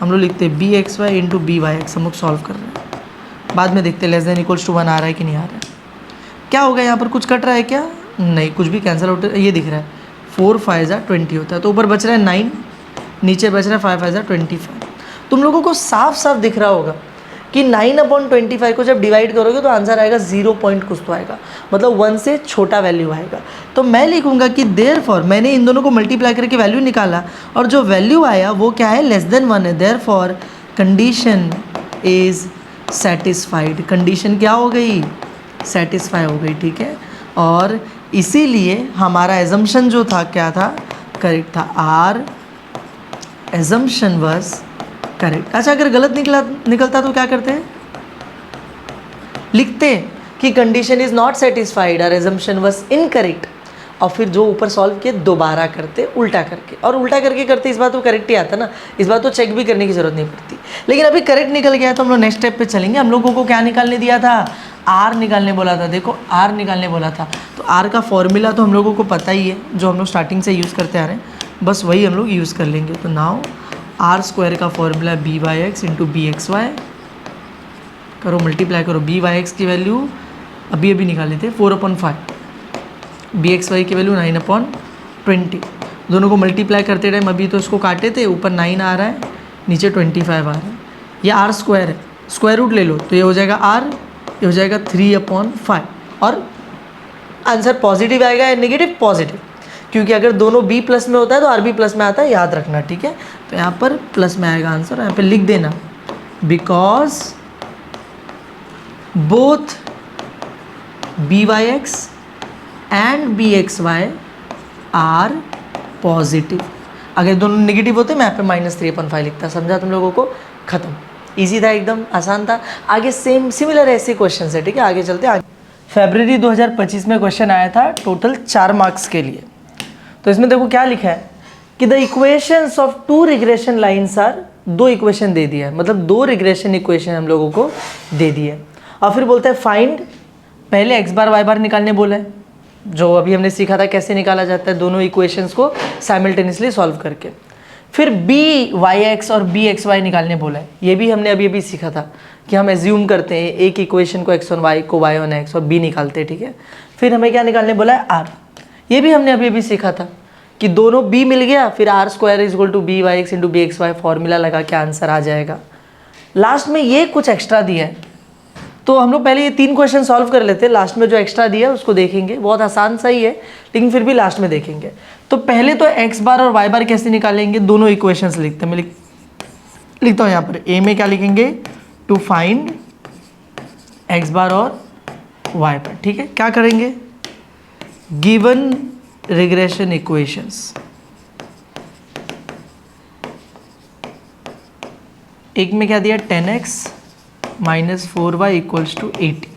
हम लोग लिखते हैं b x y into b Y x, हम लोग सॉल्व कर रहे हैं, बाद में देखते हैं लेस देन इक्वल्स टू 1 आ रहा है कि नहीं आ रहा है। क्या होगा यहाँ पर, कुछ कट रहा है क्या, नहीं, कुछ भी कैंसिल आउट, ये दिख रहा है 4 5 20 होता है, तो ऊपर बच रहा है 9, नीचे बच रहा है 5 5 25। तुम लोगों को साफ साफ दिख रहा होगा कि 9/25 को जब डिवाइड करोगे तो आंसर आएगा 0 पॉइंट कुछ तो आएगा, मतलब 1 से छोटा वैल्यू आएगा। तो मैं लिखूंगा कि देयरफॉर मैंने इन दोनों को मल्टीप्लाई करके वैल्यू निकाला और जो वैल्यू आया वो क्या है, लेस देन 1 है। Therefore condition is satisfied, condition क्या हो गई, सेटिस्फाई हो गई, ठीक है। और इसीलिए हमारा एजम्पशन जो था क्या था, करेक्ट था, आर एजम्पशन वाज करेक्ट। अच्छा, अगर गलत निकलता तो क्या करते हैं, लिखते कि कंडीशन इज नॉट सेटिस्फाइड और एजम्पशन वाज इनकरेक्ट, और फिर जो ऊपर सॉल्व किए दोबारा करते उल्टा करके, और उल्टा करके करते इस बार तो करेक्ट ही आता ना, इस बार तो चेक भी करने की जरूरत नहीं पड़ती। लेकिन अभी करेक्ट निकल गया तो हम लोग नेक्स्ट स्टेप पे चलेंगे। हम लोगों को क्या निकालने दिया था, आर निकालने बोला था। देखो आर निकालने बोला था, तो आर का फॉर्मूला तो हम लोगों को पता ही है, जो हम लोग स्टार्टिंग से यूज़ करते आ रहे हैं, बस वही हम लोग यूज़ कर लेंगे। तो नाउ आर स्क्वायर का formula b Y x into B x y, करो मल्टीप्लाई करो, बी वाई एक्स की वैल्यू अभी निकाल लेते हैं 4/5, बी एक्स वाई की वैल्यू 9/20। दोनों को मल्टीप्लाई करते टाइम अभी तो इसको काटे थे, ऊपर 9 आ रहा है, नीचे 25 आ रहा है। ये आर स्क्वायर है, स्क्वायर रूट ले लो तो ये हो जाएगा आर, ये हो जाएगा 3/5, और आंसर पॉजिटिव आएगा या नेगेटिव, पॉजिटिव, क्योंकि अगर दोनों बी प्लस में होता है तो आर बी प्लस में आता है, याद रखना, ठीक है। तो यहाँ पर प्लस में आएगा आंसर, यहाँ पे लिख देना because both b Y x and b x y are positive. अगर दोनों नेगेटिव होते मैं यहाँ पे -3/5 लिखता। समझा तुम लोगों को, खत्म, इजी था, एकदम आसान था। आगे सेम सिमिलर ऐसे क्वेश्चन है, ठीक है, आगे चलते आगे। फरवरी 2025 में क्वेश्चन आया था टोटल 4 मार्क्स के लिए। तो इसमें देखो क्या लिखा है कि the equations of 2 regression lines are, 2 equation दे दिया है, मतलब 2 रिग्रेशन इक्वेशन हम लोगों को दे दी है। और फिर बोलता है फाइंड, पहले एक्स बार वाई बार निकालने बोला है, जो अभी हमने सीखा था कैसे निकाला जाता है दोनों इक्वेशंस को साइमल्टेनियसली सॉल्व करके। फिर बी वाई एक्स और बी एक्स वाई निकालने बोला है। ये भी हमने अभी अभी सीखा था कि हम एज्यूम करते हैं एक इक्वेशन को x ऑन y को y ऑन x और b निकालते हैं, ठीक है। फिर हमें क्या निकालने बोला है, r। ये भी हमने अभी अभी सीखा था कि दोनों b मिल गया, फिर r square is equal to B Y x into B x y, formula लगा के आंसर आ जाएगा। लास्ट में ये कुछ एक्स्ट्रा दिया है, तो हम लोग पहले ये 3 क्वेश्चन सॉल्व कर लेते हैं, लास्ट में जो एक्स्ट्रा दिया है उसको देखेंगे। बहुत आसान सा ही है लेकिन फिर भी लास्ट में देखेंगे। तो पहले तो x बार और y बार कैसे निकालेंगे, दोनों इक्वेशंस लिखते हैं। मैं लिखता हूँ यहाँ पर a में क्या लिखेंगे, टू फाइंड x बार और y बार, ठीक है। क्या करेंगे, गिवन रिग्रेशन इक्वेशंस, एक में क्या दिया 10x minus 4y equals to 80,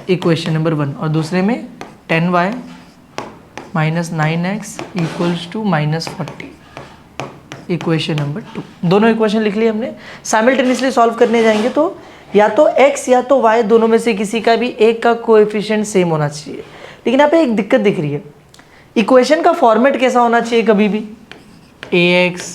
equation number 1, और दूसरे में 10y minus 9x equals to minus 40, equation number 2। दोनों इक्वेशन लिख लिए हमने। साइमल्टेनियसली सॉल्व करने जाएंगे तो या तो x या तो y दोनों में से किसी का भी एक का कोएफिशिएंट सेम होना चाहिए। लेकिन यहाँ पे एक दिक्कत दिख रही है, इक्वेशन का फॉर्मेट कैसा होना चाहिए, कभी भी ax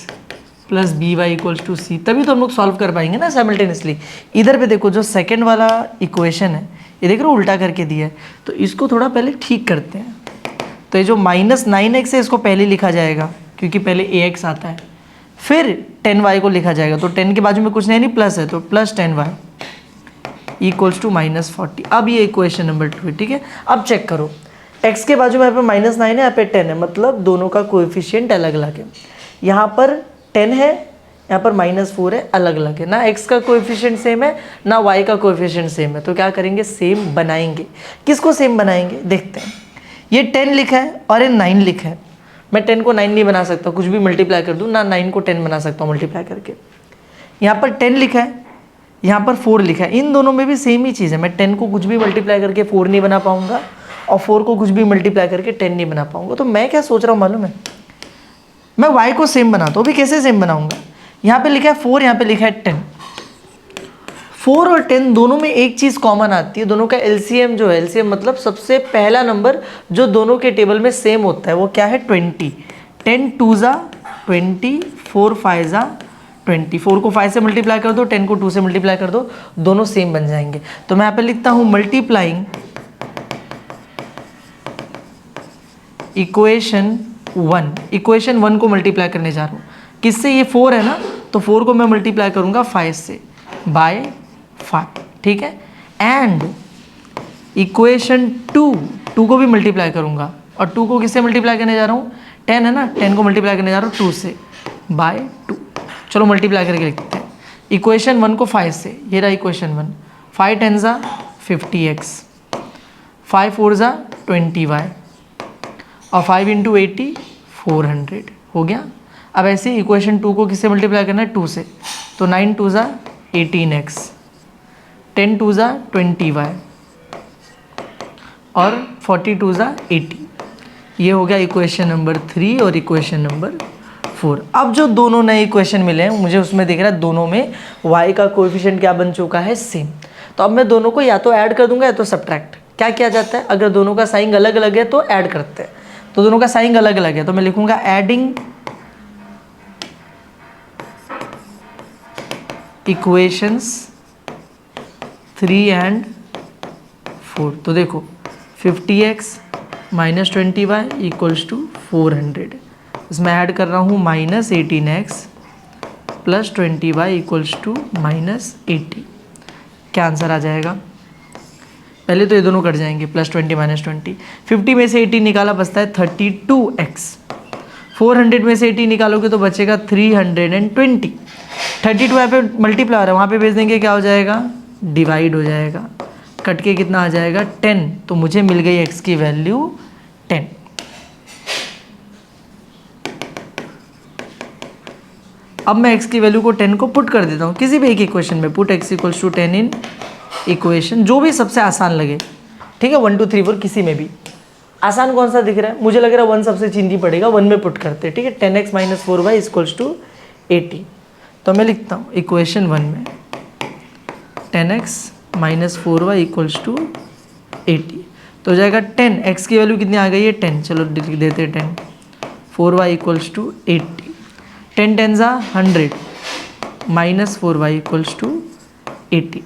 plus b y equals to c, तभी तो हम लोग सॉल्व कर पाएंगे ना साइमल्टेनियसली। इधर पे देखो जो सेकेंड वाला इक्वेशन है ये देख रहे हो उल्टा करके दिया है, तो इसको थोड़ा पहले ठीक करते हैं। तो ये जो माइनस 9x है इसको पहले लिखा जाएगा क्योंकि पहले ax आता है, फिर 10y को लिखा जाएगा। तो 10 के बाजू में कुछ नहीं प्लस है, तो plus 10y equals to minus 40। अब ये इक्वेशन नंबर 2 है, ठीक है। अब चेक करो, x के बाजू में यहाँ पे माइनस 9 है, यहाँ पे 10 है, मतलब दोनों का कोएफिशिएंट अलग अलग है। यहाँ पर 10 है, यहाँ पर -4 है, अलग अलग है ना। x का कोएफिशिएंट सेम है ना y का कोएफिशिएंट सेम है, तो क्या करेंगे, सेम बनाएंगे। किसको सेम बनाएंगे देखते हैं। ये 10 लिखा है और ये 9 लिखा है, मैं 10 को 9 नहीं बना सकता, कुछ भी मल्टीप्लाई कर दूँ ना, 9 को 10 बना सकता हूँ मल्टीप्लाई करके। यहाँ पर 10 लिखा है, यहाँ पर 4 लिखा है, इन दोनों में भी सेम ही चीज़ है। मैं 10 को कुछ भी मल्टीप्लाई करके 4 नहीं बना पाऊँगा और 4 को कुछ भी मल्टीप्लाई करके 10 नहीं बना पाऊँगा। तो मैं क्या सोच रहा हूँ मालूम है, मैं y को सेम बनाता हूँ। अभी कैसे सेम बनाऊंगा, यहाँ पे लिखा है 4, यहाँ पे लिखा है 10। 4 और 10 दोनों में एक चीज़ कॉमन आती है, दोनों का LCM जो है, LCM मतलब सबसे पहला नंबर जो दोनों के टेबल में सेम होता है वो क्या है, 20। 10 2 ज़ा 20, 4 5 ज़ा 20। 4 को 5 से मल्टीप्लाई कर दो, 10 को 2 से मल्टीप्लाई कर दो, दोनों सेम बन जाएंगे। तो मैं यहाँ पे लिखता हूँ मल्टीप्लाइंग इक्वेशन 1, इक्वेशन 1 को मल्टीप्लाई करने जा रहा हूँ किससे, ये 4 है ना, तो 4 को मैं मल्टीप्लाई करूँगा 5 से, बाय 5, ठीक है। एंड इक्वेशन 2 को भी मल्टीप्लाई करूँगा, और 2 को किससे मल्टीप्लाई करने जा रहा हूँ, 10 है ना, 10 को मल्टीप्लाई करने जा रहा हूँ 2 से, बाय 2। चलो मल्टीप्लाई करके लिखते हैं। इक्वेशन 1 को 5 से, ये रहा इक्वेशन 1, 5 10 ज़ा 50x, 5 4 ज़ा 20y, और 5 इंटू 80 400 हो गया। अब ऐसे इक्वेशन 2 को किससे मल्टीप्लाई करना है, 2 से, तो 9 2 ज़ा 18x, 10 2 ज़ा 20y, और 42 ज़ा 80। ये हो गया इक्वेशन नंबर 3 और इक्वेशन नंबर 4। अब जो दोनों नए इक्वेशन मिले हैं मुझे उसमें दिख रहा है दोनों में y का कोएफिशिएंट क्या बन चुका है, सेम। तो अब मैं दोनों को या तो ऐड कर दूंगा या तो सब्ट्रैक्ट। क्या किया जाता है, अगर दोनों का साइन अलग अलग है तो ऐड करते हैं, तो दोनों का साइन अलग अलग है, तो मैं लिखूंगा एडिंग इक्वेशंस 3 एंड 4। तो देखो 50x minus 20y equals to 400, इसमें ऐड कर रहा हूँ minus 18x plus 20y equals to minus 80। क्या आंसर आ जाएगा, पहले तो ये दोनों कट जाएंगे, प्लस 20 माइनस 20। 50 में से 80 निकाला बचता है 32x, 400 में से 80 निकालोगे तो बचेगा 320। 32 यहाँ पे मल्टीप्लाई हो रहा है, वहाँ पे भेज देंगे क्या हो जाएगा, डिवाइड हो जाएगा, कट के कितना आ जाएगा 10। तो मुझे मिल गई x की वैल्यू 10। अब मैं x की वैल्यू को 10 को पुट कर देता हूँ किसी भी एक इक्वेशन में, put x equals to 10 in equation, जो भी सबसे आसान लगे, ठीक है। 1 2 3 4 किसी में भी आसान कौन सा दिख रहा है, मुझे लग रहा है 1 सबसे चिंती पड़ेगा, 1 में पुट करते हैं, ठीक है। 10x minus 4y equals to 80। तो मैं लिखता हूँ इक्वेशन 1 में 10x minus 4y equals to 80, तो हो जाएगा 10, x की वैल्यू कितनी आ गई है 10, चलो लिख देते हैं 10, 4y इक्वल्स टू 80। 10 10 ज़ा 100 माइनस 4y इक्वल्स टू 80।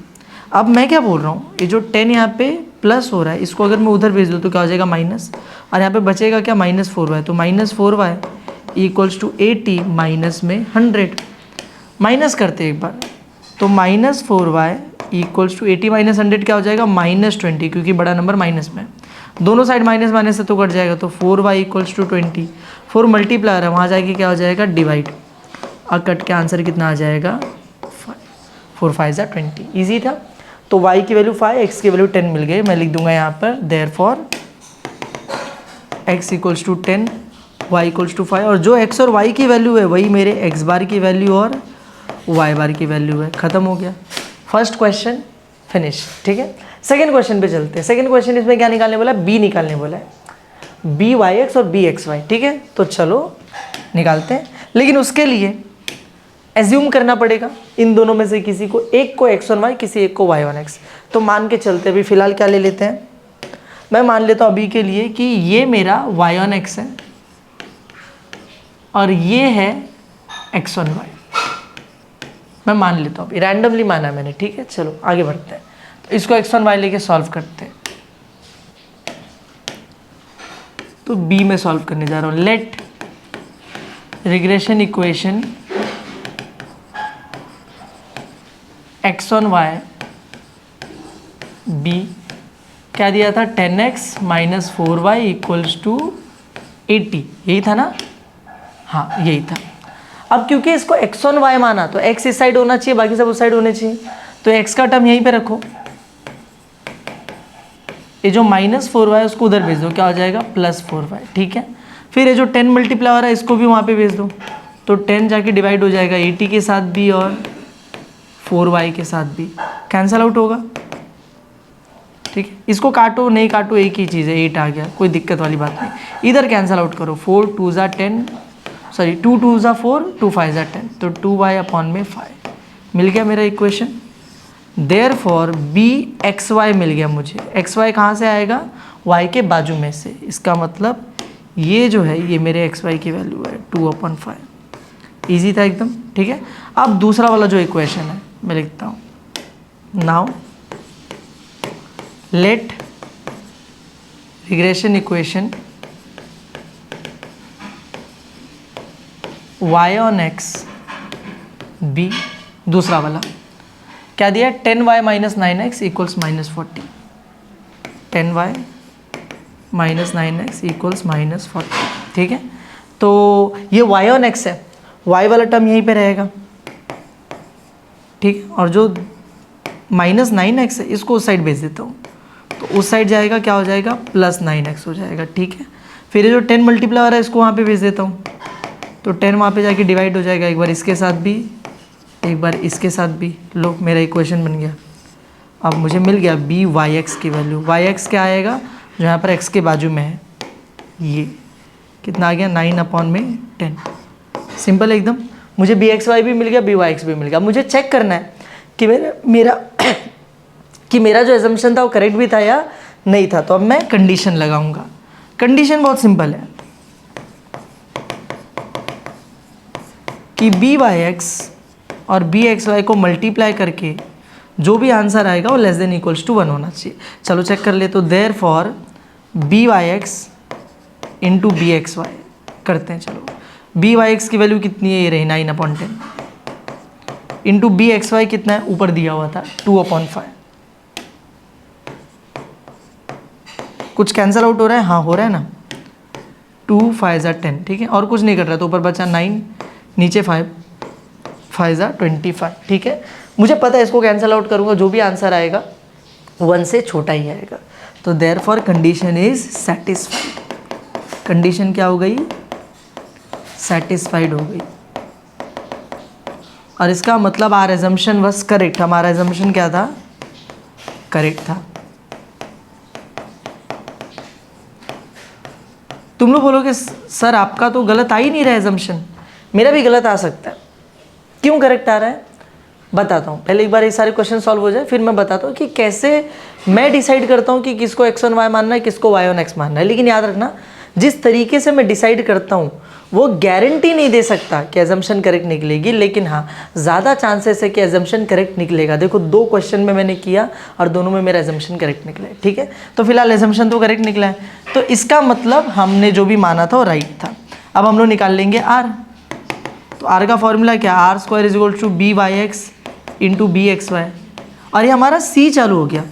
अब मैं क्या बोल रहा हूँ, ये जो 10 यहाँ पे प्लस हो रहा है, इसको अगर मैं उधर भेज दूँ तो क्या हो जाएगा माइनस, और यहाँ पे बचेगा क्या माइनस 4y, तो minus 4y equals to 80 minus में 100। माइनस करते एक बार, तो minus 4y equals to 80 minus 100 क्या हो जाएगा -20, क्योंकि बड़ा नंबर माइनस में, दोनों साइड माइनस माइनस से तो कट जाएगा, तो 4y इक्वल्स टू 20। 4 मल्टीप्लायर है, वहाँ जाके क्या हो जाएगा डिवाइड, और कट के आंसर कितना आ जाएगा 4 5 ज़ा 20। ईजी था। तो y की वैल्यू 5, x की वैल्यू 10 मिल गई। मैं लिख दूंगा यहाँ पर therefore x equals to 10, y equals to 5, और जो x और y की वैल्यू है वही मेरे x बार की वैल्यू और y बार की वैल्यू है। खत्म हो गया, फर्स्ट क्वेश्चन फिनिश। ठीक है, सेकेंड क्वेश्चन पे चलते हैं। सेकेंड क्वेश्चन इसमें क्या निकालने बोला है, b निकालने बोला है, by(x) और bxy। ठीक है, तो चलो निकालते हैं, लेकिन उसके लिए एज्यूम करना पड़ेगा इन दोनों में से किसी को, एक को x1y, किसी एक को y1x। तो मान के चलते अभी फिलहाल क्या ले लेते हैं, मैं मान लेता हूँ अभी के लिए कि ये मेरा y1x है और ये है x1y। मैं मान लेता हूँ, रैंडमली माना मैंने। ठीक है, चलो आगे बढ़ते हैं। तो इसको x1y लेके सॉल्व करते हैं। तो b में सॉल्व करने जा रहा हूँ। Let regression equation x1y b क्या दिया था, 10x minus 4y equals to 80, यही था ना, हाँ यही था। अब क्योंकि इसको x1y माना तो x इस साइड होना चाहिए, बाकी सब उस साइड होने चाहिए, तो x का टर्म यहीं पे रखो, ये जो माइनस 4y उसको उधर भेज दो, क्या हो जाएगा प्लस 4y। ठीक है, फिर ये जो 10 मल्टीप्लाई हो रहा है इसको भी वहाँ पे भेज दो, तो 10 जाके डिवाइड हो जाएगा 80 के साथ भी और 4y के साथ भी, कैंसल आउट होगा। ठीक है, इसको काटो नहीं काटो एक ही चीज़ है, 8 आ गया, कोई दिक्कत वाली बात नहीं। इधर कैंसल आउट करो, 4 2 ज़ा 10, सॉरी 2 2 ज़ा 4, 2 5 ज़ा 10, तो 2y अपॉन में 5 मिल गया मेरा इक्वेशन। देयरफॉर bxy मिल गया मुझे। xy कहाँ से आएगा, y के बाजू में से, इसका मतलब ये जो है ये मेरे xy की वैल्यू है 2/5। ईजी था एकदम। ठीक है, अब दूसरा वाला जो इक्वेशन है मैं लिखता हूँ, now let regression equation y on x b, दूसरा वाला क्या दिया, 10y minus 9x equals minus 40, 10y minus 9x equals minus 40। ठीक है, तो ये y ऑन x है, y वाला टर्म यहीं पे रहेगा। ठीक है, और जो माइनस 9x है इसको उस साइड भेज देता हूँ, तो उस साइड जाएगा क्या हो जाएगा प्लस 9x हो जाएगा। ठीक है, फिर ये जो 10 मल्टीप्लाई हो रहा है इसको वहाँ पे भेज देता हूँ, तो 10 वहाँ पे जाके डिवाइड हो जाएगा, एक बार इसके साथ भी एक बार इसके साथ भी। लो मेरा इक्वेशन बन गया। अब मुझे मिल गया by(x) की वैल्यू। y(x) क्या आएगा, जो यहाँ पर x के बाजू में है, ये कितना आ गया 9/10। सिंपल एकदम। मुझे bxy भी मिल गया, by(x) भी मिल गया। मुझे चेक करना है कि मेरा जो एजम्पशन था वो करेक्ट भी था या नहीं था। तो अब मैं कंडीशन लगाऊंगा। कंडीशन बहुत सिंपल है कि by(x) और bxy को मल्टीप्लाई करके जो भी आंसर आएगा वो लेस देन इक्वल्स टू 1 होना चाहिए। चलो चेक कर ले, तो देयरफॉर by(x) इंटू bxy करते हैं। चलो by(x) की वैल्यू कितनी है, ये रही 9/10, इंटू bxy कितना है, ऊपर दिया हुआ था 2/5। कुछ कैंसल आउट हो रहा है, हाँ हो रहा है ना, 2 5 ज़ा 10। ठीक है, और कुछ नहीं कर रहा, तो ऊपर बचा 9, नीचे 5 5 ज़ा 25। ठीक है, मुझे पता है इसको कैंसल आउट करूँगा, जो भी आंसर आएगा 1 से छोटा ही आएगा। तो therefore condition is satisfied. Condition क्या हो गई, सेटिस्फाइड हो गई। और इसका मतलब आर एजम्पशन वाज करेक्ट। हमारा एजम्पशन क्या था, करेक्ट था। तुम लोग बोलोगे सर आपका तो गलत आ ही नहीं रहा एजम्पशन, मेरा भी गलत आ सकता है। क्यों करेक्ट आ रहा है बताता हूँ। पहले एक बार ये सारे क्वेश्चन सॉल्व हो जाए, फिर मैं बताता हूँ कि कैसे मैं डिसाइड करता हूँ कि किसको x1y मानना है, किसको y on x मानना है। लेकिन याद रखना जिस तरीके से मैं डिसाइड करता हूँ वो गारंटी नहीं दे सकता कि एजम्पशन करेक्ट निकलेगी, लेकिन हाँ ज़्यादा चांसेस है कि एजम्पशन करेक्ट निकलेगा। देखो 2 क्वेश्चन में मैंने किया और दोनों में मेरा एजम्पशन करेक्ट निकला है, ठीक है। तो फिलहाल एजम्पशन तो करेक्ट निकला है, तो इसका मतलब हमने जो भी माना था वो राइट था। अब हम लोग निकाल लेंगे आर। तो आर का फॉर्मूला क्या, R square is equal to B Y x into B x y. और ये हमारा सी चालू हो गया,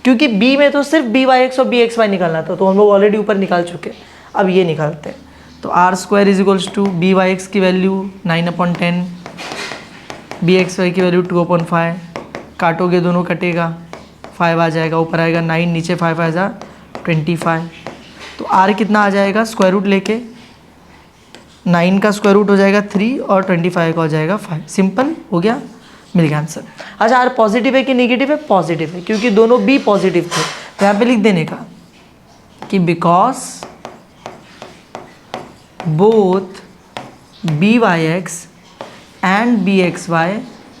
क्योंकि बी में तो सिर्फ बी वाई एक्स और बी एक्स वाई निकालना था, तो हम लोग ऑलरेडी ऊपर निकाल चुके। अब ये निकालते हैं, तो are square is equals to B Y x की वैल्यू 9/10, बी एक्स वाई की वैल्यू 2/5, काटोगे दोनों कटेगा 5 आ जाएगा, ऊपर आएगा 9, नीचे 5 आ जा 25। तो आर कितना आ जाएगा, स्क्वायर रूट लेके 9 का स्क्वायर रूट हो जाएगा 3 और 25 का हो जाएगा 5। सिंपल हो गया, मिल गया आंसर। अच्छा आर पॉजिटिव है कि नेगेटिव है, पॉजिटिव है, क्योंकि दोनों बी पॉजिटिव थे। तो यहाँ पे लिख देने का कि because both b Y x and b x y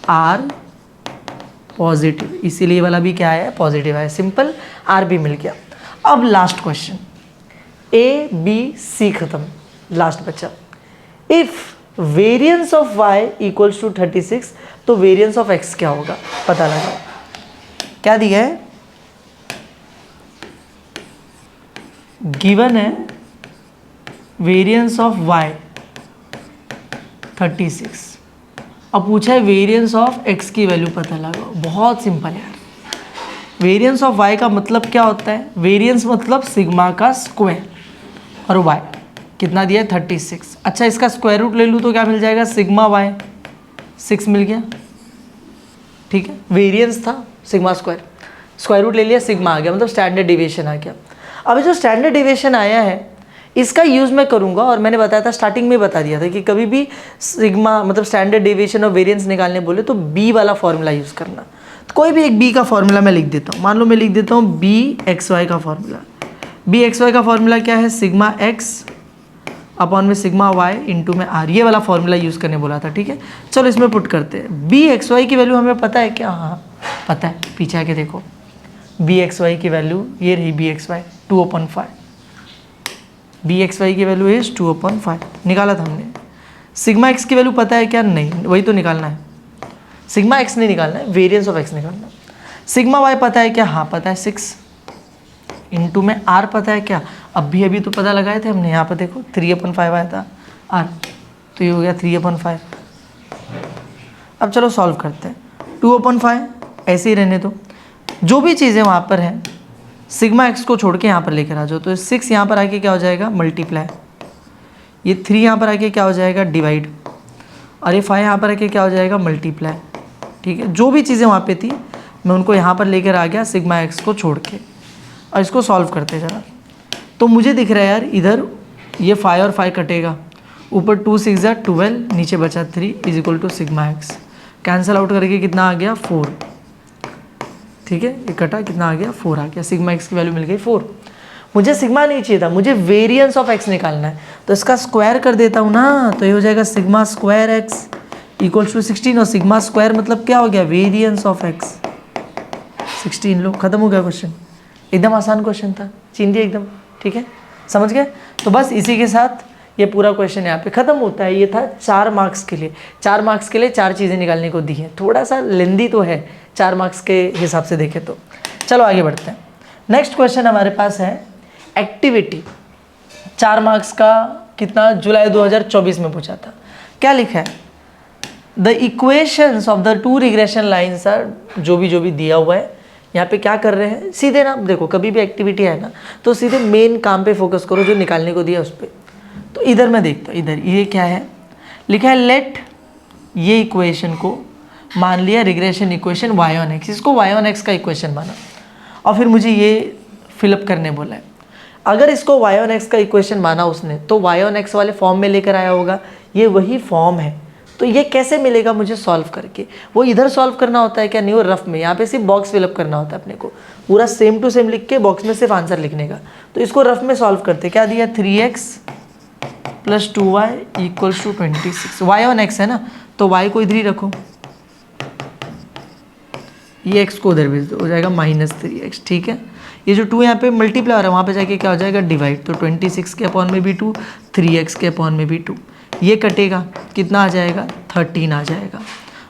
are positive, इसीलिए वाला भी क्या है, पॉजिटिव है। सिंपल, आर भी मिल गया। अब last question, A B C खत्म, लास्ट बच्चा। If variance of y equals to 36, तो वेरिएंस ऑफ x क्या होगा, पता लगा। क्या दिया है, गिवन है वेरिएंस ऑफ y 36, अब पूछा है वेरिएंस ऑफ x की वैल्यू पता लगा। बहुत सिंपल यार, वेरिएंस ऑफ y का मतलब क्या होता है, वेरिएंस मतलब सिग्मा का स्क्वायर, और y कितना दिया है 36। अच्छा इसका स्क्वायर रूट ले लूँ तो क्या मिल जाएगा, सिग्मा y 6 मिल गया, ठीक है। वेरिएंस था सिग्मा स्क्वायर, स्क्वायर रूट ले लिया, सिग्मा आ गया, मतलब स्टैंडर्ड डिविएशन आ गया। अब जो स्टैंडर्ड डिविएशन आया है इसका यूज़ मैं करूँगा, और मैंने बताया था स्टार्टिंग में बता दिया था कि कभी भी सिग्मा मतलब स्टैंडर्ड डिविएशन और वेरिएंस निकालने बोले तो बी वाला फॉर्मूला यूज़ करना। तो कोई भी एक बी का फॉर्मूला मैं लिख देता हूँ, मान लो मैं लिख देता हूँ बी एक्स वाई का फॉर्मूला। बी एक्स वाई का फॉर्मूला क्या है, सिग्मा एक्स अपॉन में सिग्मा वाई इंटू में आर, ये वाला फॉर्मूला यूज़ करने बोला था, ठीक है। चलो इसमें पुट करते हैं। बी एक्स वाई की वैल्यू हमें पता है क्या, हाँ पता है, पीछे आके देखो, बी एक्स वाई की वैल्यू ये रही, b x y 2/5, b x y की वैल्यू इज 2/5 निकाला था हमने। सिग्मा एक्स की वैल्यू पता है क्या, नहीं, वही तो निकालना है। सिग्मा एक्स नहीं निकालना है, वेरिएंस ऑफ एक्स निकालना है। सिग्मा वाई पता है क्या, हाँ पता है 6, इंटू में आर पता है क्या, अभी तो पता लगाए थे हमने, यहाँ पर देखो 3/5 आया था आर, तो ये हो गया 3/5। अब चलो सॉल्व करते हैं, 2/5 ऐसे ही रहने दो, जो भी चीज़ें वहाँ पर हैं सिग्मा एक्स को छोड़ के यहाँ पर लेकर आ जाओ। तो 6 यहाँ पर आके क्या हो जाएगा, मल्टीप्लाई, ये 3 यहाँ पर आके क्या हो जाएगा, डिवाइड, और ये 5 यहाँ पर आके क्या हो जाएगा, मल्टीप्लाई, ठीक है। जो भी चीज़ें वहाँ पे थी मैं उनको यहाँ पर लेकर आ गया सिग्मा एक्स को छोड़ के, और इसको सॉल्व करते ज़रा। तो मुझे दिख रहा है यार इधर ये 5 और 5 कटेगा, ऊपर 2 6 12, नीचे बचा 3 is equal to sigma x, cancel out करके कितना आ गया 4, ठीक है। ये कटा, कितना आ गया 4 आ गया, सिग्मा एक्स की वैल्यू मिल गई 4। मुझे सिग्मा नहीं चाहिए था, मुझे वेरिएंस ऑफ एक्स निकालना है, तो इसका स्क्वायर कर देता हूँ ना, तो ये हो जाएगा sigma square x equals to 16, और सिग्मा स्क्वायर मतलब क्या हो गया, वेरिएंस ऑफ एक्स 16। लो खत्म हो गया क्वेश्चन, एकदम आसान क्वेश्चन था, चीन दिया एकदम, ठीक है, समझ गए। तो बस इसी के साथ ये पूरा क्वेश्चन यहाँ पे ख़त्म होता है। ये था 4 मार्क्स के लिए, 4 मार्क्स के लिए 4 चीज़ें निकालने को दी हैं, थोड़ा सा लेंदी तो है 4 मार्क्स के हिसाब से देखें तो। चलो आगे बढ़ते हैं। नेक्स्ट क्वेश्चन हमारे पास है एक्टिविटी, 4 मार्क्स का, कितना, जुलाई 2024 में पूछा था। क्या लिखा है, the equations of the 2 regression lines are, जो भी दिया हुआ है यहाँ पे क्या कर रहे हैं, सीधे ना देखो, कभी भी एक्टिविटी है ना तो सीधे मेन काम पे फोकस करो जो निकालने को दिया उस पर। तो इधर मैं देखता हूँ, इधर ये क्या है, लिखा है लेट, ये इक्वेशन को मान लिया regression equation y on x, इसको y ऑन x का इक्वेशन माना, और फिर मुझे ये फिलअप करने बोला है। अगर इसको y ऑन x का इक्वेशन माना उसने, तो y ऑन x वाले फॉर्म में लेकर आया होगा, ये वही फॉर्म है। तो ये कैसे मिलेगा मुझे सॉल्व करके, वो इधर सॉल्व करना होता है क्या, नहीं, वो रफ में, यहाँ पे सिर्फ बॉक्स फिलअप करना होता है अपने को, पूरा सेम टू सेम लिख के बॉक्स में सिर्फ आंसर लिखने का। तो इसको रफ में सॉल्व करते, क्या दिया, 3x + 2y equals to 26, y on x है ना, तो y को इधर ही रखो, ये x को उधर भेज दो, हो जाएगा -3x, ठीक है। ये जो 2 यहाँ पे मल्टीप्लाई हो रहा है वहाँ पे जाके क्या हो जाएगा, डिवाइड। तो 26 के अपॉन में भी 2, 3x के अपॉन में भी 2, ये कटेगा, कितना आ जाएगा, 13 आ जाएगा।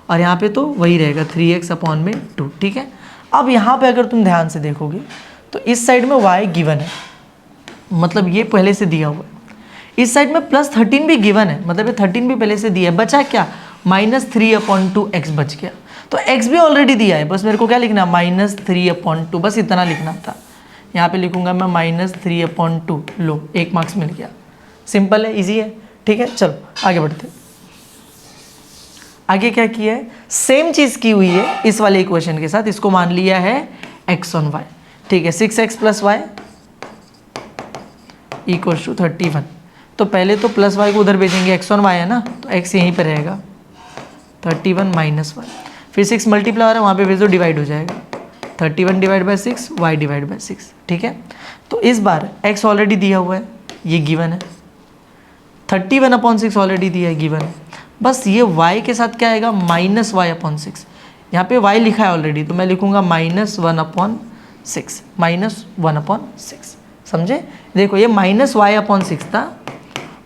और यहाँ पे तो वही रहेगा 3x अपॉन में 2, ठीक है। अब यहाँ पे अगर तुम ध्यान से देखोगे तो इस साइड में y गिवन है, मतलब ये पहले से दिया हुआ है। इस साइड में +13 भी गिवन है, मतलब ये 13 भी पहले से दिया है। बचा क्या, -3/2x बच गया। तो x भी ऑलरेडी दिया है, बस मेरे को क्या लिखना, -3/2, बस इतना लिखना था। यहाँ पे लिखूंगा मैं -3/2, लो 1 मार्क्स मिल गया। सिंपल है, इजी है, ठीक है। चलो आगे बढ़ते हैं। आगे क्या किया है, सेम चीज़ की हुई है इस वाले इक्वेशन के साथ। इसको मान लिया है x on y, ठीक है। 6x + y = 31। तो पहले तो प्लस y को उधर भेजेंगे, x on y है ना, तो x यहीं पर रहेगा, 31 - 1। फिर 6 मल्टीप्लाई हो रहा है, वहाँ पे भेज दो, डिवाइड हो जाएगा, 31/6, y/6, ठीक है। तो इस बार x ऑलरेडी दिया हुआ है, ये गिवन है, 31/6 ऑलरेडी दिया है, गिवन है। बस ये y के साथ क्या आएगा, -y/6। यहाँ पे y लिखा है ऑलरेडी, तो मैं लिखूँगा -1/6, -1/6, समझे। देखो ये -y/6 था,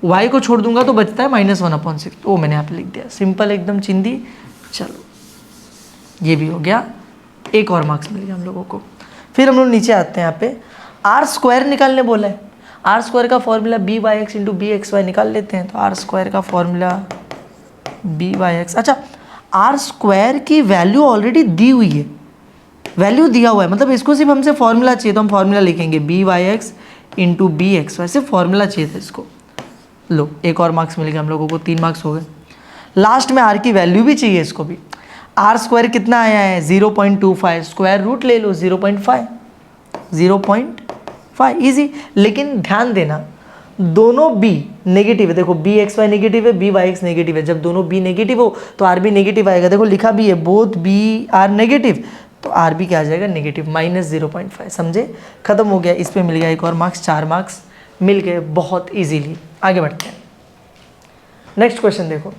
y को छोड़ दूंगा तो बचता है -1/6, तो वो मैंने यहाँ पे लिख दिया, सिंपल एकदम चिंदी। चलो ये भी हो गया, एक और मार्क्स मिल गया हम लोगों को। फिर हम लोग नीचे आते हैं, यहाँ पे r² निकालने बोला है। r² का फॉर्मूला b/x × bxy निकाल लेते हैं। तो r² का फॉर्मूला b/x, अच्छा r² की वैल्यू ऑलरेडी दी हुई है, वैल्यू दिया हुआ है, मतलब इसको सिर्फ हमसे फॉर्मूला चाहिए, तो हम फॉर्मूला लिखेंगे b/x × bxy, सिर्फ फॉर्मूला चाहिए था इसको। लो एक और मार्क्स मिल गया हम लोगों को, 3 मार्क्स हो गए। लास्ट में r की वैल्यू भी चाहिए इसको भी। r² कितना आया है, 0.25, स्क्वायर रूट ले लो 0.5, 0.5, ईजी। लेकिन ध्यान देना, दोनों b नेगेटिव है। देखो bxy नेगेटिव है, byx नेगेटिव है। जब दोनों b नेगेटिव हो तो r भी नेगेटिव आएगा। देखो लिखा भी है, बोथ b आर नेगेटिव, तो r भी क्या आ जाएगा, नेगेटिव, -0.5, समझे। खत्म हो गया। इस पे मिल गया एक और मार्क्स, 4 मार्क्स मिल गए बहुत इजीली। आगे बढ़ते हैं, नेक्स्ट क्वेश्चन देखो।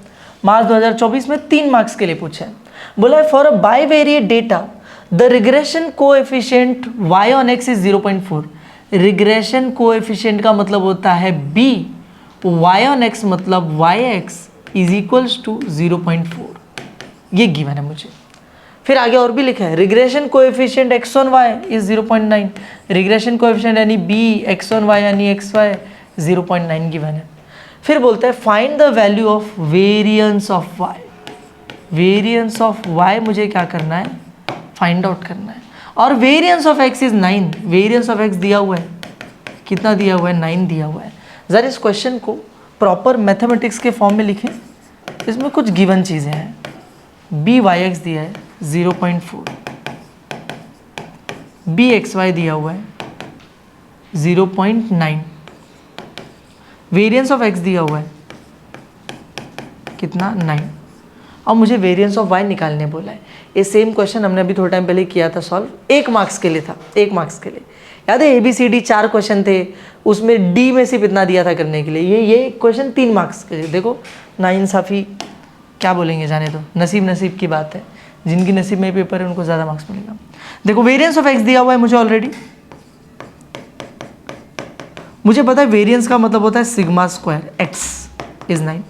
मार्च 2024 में 3 मार्क्स के लिए पूछा है। बोला है for a bivariate data the regression coefficient y on x is 0.4। Regression coefficient का मतलब होता है b, y on x मतलब yx = 0.4, ये गिवन है मुझे। फिर आगे और भी लिखा है, regression coefficient x on y is 0.9। Regression coefficient यानी b, x on y यानी xy 0.9 गिवन है। फिर बोलता है find the value of variance of y। Variance of y मुझे क्या करना है, फाइंड आउट करना है। और variance of x is 9। Variance of x दिया हुआ है, कितना दिया हुआ है, 9 दिया हुआ है। ज़रा इस क्वेश्चन को प्रॉपर मैथमेटिक्स के फॉर्म में लिखें। इसमें कुछ गिवन चीज़ें हैं, byx दिया है 0.4, bxy दिया हुआ है 0.9, वेरिएंस ऑफ x दिया हुआ है कितना, 9, और मुझे वेरिएंस ऑफ y निकालने बोला है। ये सेम क्वेश्चन हमने अभी थोड़ा टाइम पहले किया था सॉल्व, 1 मार्क्स के लिए था, 1 मार्क्स के लिए। याद है ABCD 4 क्वेश्चन थे, उसमें D में सिर्फ इतना दिया था करने के लिए। ये क्वेश्चन 3 मार्क्स के लिए। देखो नाइंसाफ़ी क्या बोलेंगे, जाने दो, नसीब की बात है। जिनकी नसीब में पेपर है उनको ज़्यादा मार्क्स मिलेगा। देखो वेरिएंस ऑफ x दिया हुआ है मुझे ऑलरेडी, मुझे पता है वेरिएंस का मतलब होता है σ² x इज 9,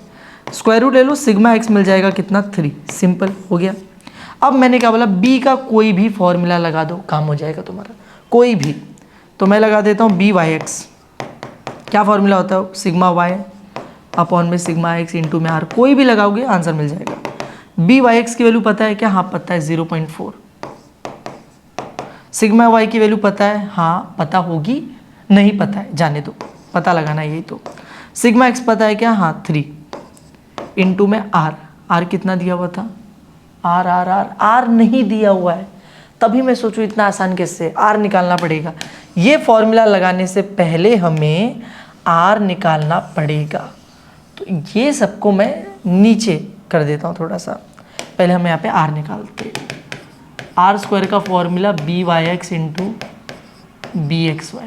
स्क्वायर रूट ले लो, σx मिल जाएगा कितना, 3, सिंपल हो गया। अब मैंने क्या बोला, b का कोई भी फॉर्मूला लगा दो, काम हो जाएगा तुम्हारा, कोई भी। तो मैं लगा देता हूँ byx, क्या फॉर्मूला होता है, σy अपॉन में σx इंटू में r, कोई भी लगाओगे आंसर मिल जाएगा। byx की वैल्यू पता है क्या, हाँ पता है 0.4। σy की वैल्यू पता है, हाँ पता होगी, नहीं पता है जाने दो, पता लगाना यही तो। σx पता है क्या, हाँ 3 इंटू में r कितना दिया हुआ था, r नहीं दिया हुआ है, तभी मैं सोचूं इतना आसान कैसे, r निकालना पड़ेगा। ये फॉर्मूला लगाने से पहले हमें r निकालना पड़ेगा। तो ये सबको मैं नीचे कर देता हूँ थोड़ा सा, पहले हम यहाँ पे r निकालते हैं। r² का formula byx into bxy,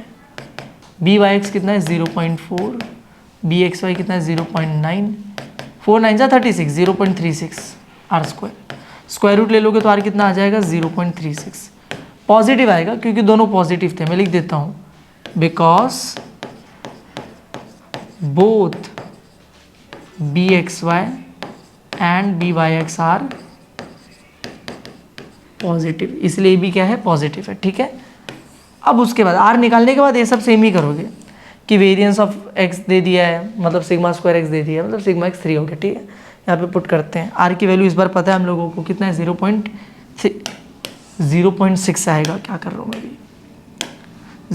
byx कितना है 0.4, bxy कितना है 0.9, 4 9 जा 36, 0.36 r²। स्क्वायर रूट ले लोगे तो आर कितना आ जाएगा 0.36। पॉजिटिव आएगा क्योंकि दोनों पॉजिटिव थे। मैं लिख देता हूँ because both B x y and b Y x are positive, इसलिए भी क्या है पॉजिटिव है। ठीक है, अब उसके बाद आर निकालने के बाद ये सब सेम ही करोगे कि वेरिएंस ऑफ एक्स दे दिया है, मतलब सिग्मा स्क्वायर एक्स दे दिया है, मतलब सिग्मा एक्स 3 हो गया। ठीक है, यहाँ पे पुट करते हैं। आर की वैल्यू इस बार पता है हम लोगों को कितना है, 0.6 आएगा। क्या कर रहा हूँ मैं भी,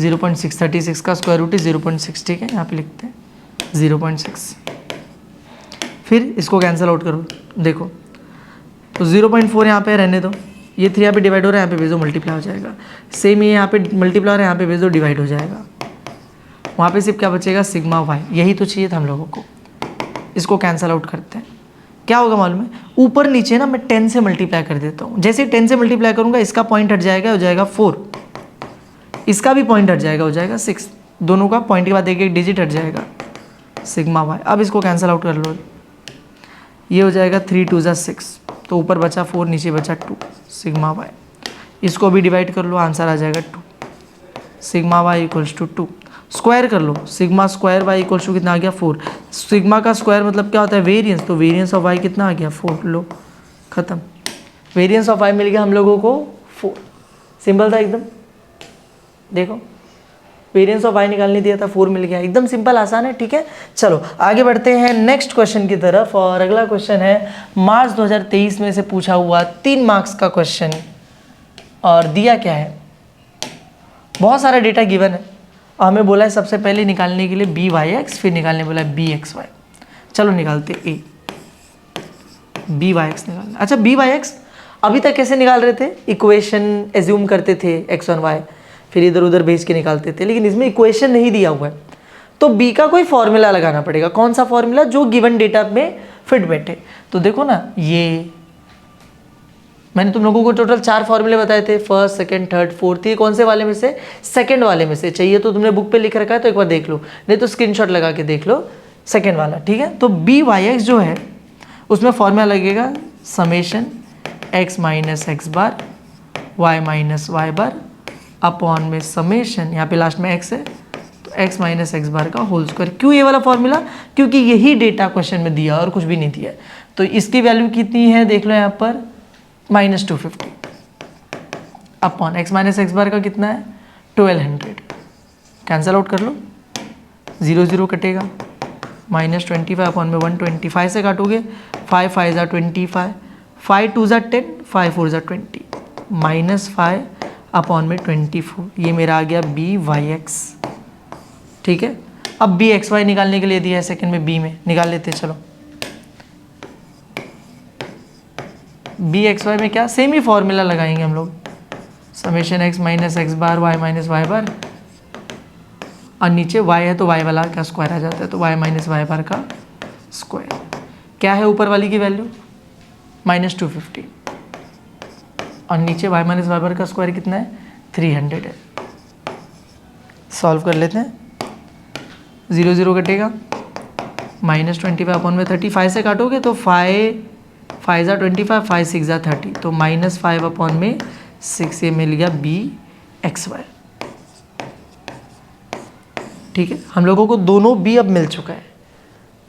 0.6, 36 का स्क्वायर रूट इज 0.6। ठीक है, यहाँ पे लिखते हैं 0.6। फिर इसको कैंसिल आउट करो, देखो तो 0.4 यहाँ पे रहने दो, ये 3 यहाँ पे डिवाइड हो रहा है, यहाँ पे भेज दो मल्टीप्लाई हो जाएगा। सेम ये यहाँ पे मल्टीप्लाई हो रहा है, यहाँ पे भेज दो डिवाइड हो जाएगा। वहाँ पे सिर्फ क्या बचेगा, सिग्मा वाई। यही तो चाहिए था हम लोगों को। इसको कैंसिल आउट करते हैं, क्या होगा मालूम है, ऊपर नीचे ना मैं 10 से मल्टीप्लाई कर देता हूँ। जैसे 10 से मल्टीप्लाई करूँगा इसका पॉइंट हट जाएगा, हो जाएगा 4, इसका भी पॉइंट हट जाएगा, हो जाएगा 6। दोनों का पॉइंट के बाद एक एक डिजिट हट जाएगा, सिग्मा वाई। अब इसको कैंसिल आउट कर लो, ये हो जाएगा 3 2 ज़ा 6, तो ऊपर बचा 4, नीचे बचा 2, सिग्मा वाई। इसको भी डिवाइड कर लो, आंसर आ जाएगा 2, sigma y equals to 2। Square कर लो, sigma square y equals to कितना आ गया 4। सिग्मा का स्क्वायर मतलब क्या होता है, वेरिएंस, तो वेरिएंस ऑफ वाई कितना आ गया 4। लो खत्म, वेरिएंस ऑफ वाई मिल गया हम लोगों को 4। सिंपल था एकदम। देखो वेरिएंस ऑफ वाई निकालने दिया था, 4 मिल गया, एकदम सिंपल आसान है। ठीक है, चलो आगे बढ़ते हैं नेक्स्ट क्वेश्चन की तरफ। और अगला क्वेश्चन है मार्च 2023 में से पूछा हुआ 3 मार्क्स का क्वेश्चन, और दिया क्या है, बहुत सारा डेटा गिवन है और हमें बोला है सबसे पहले निकालने के लिए बी वाई एक्स, फिर निकालने बोला है बी एक्स वाई। चलो निकालते ए, बी वाई एक्स निकालना। अच्छा बी वाई एक्स अभी तक कैसे निकाल रहे थे, इक्वेशन एज्यूम करते थे एक्स वन वाई, फिर इधर उधर भेज के निकालते थे, लेकिन इसमें इक्वेशन नहीं दिया हुआ है तो बी का कोई फॉर्मूला लगाना पड़ेगा। कौन सा फॉर्मूला, जो गिवन डेटा में फिट बैठे। तो देखो ना, ये मैंने तुम लोगों को टोटल 4 फॉर्मूले बताए थे, फर्स्ट सेकंड थर्ड फोर्थ। ये कौन से वाले में से, सेकंड वाले में से। चाहिए तो तुमने बुक पे लिख रखा है तो एक बार देख लो, नहीं तो स्क्रीनशॉट लगा के देख लो, सेकंड वाला। ठीक है, तो बी वाई एक्स जो है उसमें फॉर्मूला लगेगा summation x minus x bar y minus Y bar upon में समेशन, यहाँ पे लास्ट में एक्स है तो एक्स माइनस एक्स बार का होल स्क्वायर। क्यों ये वाला फॉर्मूला, क्योंकि यही डेटा क्वेश्चन में दिया और कुछ भी नहीं दिया। तो इसकी वैल्यू कितनी है देख लो यहाँ पर, -250 upon x minus x bar का कितना है 1200। कैंसल आउट कर लो, 0 0 कटेगा, -25 अपॉन में 125 से काटोगे, 5 5 ज़ा 25, 5 2 ज़ा 10, 5 4 ज़ा 20, -5 अपॉन में 24। ये मेरा आ गया बी वाई एक्स। ठीक है, अब बी एक्स वाई निकालने के लिए दिया है सेकंड में, बी में निकाल लेते हैं। चलो बी एक्स वाई में क्या, सेम ही फॉर्मूला लगाएंगे हम लोग, summation x minus x bar y minus Y बार, और नीचे वाई है तो वाई वाला का स्क्वायर आ जाता है, तो वाई माइनस वाई बार का स्क्वायर। क्या है ऊपर वाली की वैल्यू -250, और नीचे वाई माइनस वाई बार का स्क्वायर कितना है 300 है। सॉल्व कर लेते हैं, 0 0 कटेगा, -25 अपॉन में 35 से काटोगे तो 5 5 ज़ा 25, 5 6 ज़ा 30, तो -5 अपॉन में 6, ये मिल गया बी एक्स वाई। ठीक है, हम लोगों को दोनों बी अब मिल चुका है।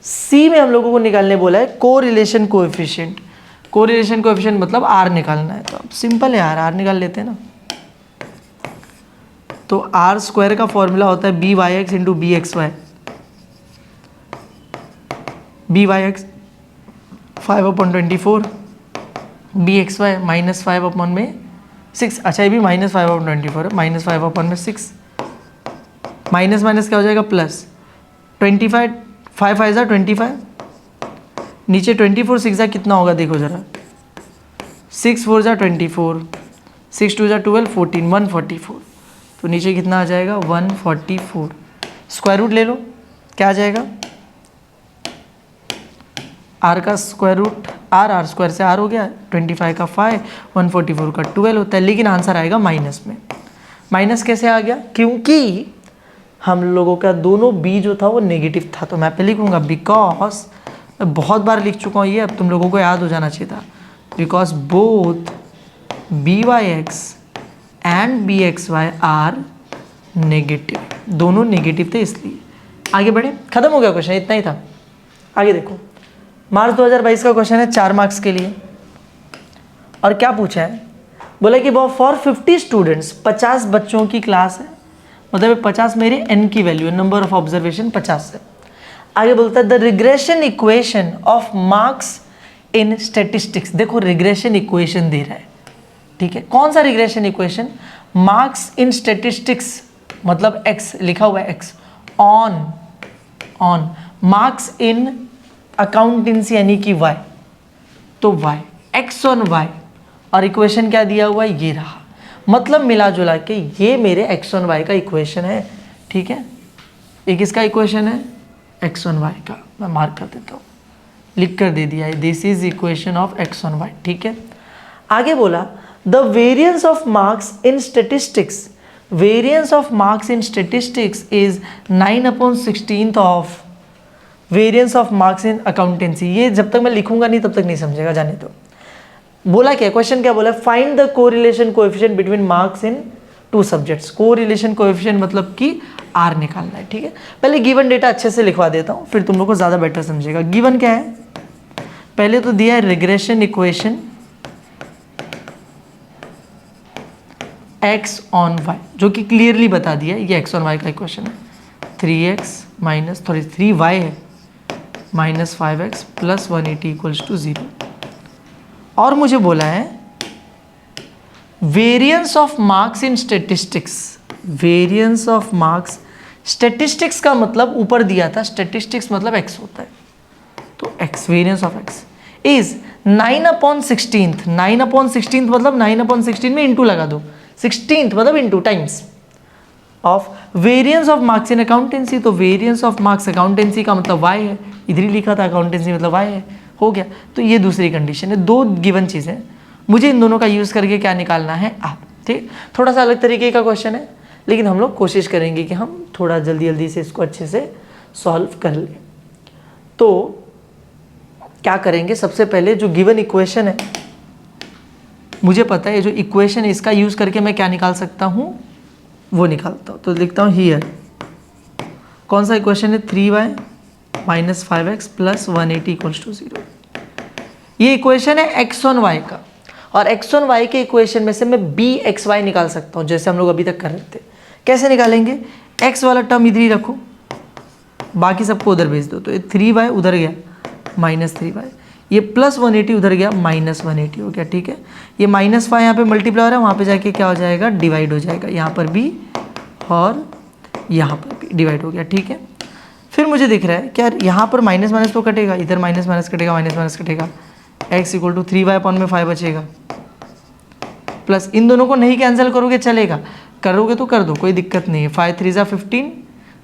सी में हम लोगों को निकालने बोला है कोरिलेशन कोएफिशिएंट। कोरिलेशन कोएफिशिएंट मतलब आर निकालना है, तो अब सिंपल है यार, आर निकाल लेते हैं ना। तो आर स्क्वायर का फॉर्मूला होता है b Y x into B x Y. B Y x 5/24, b x y -5 upon में 6। अच्छा ये भी -5/24 है, -5 अपॉन में 6, माइनस माइनस क्या हो जाएगा प्लस, 25 5 5 ज़ा 25, नीचे 24 6 ज़ा कितना होगा देखो ज़रा, 6 4 ज़ा 24, 6 2 ज़ा 12 14, 144, तो नीचे कितना आ जाएगा 144। स्क्वायर रूट ले लो, क्या आ जाएगा, आर का स्क्वायर रूट आर स्क्वायर से आर हो गया, 25 का 5, 144 का 12 होता है, लेकिन आंसर आएगा माइनस में। माइनस कैसे आ गया, क्योंकि हम लोगों का दोनों बी जो था वो नेगेटिव था। तो मैं पे लिखूंगा बिकॉज, मैं बहुत बार लिख चुका हूँ ये, अब तुम लोगों को याद हो जाना चाहिए था, because both BYX and BXY are negative, दोनों नेगेटिव थे इसलिए। आगे बढ़े, खत्म हो गया क्वेश्चन, इतना ही था। आगे देखो, मार्च 2022 का क्वेश्चन है 4 मार्क्स के लिए, और क्या पूछा है, बोला कि वो फॉर 50 स्टूडेंट्स, 50 बच्चों की क्लास है, मतलब 50 मेरे n की वैल्यू है, नंबर ऑफ ऑब्जर्वेशन 50 है। आगे बोलता है the regression equation of marks in statistics. देखो रिग्रेशन इक्वेशन दे रहा है, ठीक है, कौन सा regression equation, marks in statistics मतलब x लिखा हुआ है, x on marks in accountancy यानी कि y, तो y x ऑन y, और इक्वेशन क्या दिया हुआ है, ये रहा, मतलब मिला जुला के ये मेरे x ऑन y का इक्वेशन है, ठीक है। एक इसका इक्वेशन है x ऑन y का, मैं मार्क कर देता हूँ, लिख कर दे दिया है, this is equation of x on y, ठीक है। आगे बोला the variance of marks in statistics, variance of marks in statistics is 9/16 of variance of marks in accountancy. ये जब तक मैं लिखूंगा नहीं तब तक नहीं समझेगा, जाने दो। बोला क्या, क्वेश्चन क्या बोला, find the correlation coefficient between marks in 2 subjects. Correlation coefficient मतलब कि R निकालना है, ठीक है। पहले गिवन डेटा अच्छे से लिखवा देता हूँ, फिर तुम लोग को ज़्यादा बेटर समझेगा। गिवन क्या है, पहले तो दिया है regression equation x on y, जो कि क्लियरली बता दिया है, ये x ऑन y का इक्वेशन है, 3x माइनस 3y है minus 5x plus 180 equals to 0। और मुझे बोला है variance of marks in statistics, variance of marks, statistics का मतलब ऊपर दिया था, स्टेटिस्टिक्स मतलब x होता है, तो x, variance of x is 9/16, 9/16 मतलब 9/16 में इंटू लगा दो, 16th मतलब into times of variance of marks in accountancy, तो वेरिएंस ऑफ मार्क्स अकाउंटेंसी का मतलब y है, इधर ही लिखा था अकाउंटेंसी मतलब y है, हो गया। तो ये दूसरी कंडीशन है, 2 गिवन चीज़ें, मुझे इन दोनों का यूज़ करके क्या निकालना है आप, ठीक। थोड़ा सा अलग तरीके का क्वेश्चन है, लेकिन हम लोग कोशिश करेंगे कि हम थोड़ा जल्दी जल्दी से इसको अच्छे से सॉल्व कर लें। तो क्या करेंगे, सबसे पहले जो गिवन इक्वेशन है, मुझे पता है जो इक्वेशन है इसका यूज़ करके मैं क्या निकाल सकता हूँ, वो निकालता हूँ। तो लिखता हूँ हियर, कौन सा इक्वेशन है, 3y minus 5x plus 180 equals to 0। ये इक्वेशन है x ऑन y का, और x ऑन y के इक्वेशन में से मैं BXY निकाल सकता हूँ, जैसे हम लोग अभी तक कर रहे थे। कैसे निकालेंगे, x वाला टर्म इधर ही रखो, बाकी सबको उधर भेज दो, तो ये 3y उधर गया माइनस 3y, ये प्लस 180 उधर गया माइनस 180 हो गया, ठीक है। ये माइनस 5 यहाँ पे मल्टीप्लाई हो रहा है, वहाँ पे जाके क्या हो जाएगा, डिवाइड हो जाएगा, यहाँ पर भी और यहाँ पर भी डिवाइड हो गया, ठीक है। फिर मुझे दिख रहा है क्या, यहाँ पर माइनस माइनस तो कटेगा, इधर माइनस माइनस कटेगा, माइनस माइनस कटेगा, x equal to 3y upon में 5 बचेगा, प्लस इन दोनों को नहीं कैंसिल करोगे चलेगा, करोगे तो कर दो, कोई दिक्कत नहीं है। 5 3 ज़ा 15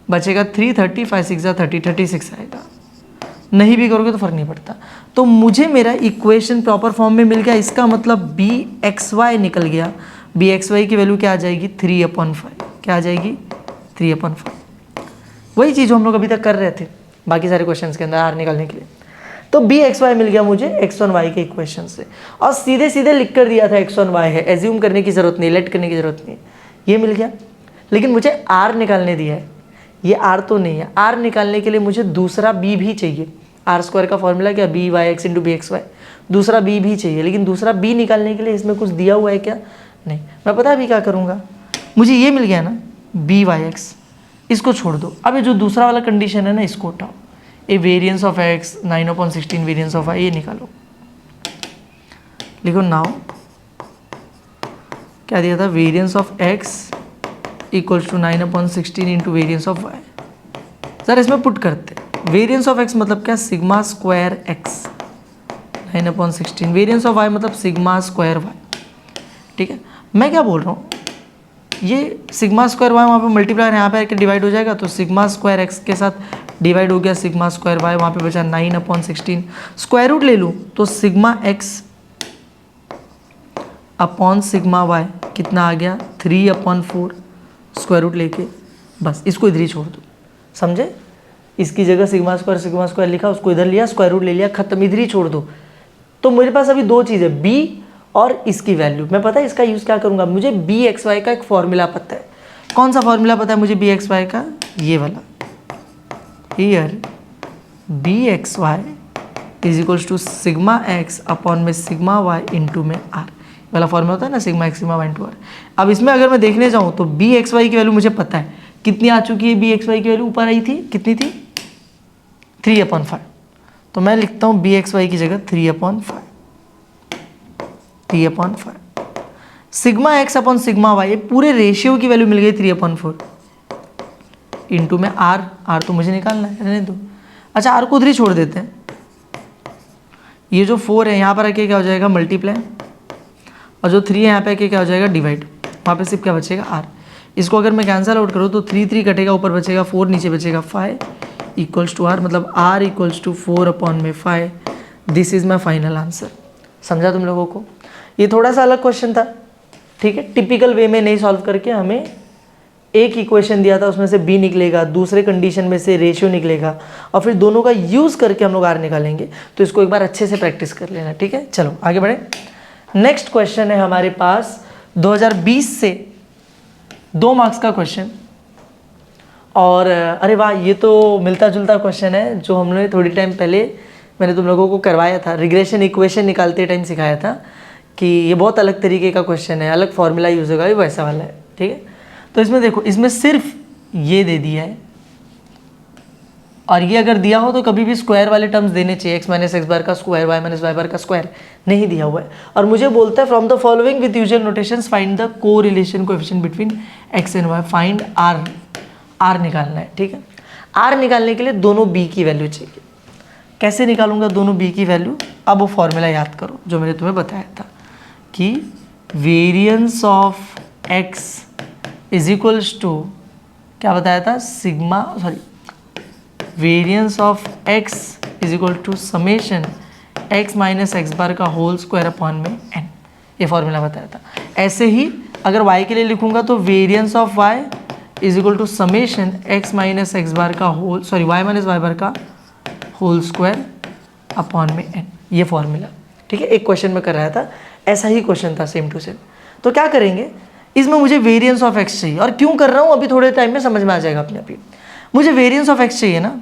बचेगा 3 30, 5 6 ज़ा 30, 36 आएगा, नहीं भी करोगे तो फर्क नहीं पड़ता। तो मुझे मेरा इक्वेशन प्रॉपर फॉर्म में मिल गया, इसका मतलब BXY निकल गया। BXY की वैल्यू क्या आ जाएगी, 3/5, क्या आ जाएगी, 3/5। वही चीज़ हम लोग अभी तक कर रहे थे बाकी सारे क्वेश्चंस के अंदर R निकालने के लिए। तो BXY मिल गया मुझे x ऑन y के इक्वेशन से, और सीधे सीधे लिख कर दिया था x ऑन y है, एज्यूम करने की ज़रूरत नहीं, लेट करने की ज़रूरत नहीं, ये मिल गया। लेकिन मुझे R निकालने दिया है, ये R तो नहीं है, R निकालने के लिए मुझे दूसरा B भी चाहिए। R² का फॉर्मूला क्या, BYX इंटू BXY, दूसरा B भी चाहिए। लेकिन दूसरा B निकालने के लिए इसमें कुछ दिया हुआ है क्या, नहीं। मैं पता अभी क्या करूँगा, मुझे ये मिल गया ना BYX, इसको छोड़ दो। अब ये जो दूसरा वाला कंडीशन है ना, इसको उठाओ, ये variance of x 9/16 variance of y, ये निकालो, लिखो नाउ क्या दिया था, variance of x equals to 9/16 into variance of y। Sir इसमें पुट करते, वेरिएंस ऑफ x मतलब क्या, sigma square x 9/16, variance of y मतलब सिग्मा स्क्वायर y, ठीक है। मैं क्या बोल रहा हूँ, ये सिग्मा स्क्वायर वाई वहाँ पे मल्टीप्लाई यहाँ पे आके डिवाइड हो जाएगा, तो सिग्मा स्क्वायर एक्स के साथ डिवाइड हो गया सिग्मा स्क्वायर वाई, वहाँ पे बचा 9/16। स्क्वायर रूट ले लूँ तो sigma x upon sigma y कितना आ गया, 3/4, स्क्वायर रूट लेके बस इसको इधर ही छोड़ दो, समझे। इसकी जगह सिग्मा स्क्वायर लिखा, उसको इधर लिया, स्क्वायर रूट ले लिया, खत्म, इधर ही छोड़ दो। तो मेरे पास अभी दो चीज़ है, b और इसकी वैल्यू। मैं पता है इसका यूज़ क्या करूँगा, मुझे बी एक्स वाई का एक फॉर्मूला पता है। कौन सा फॉर्मूला पता है मुझे बी एक्स वाई का, ये वाला, here b x y is equals to sigma x upon में सिग्मा वाई इंटू में आर वाला फॉर्मूला होता है ना, sigma x sigma y into R. अब इसमें अगर मैं देखने जाऊँ तो बी एक्स वाई की वैल्यू मुझे पता है कितनी आ चुकी है, बी एक्स वाई की वैल्यू ऊपर आई थी, कितनी थी 3/5। तो मैं लिखता हूँ बी एक्स वाई की जगह 3/5, 3/5। Sigma x upon sigma y, पूरे रेशियो की वैल्यू मिल गई 3/4 इंटू में आर तो मुझे निकालना है, रहने दो। अच्छा आर को उधर ही छोड़ देते हैं, ये जो 4 है यहाँ पर आके क्या हो जाएगा मल्टीप्लाई, और जो 3 है यहाँ पे आके क्या हो जाएगा डिवाइड, वहाँ पे सिर्फ क्या बचेगा आर। इसको अगर मैं कैंसिल आउट करूँ तो 3 कटेगा, ऊपर बचेगा 4, नीचे बचेगा 5 इक्वल्स टू आर, मतलब R equals to 4/5। This is my final answer. समझा तुम लोगों को? ये थोड़ा सा अलग क्वेश्चन था, ठीक है, टिपिकल वे में नहीं सॉल्व करके हमें एक इक्वेशन दिया था, उसमें से बी निकलेगा, दूसरे कंडीशन में से रेशियो निकलेगा, और फिर दोनों का यूज़ करके हम लोग आर निकालेंगे। तो इसको एक बार अच्छे से प्रैक्टिस कर लेना, ठीक है। चलो आगे बढ़े। नेक्स्ट क्वेश्चन है हमारे पास 2020 से 2 मार्क्स का क्वेश्चन, और अरे वाह ये तो मिलता जुलता क्वेश्चन है जो हमने थोड़ी टाइम पहले मैंने तुम लोगों को करवाया था, रिग्रेशन इक्वेशन निकालते टाइम सिखाया था कि ये बहुत अलग तरीके का क्वेश्चन है, अलग फॉर्मूला यूज़ होगा, ये वैसा वाला है, ठीक है। तो इसमें देखो, इसमें सिर्फ ये दे दिया है, और ये अगर दिया हो तो कभी भी स्क्वायर वाले टर्म्स देने चाहिए, एक्स माइनस एक्स बार का square, Y minus Y bar का स्क्वायर, नहीं दिया हुआ है। और मुझे बोलता है from the following with usual notations find the correlation coefficient between x and y, find r निकालना है, ठीक है। आर निकालने के लिए दोनों बी की वैल्यू चाहिए। कैसे निकालूंगा दोनों बी की वैल्यू? अब वो फॉर्मूला याद करो जो मैंने तुम्हें बताया था कि variance of x is equals to, क्या बताया था, sigma, sorry, variance of x is equal to summation x minus x bar का होल स्क्वायर अपॉन में एन, ये फॉर्मूला बताया था। ऐसे ही अगर y के लिए लिखूंगा तो variance of y is equal to summation x minus x bar का whole, sorry, y minus Y bar का होल स्क्वायर अपॉन में एन, ये फॉर्मूला, ठीक है। एक क्वेश्चन में कर रहा था, ऐसा ही क्वेश्चन था सेम टू सेम। तो क्या करेंगे, इसमें मुझे वेरिएंस ऑफ एक्स चाहिए, और क्यों कर रहा हूँ अभी थोड़े टाइम में समझ में आ जाएगा अपने आप ही। मुझे वेरिएंस ऑफ एक्स चाहिए ना,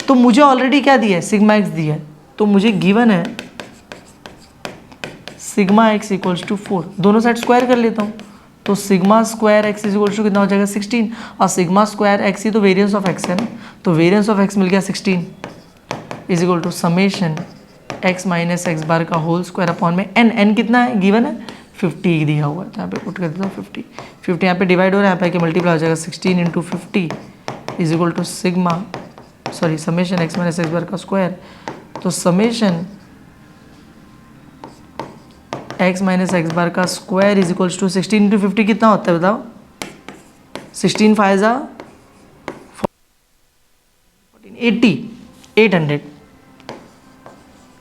तो मुझे ऑलरेडी क्या दिया है, सिग्मा एक्स दिया है, तो मुझे गिवन है सिग्मा एक्स इक्वल्स टू 4, दोनों साइड स्क्वायर कर लेता हूँ, तो sigma square x is equals to कितना हो जाएगा 16, और सिग्मा स्क्वायर एक्स ही तो वेरिएंस ऑफ एक्स है ना, तो वेरिएंस ऑफ एक्स मिल गया 16 is equal to summation x minus x bar का होल स्क्वायर अपॉन में एन, एन कितना है गिवन है 50 दिया हुआ है, तो यहाँ पे पुट कर देता हूँ 50 यहाँ पे डिवाइड हो रहा है, यहाँ पे मल्टीप्लाई हो जाएगा 16 into 50 is equal to sigma, sorry, summation x minus x bar का स्क्वायर, तो summation x minus x bar का square is equals to 16 into 50 कितना होता है बताओ, 16 5 80, 800,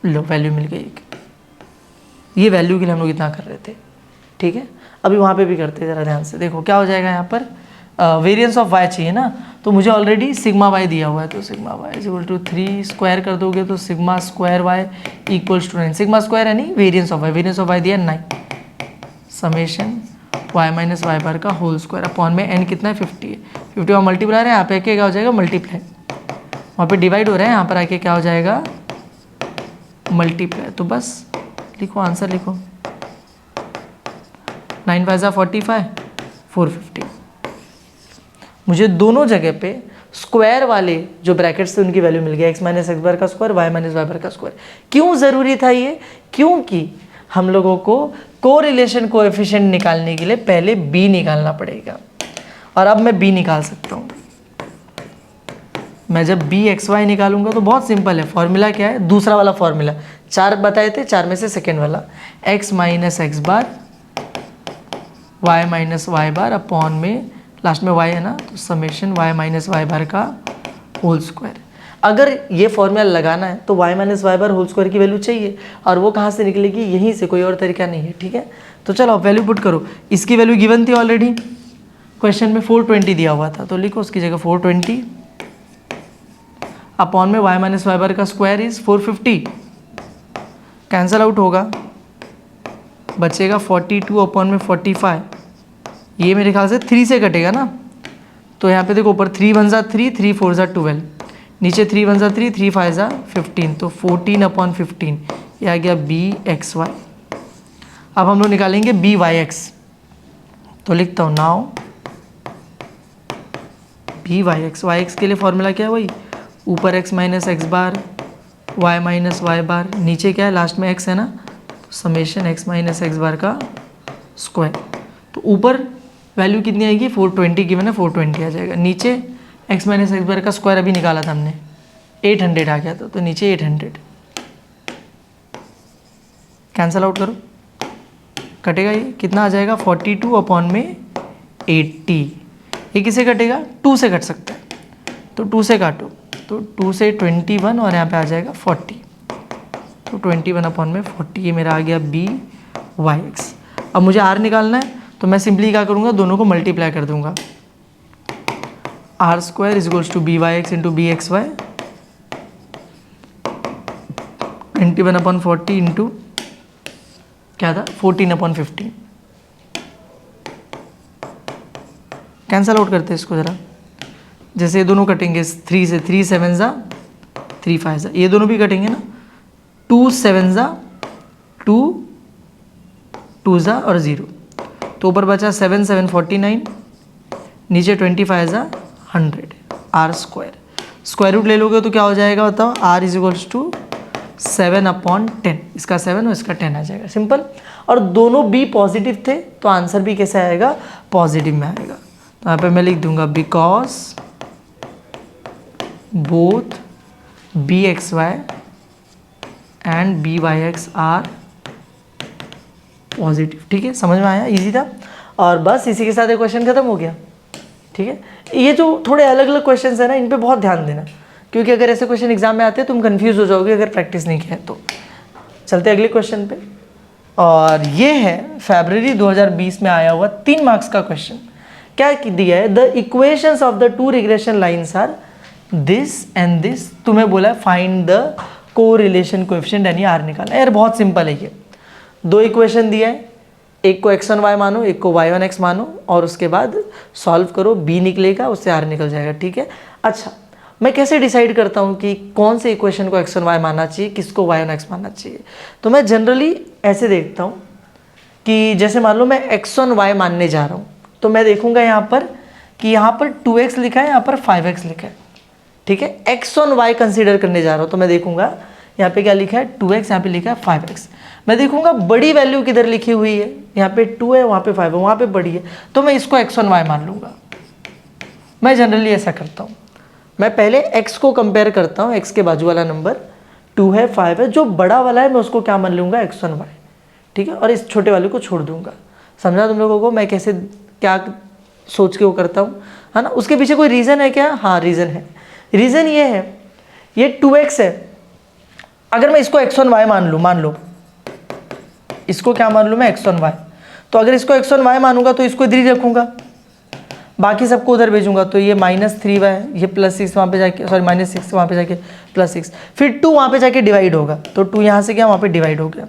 लो वैल्यू मिल गई एक। ये वैल्यू के लिए हम लोग इतना कर रहे थे, ठीक है। अभी वहाँ पे भी करते हैं, ज़रा ध्यान से देखो क्या हो जाएगा। यहाँ पर वेरिएंस ऑफ वाई चाहिए ना, तो मुझे ऑलरेडी सिग्मा वाई दिया हुआ है, तो sigma y is equal to 3 square कर दोगे तो sigma square y equals to 9, sigma square है नहीं, वेरिएंस ऑफ वाई दिया 9, summation y minus Y bar का होल स्क्वायर अपॉन में एन कितना है 50 है, 50 वहाँ मल्टीप्लाई है, यहाँ पे आके क्या हो जाएगा मल्टीप्लाई, वहाँ पे डिवाइड हो रहा है, यहाँ पर आके क्या हो जाएगा मल्टीप्लाई। तो बस लिखो आंसर लिखो, 9 5 45, 450। मुझे दोनों जगह पे स्क्वायर वाले जो ब्रैकेट्स थे उनकी वैल्यू मिल गई, एक्स माइनस एक्स बार का square, Y minus Y bar का स्क्वायर। क्यों ज़रूरी था ये? क्योंकि हम लोगों को कोरिलेशन कोएफिशिएंट निकालने के लिए पहले बी निकालना पड़ेगा, और अब मैं बी निकाल सकता हूँ। मैं जब बी एक्स वाई निकालूंगा तो बहुत सिंपल है, फॉर्मूला क्या है, दूसरा वाला फॉर्मूला 4 बताए थे, 4 में से सेकेंड वाला, x minus x bar y minus Y bar upon में लास्ट में वाई है ना, तो summation y minus Y bar का होल स्क्वायर। अगर ये फॉर्मूला लगाना है तो y minus Y bar whole square की वैल्यू चाहिए, और वो कहाँ से निकलेगी, यहीं से, कोई और तरीका नहीं है, ठीक है। तो चलो अब वैल्यू पुट करो, इसकी वैल्यू गिवन थी ऑलरेडी क्वेश्चन में, 420 दिया हुआ था, तो लिखो उसकी जगह 420 अपॉन में वाई माइनस वाई बार का स्क्वायर इज 450। कैंसल आउट होगा, बचेगा 42 अपॉन में 45, ये मेरे ख्याल से 3 से कटेगा ना, तो यहाँ पे देखो ऊपर 3 1 ज़ा 3, 3 4 ज़ा 12, नीचे 3 1 ज़ा 3, 3 5 ज़ा 15, तो 14 अपॉन 15 ये आ गया BXY। अब हम लोग निकालेंगे BYX, तो लिखता हूँ नाउ BYX, YX के लिए फॉर्मूला क्या है, वही ऊपर x minus x bar, y minus Y बार, नीचे क्या है लास्ट में x है ना, तो summation x minus x bar का स्क्वायर। तो ऊपर वैल्यू कितनी आएगी, 420 गिवन है, 420 आ जाएगा, नीचे x माइनस एक्स बार का स्क्वायर अभी निकाला था हमने, 800 आ गया था, तो नीचे 800, कैंसल आउट करो, कटेगा ये कितना आ जाएगा 42 अपॉन में 80, ये किसे कटेगा 2 से कट सकता है, तो 2 से काटो, तो 2 से 21 और यहाँ पे आ जाएगा 40, तो 21 अपॉन में 40, ये मेरा आ गया BYX। अब मुझे R निकालना है, तो मैं सिंपली क्या करूँगा, दोनों को मल्टीप्लाई कर दूंगा, R² is to BYX into BXY, 21 upon 40 into क्या था 14 अपॉन 15, कैंसल आउट करते हैं इसको ज़रा, जैसे ये दोनों कटेंगे 3 से, 3 7 ज़ा 3 5 ज़ा, ये दोनों भी कटेंगे ना, 2 7 ज़ा 2 2 ज़ा और 0, तो ऊपर बचा 7 7 49, नीचे 25 ज़ा 100, R², स्क्वायर रूट ले लोगे तो क्या हो जाएगा बताओ, R is equals to 7 upon 10, इसका 7 और इसका 10 आ जाएगा, सिंपल। और दोनों B पॉजिटिव थे, तो आंसर भी कैसे आएगा, पॉजिटिव में आएगा, तो यहाँ पे मैं लिख दूंगा because both BXY and BYX are positive. ठीक है, समझ में आया, इजी था। और बस इसी के साथ ये क्वेश्चन खत्म हो गया। ठीक है, ये जो थोड़े अलग अलग क्वेश्चन है ना, इन पे बहुत ध्यान देना, क्योंकि अगर ऐसे क्वेश्चन एग्जाम में आते हैं तुम कंफ्यूज हो जाओगे अगर प्रैक्टिस नहीं किया है तो। चलते अगले क्वेश्चन पे, और ये है फरवरी 2020 में आया हुआ 3 मार्क्स का क्वेश्चन। क्या दिया है, the equations of the 2 regression lines are this and this. तुम्हें बोला है फाइंड द कोरिलेशन कोएफिशिएंट यानी आर निकालना। यार बहुत सिंपल है ये, 2 इक्वेशन दिया है, एक को x1 y मानो, एक को y1 x मानो, और उसके बाद सॉल्व करो, b निकलेगा, उससे r निकल जाएगा। ठीक है, अच्छा मैं कैसे डिसाइड करता हूँ कि कौन से इक्वेशन को x1 y मानना चाहिए, किसको y1 x मानना चाहिए? तो मैं जनरली ऐसे देखता हूँ कि जैसे मान लो मैं x1 y मानने जा रहा हूँ, तो मैं देखूंगा यहाँ पर कि यहाँ पर 2x लिखा है, यहाँ पर 5x लिखा है। ठीक है, x1 y कंसीडर करने जा रहा हूँ, तो मैं देखूंगा यहाँ पे क्या लिखा है 2x, यहाँ पे लिखा है 5x। मैं देखूंगा बड़ी वैल्यू किधर लिखी हुई है, यहाँ पे 2 है, वहाँ पे 5 है, वहाँ पे बड़ी है, तो मैं इसको x1 y मान लूँगा। मैं जनरली ऐसा करता हूँ, मैं पहले x को कंपेयर करता हूँ, x के बाजू वाला नंबर 2 है 5 है, जो बड़ा वाला है मैं उसको क्या मान लूँगा x1 y। ठीक है, और इस छोटे वाले को छोड़ दूँगा। समझा तुम लोगों को मैं कैसे क्या सोच के वो करता हूँ, है ना? उसके पीछे कोई रीज़न है क्या? हाँ रीज़न है। रीज़न ये है, ये 2x है, अगर मैं इसको x1 y मान लो इसको क्या मान लूँ मैं x1 y, तो अगर इसको x1 y मानूंगा तो इसको इधर ही रखूँगा, बाकी सबको उधर भेजूंगा, तो ये -3y, ये +6 वहाँ पे जाके, सॉरी -6 वहाँ पे जाके +6, फिर 2 वहाँ पे जाके डिवाइड होगा, तो 2 यहाँ से क्या वहाँ पे डिवाइड हो गया।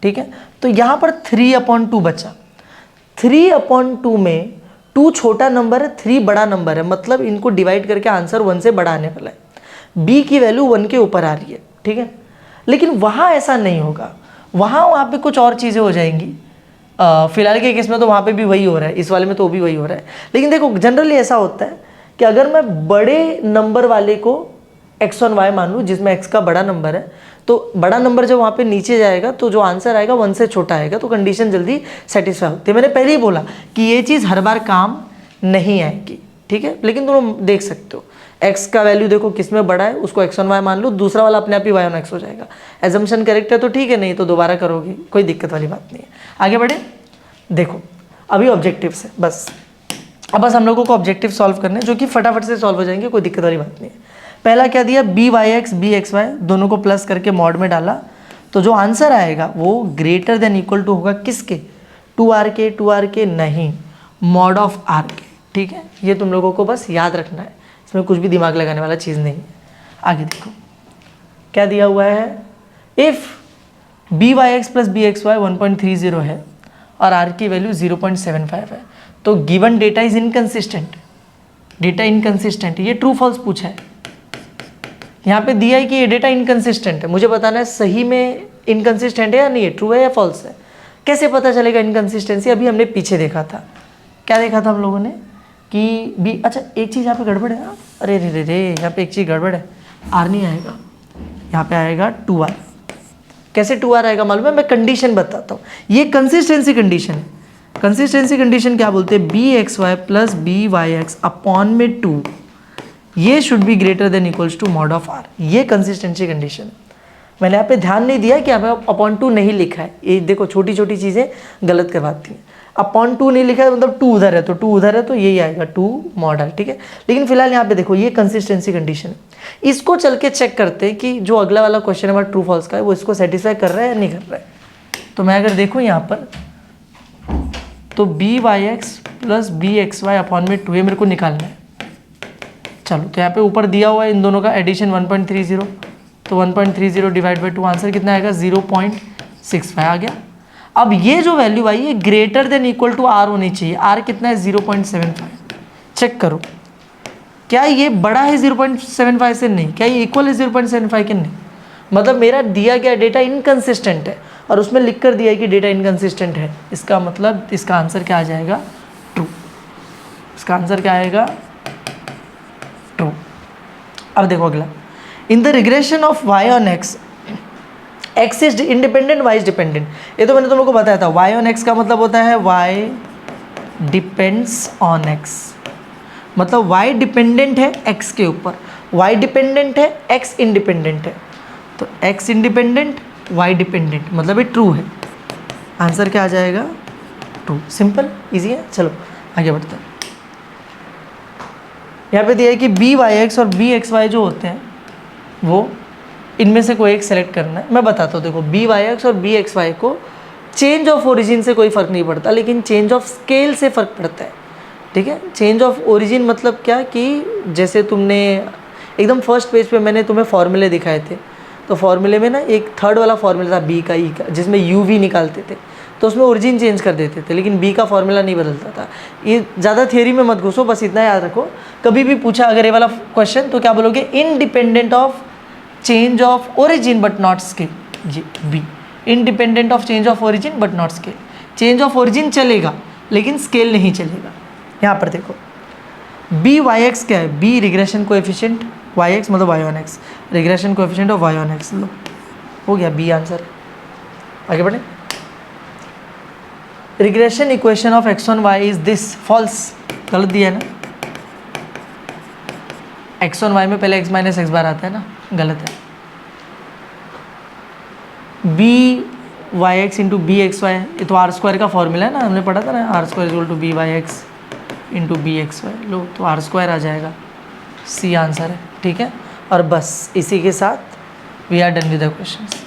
ठीक है, तो यहाँ पर 3/2 बचा। 3/2 में 2 छोटा नंबर है, 3 बड़ा नंबर है, मतलब इनको डिवाइड करके आंसर 1 से बड़ा आने वाला है। b की वैल्यू 1 के ऊपर आ रही है। ठीक है, लेकिन वहाँ ऐसा नहीं होगा, वहाँ पे कुछ और चीज़ें हो जाएंगी। फिलहाल के केस में तो वहाँ पे भी वही हो रहा है, इस वाले में तो भी वही हो रहा है। लेकिन देखो जनरली ऐसा होता है कि अगर मैं बड़े नंबर वाले को x1 y मान लूँ, जिसमें x का बड़ा नंबर है, तो बड़ा नंबर जब वहाँ पे नीचे जाएगा तो जो आंसर आएगा 1 से छोटा आएगा, तो कंडीशन जल्दी सेटिस्फाई होती है। मैंने पहले ही बोला कि ये चीज़ हर बार काम नहीं आएगी। ठीक है, लेकिन तुम देख सकते हो x का वैल्यू देखो किस में बड़ा है, उसको x1 y मान लो, दूसरा वाला अपने आप ही y1 x हो जाएगा। एजम्पशन करेक्ट है तो ठीक है, नहीं तो दोबारा करोगे, कोई दिक्कत वाली बात नहीं है। आगे बढ़े, देखो अभी ऑब्जेक्टिव से बस बस हम लोगों को ऑब्जेक्टिव सॉल्व करने हैं, जो कि फटाफट से सॉल्व हो जाएंगे, कोई दिक्कत वाली बात नहीं है। पहला क्या दिया, BYX BXY दोनों को प्लस करके मॉड में डाला, तो जो आंसर आएगा वो ग्रेटर देन इक्वल टू होगा किसके, 2R के नहीं, मॉड ऑफ R के। ठीक है, ये तुम लोगों को बस याद रखना है, इसमें कुछ भी दिमाग लगाने वाला चीज़ नहीं है। आगे देखो क्या दिया हुआ है, if b Y x plus b x y 1.30 है और आर की वैल्यू 0.75 है, तो given data is inconsistent, data inconsistent, ये ट्रू फॉल्स पूछा है। यहाँ पे दिया है कि ये डेटा इनकंसिस्टेंट है, मुझे बताना है सही में इनकंसिस्टेंट है या नहीं है, ट्रू है या फॉल्स है। कैसे पता चलेगा इनकंसिस्टेंसी? अभी हमने पीछे देखा था, क्या देखा था हम लोगों ने कि बी, अच्छा एक चीज़ यहाँ पे गड़बड़ है, अरे रे रे रे, यहाँ पे एक चीज़ गड़बड़ है, आर नहीं आएगा, यहाँ पे आएगा 2r। कैसे 2r आएगा मालूम है? मैं कंडीशन बताता हूँ, ये कंसिस्टेंसी कंडीशन है। कंसिस्टेंसी कंडीशन क्या बोलते हैं? B x y plus b Y x upon में 2, ये should be greater than equals to mod of R, ये कंसिस्टेंसी कंडीशन है। मैंने यहाँ पे ध्यान नहीं दिया कि यहाँ पे अपॉन 2 नहीं लिखा है, ये देखो छोटी छोटी चीज़ें गलत करवाती हैं। अपॉन 2 नहीं लिखा है मतलब 2 उधर है तो 2 उधर है, तो यही आएगा 2 मॉड आर, ठीक है। लेकिन फिलहाल यहाँ पे देखो ये कंसिस्टेंसी कंडीशन है, इसको चल के चेक करते हैं कि जो अगला वाला क्वेश्चन हमारा ट्रू फॉल्स का है वो इसको सेटिस्फाई कर रहा है या नहीं कर रहा है। तो मैं अगर देखूँ यहाँ पर तो b Y x plus b x y upon में 2, ये मेरे को निकालना है। चलो तो यहाँ पे ऊपर दिया हुआ है इन दोनों का एडिशन 1.30, तो 1.30 डिवाइड बाई 2, आंसर कितना आएगा? 0.65 आ गया। अब ये जो वैल्यू आई है greater than equal to R होनी चाहिए, आर कितना है? 0.75। चेक करो क्या ये बड़ा है 0.75 से? नहीं। क्या ये इक्वल है 0.75 के? नहीं। मतलब मेरा दिया गया डेटा इनकंसिस्टेंट है और उसमें लिख कर दिया है कि डेटा इनकंसिस्टेंट है, इसका मतलब इसका आंसर क्या आ जाएगा? ट्रू। इसका आंसर क्या आएगा? ट्रू। अब देखो अगला, in the regression of y on x, x is independent, y is dependent. ये तो मैंने तुम लोग को बताया था, y ऑन x का मतलब होता है y डिपेंड्स ऑन x, मतलब y डिपेंडेंट है x के ऊपर, y डिपेंडेंट है, x इंडिपेंडेंट है, तो x इंडिपेंडेंट y डिपेंडेंट, मतलब ये ट्रू है। आंसर क्या आ जाएगा? ट्रू। सिंपल, इजी है। चलो आगे बढ़ते हैं। यहाँ पे दिया है कि बी वाई एक्स और बी एक्स वाई जो होते हैं वो इनमें से कोई एक सेलेक्ट करना है। मैं बताता हूँ, देखो बी वाई एक्स और बी एक्स वाई को चेंज ऑफ ओरिजिन से कोई फ़र्क नहीं पड़ता, लेकिन चेंज ऑफ स्केल से फ़र्क पड़ता है, ठीक है। चेंज ऑफ ओरिजिन मतलब क्या कि जैसे तुमने एकदम फर्स्ट पेज पे मैंने तुम्हें फॉर्मूले दिखाए थे, तो फॉर्मूले में ना एक थर्ड वाला फॉर्मूला था बी का, ई का, जिसमें यू वी निकालते थे, तो उसमें ओरिजिन चेंज कर देते थे, लेकिन बी का फॉर्मूला नहीं बदलता था। ये ज़्यादा थियोरी में मत घुसो, बस इतना याद रखो, कभी भी पूछा अगर ये वाला क्वेश्चन तो क्या बोलोगे? Independent of change of origin but not scale. जी, be independent of change of origin but not scale. Change of origin चलेगा लेकिन स्केल नहीं चलेगा। यहाँ पर देखो बी वाई एक्स क्या है? B regression coefficient, y x मतलब y on x, regression coefficient of Y on x. लो हो गया, बी आंसर। आगे बढ़े। Regression equation of x on y is this, false, गलत दिया है ना। एक्स ऑन वाई में पहले एक्स माइनस एक्स बार आता है ना, गलत है। B Y x into B x y, ये तो आर स्क्वायर का फॉर्मूला है ना, हमने पढ़ा था ना, r square equal to B Y x into B x y. लो तो आर स्क्वायर आ जाएगा, सी आंसर है, ठीक है। और बस इसी के साथ we are done with the questions.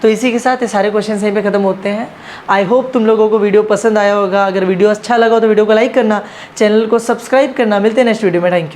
तो इसी के साथ ये सारे क्वेश्चन यहीं पे ख़त्म होते हैं। आई होप तुम लोगों को वीडियो पसंद आया होगा। अगर वीडियो अच्छा लगा तो वीडियो को लाइक करना, चैनल को सब्सक्राइब करना। मिलते हैं नेक्स्ट वीडियो में। Thank you.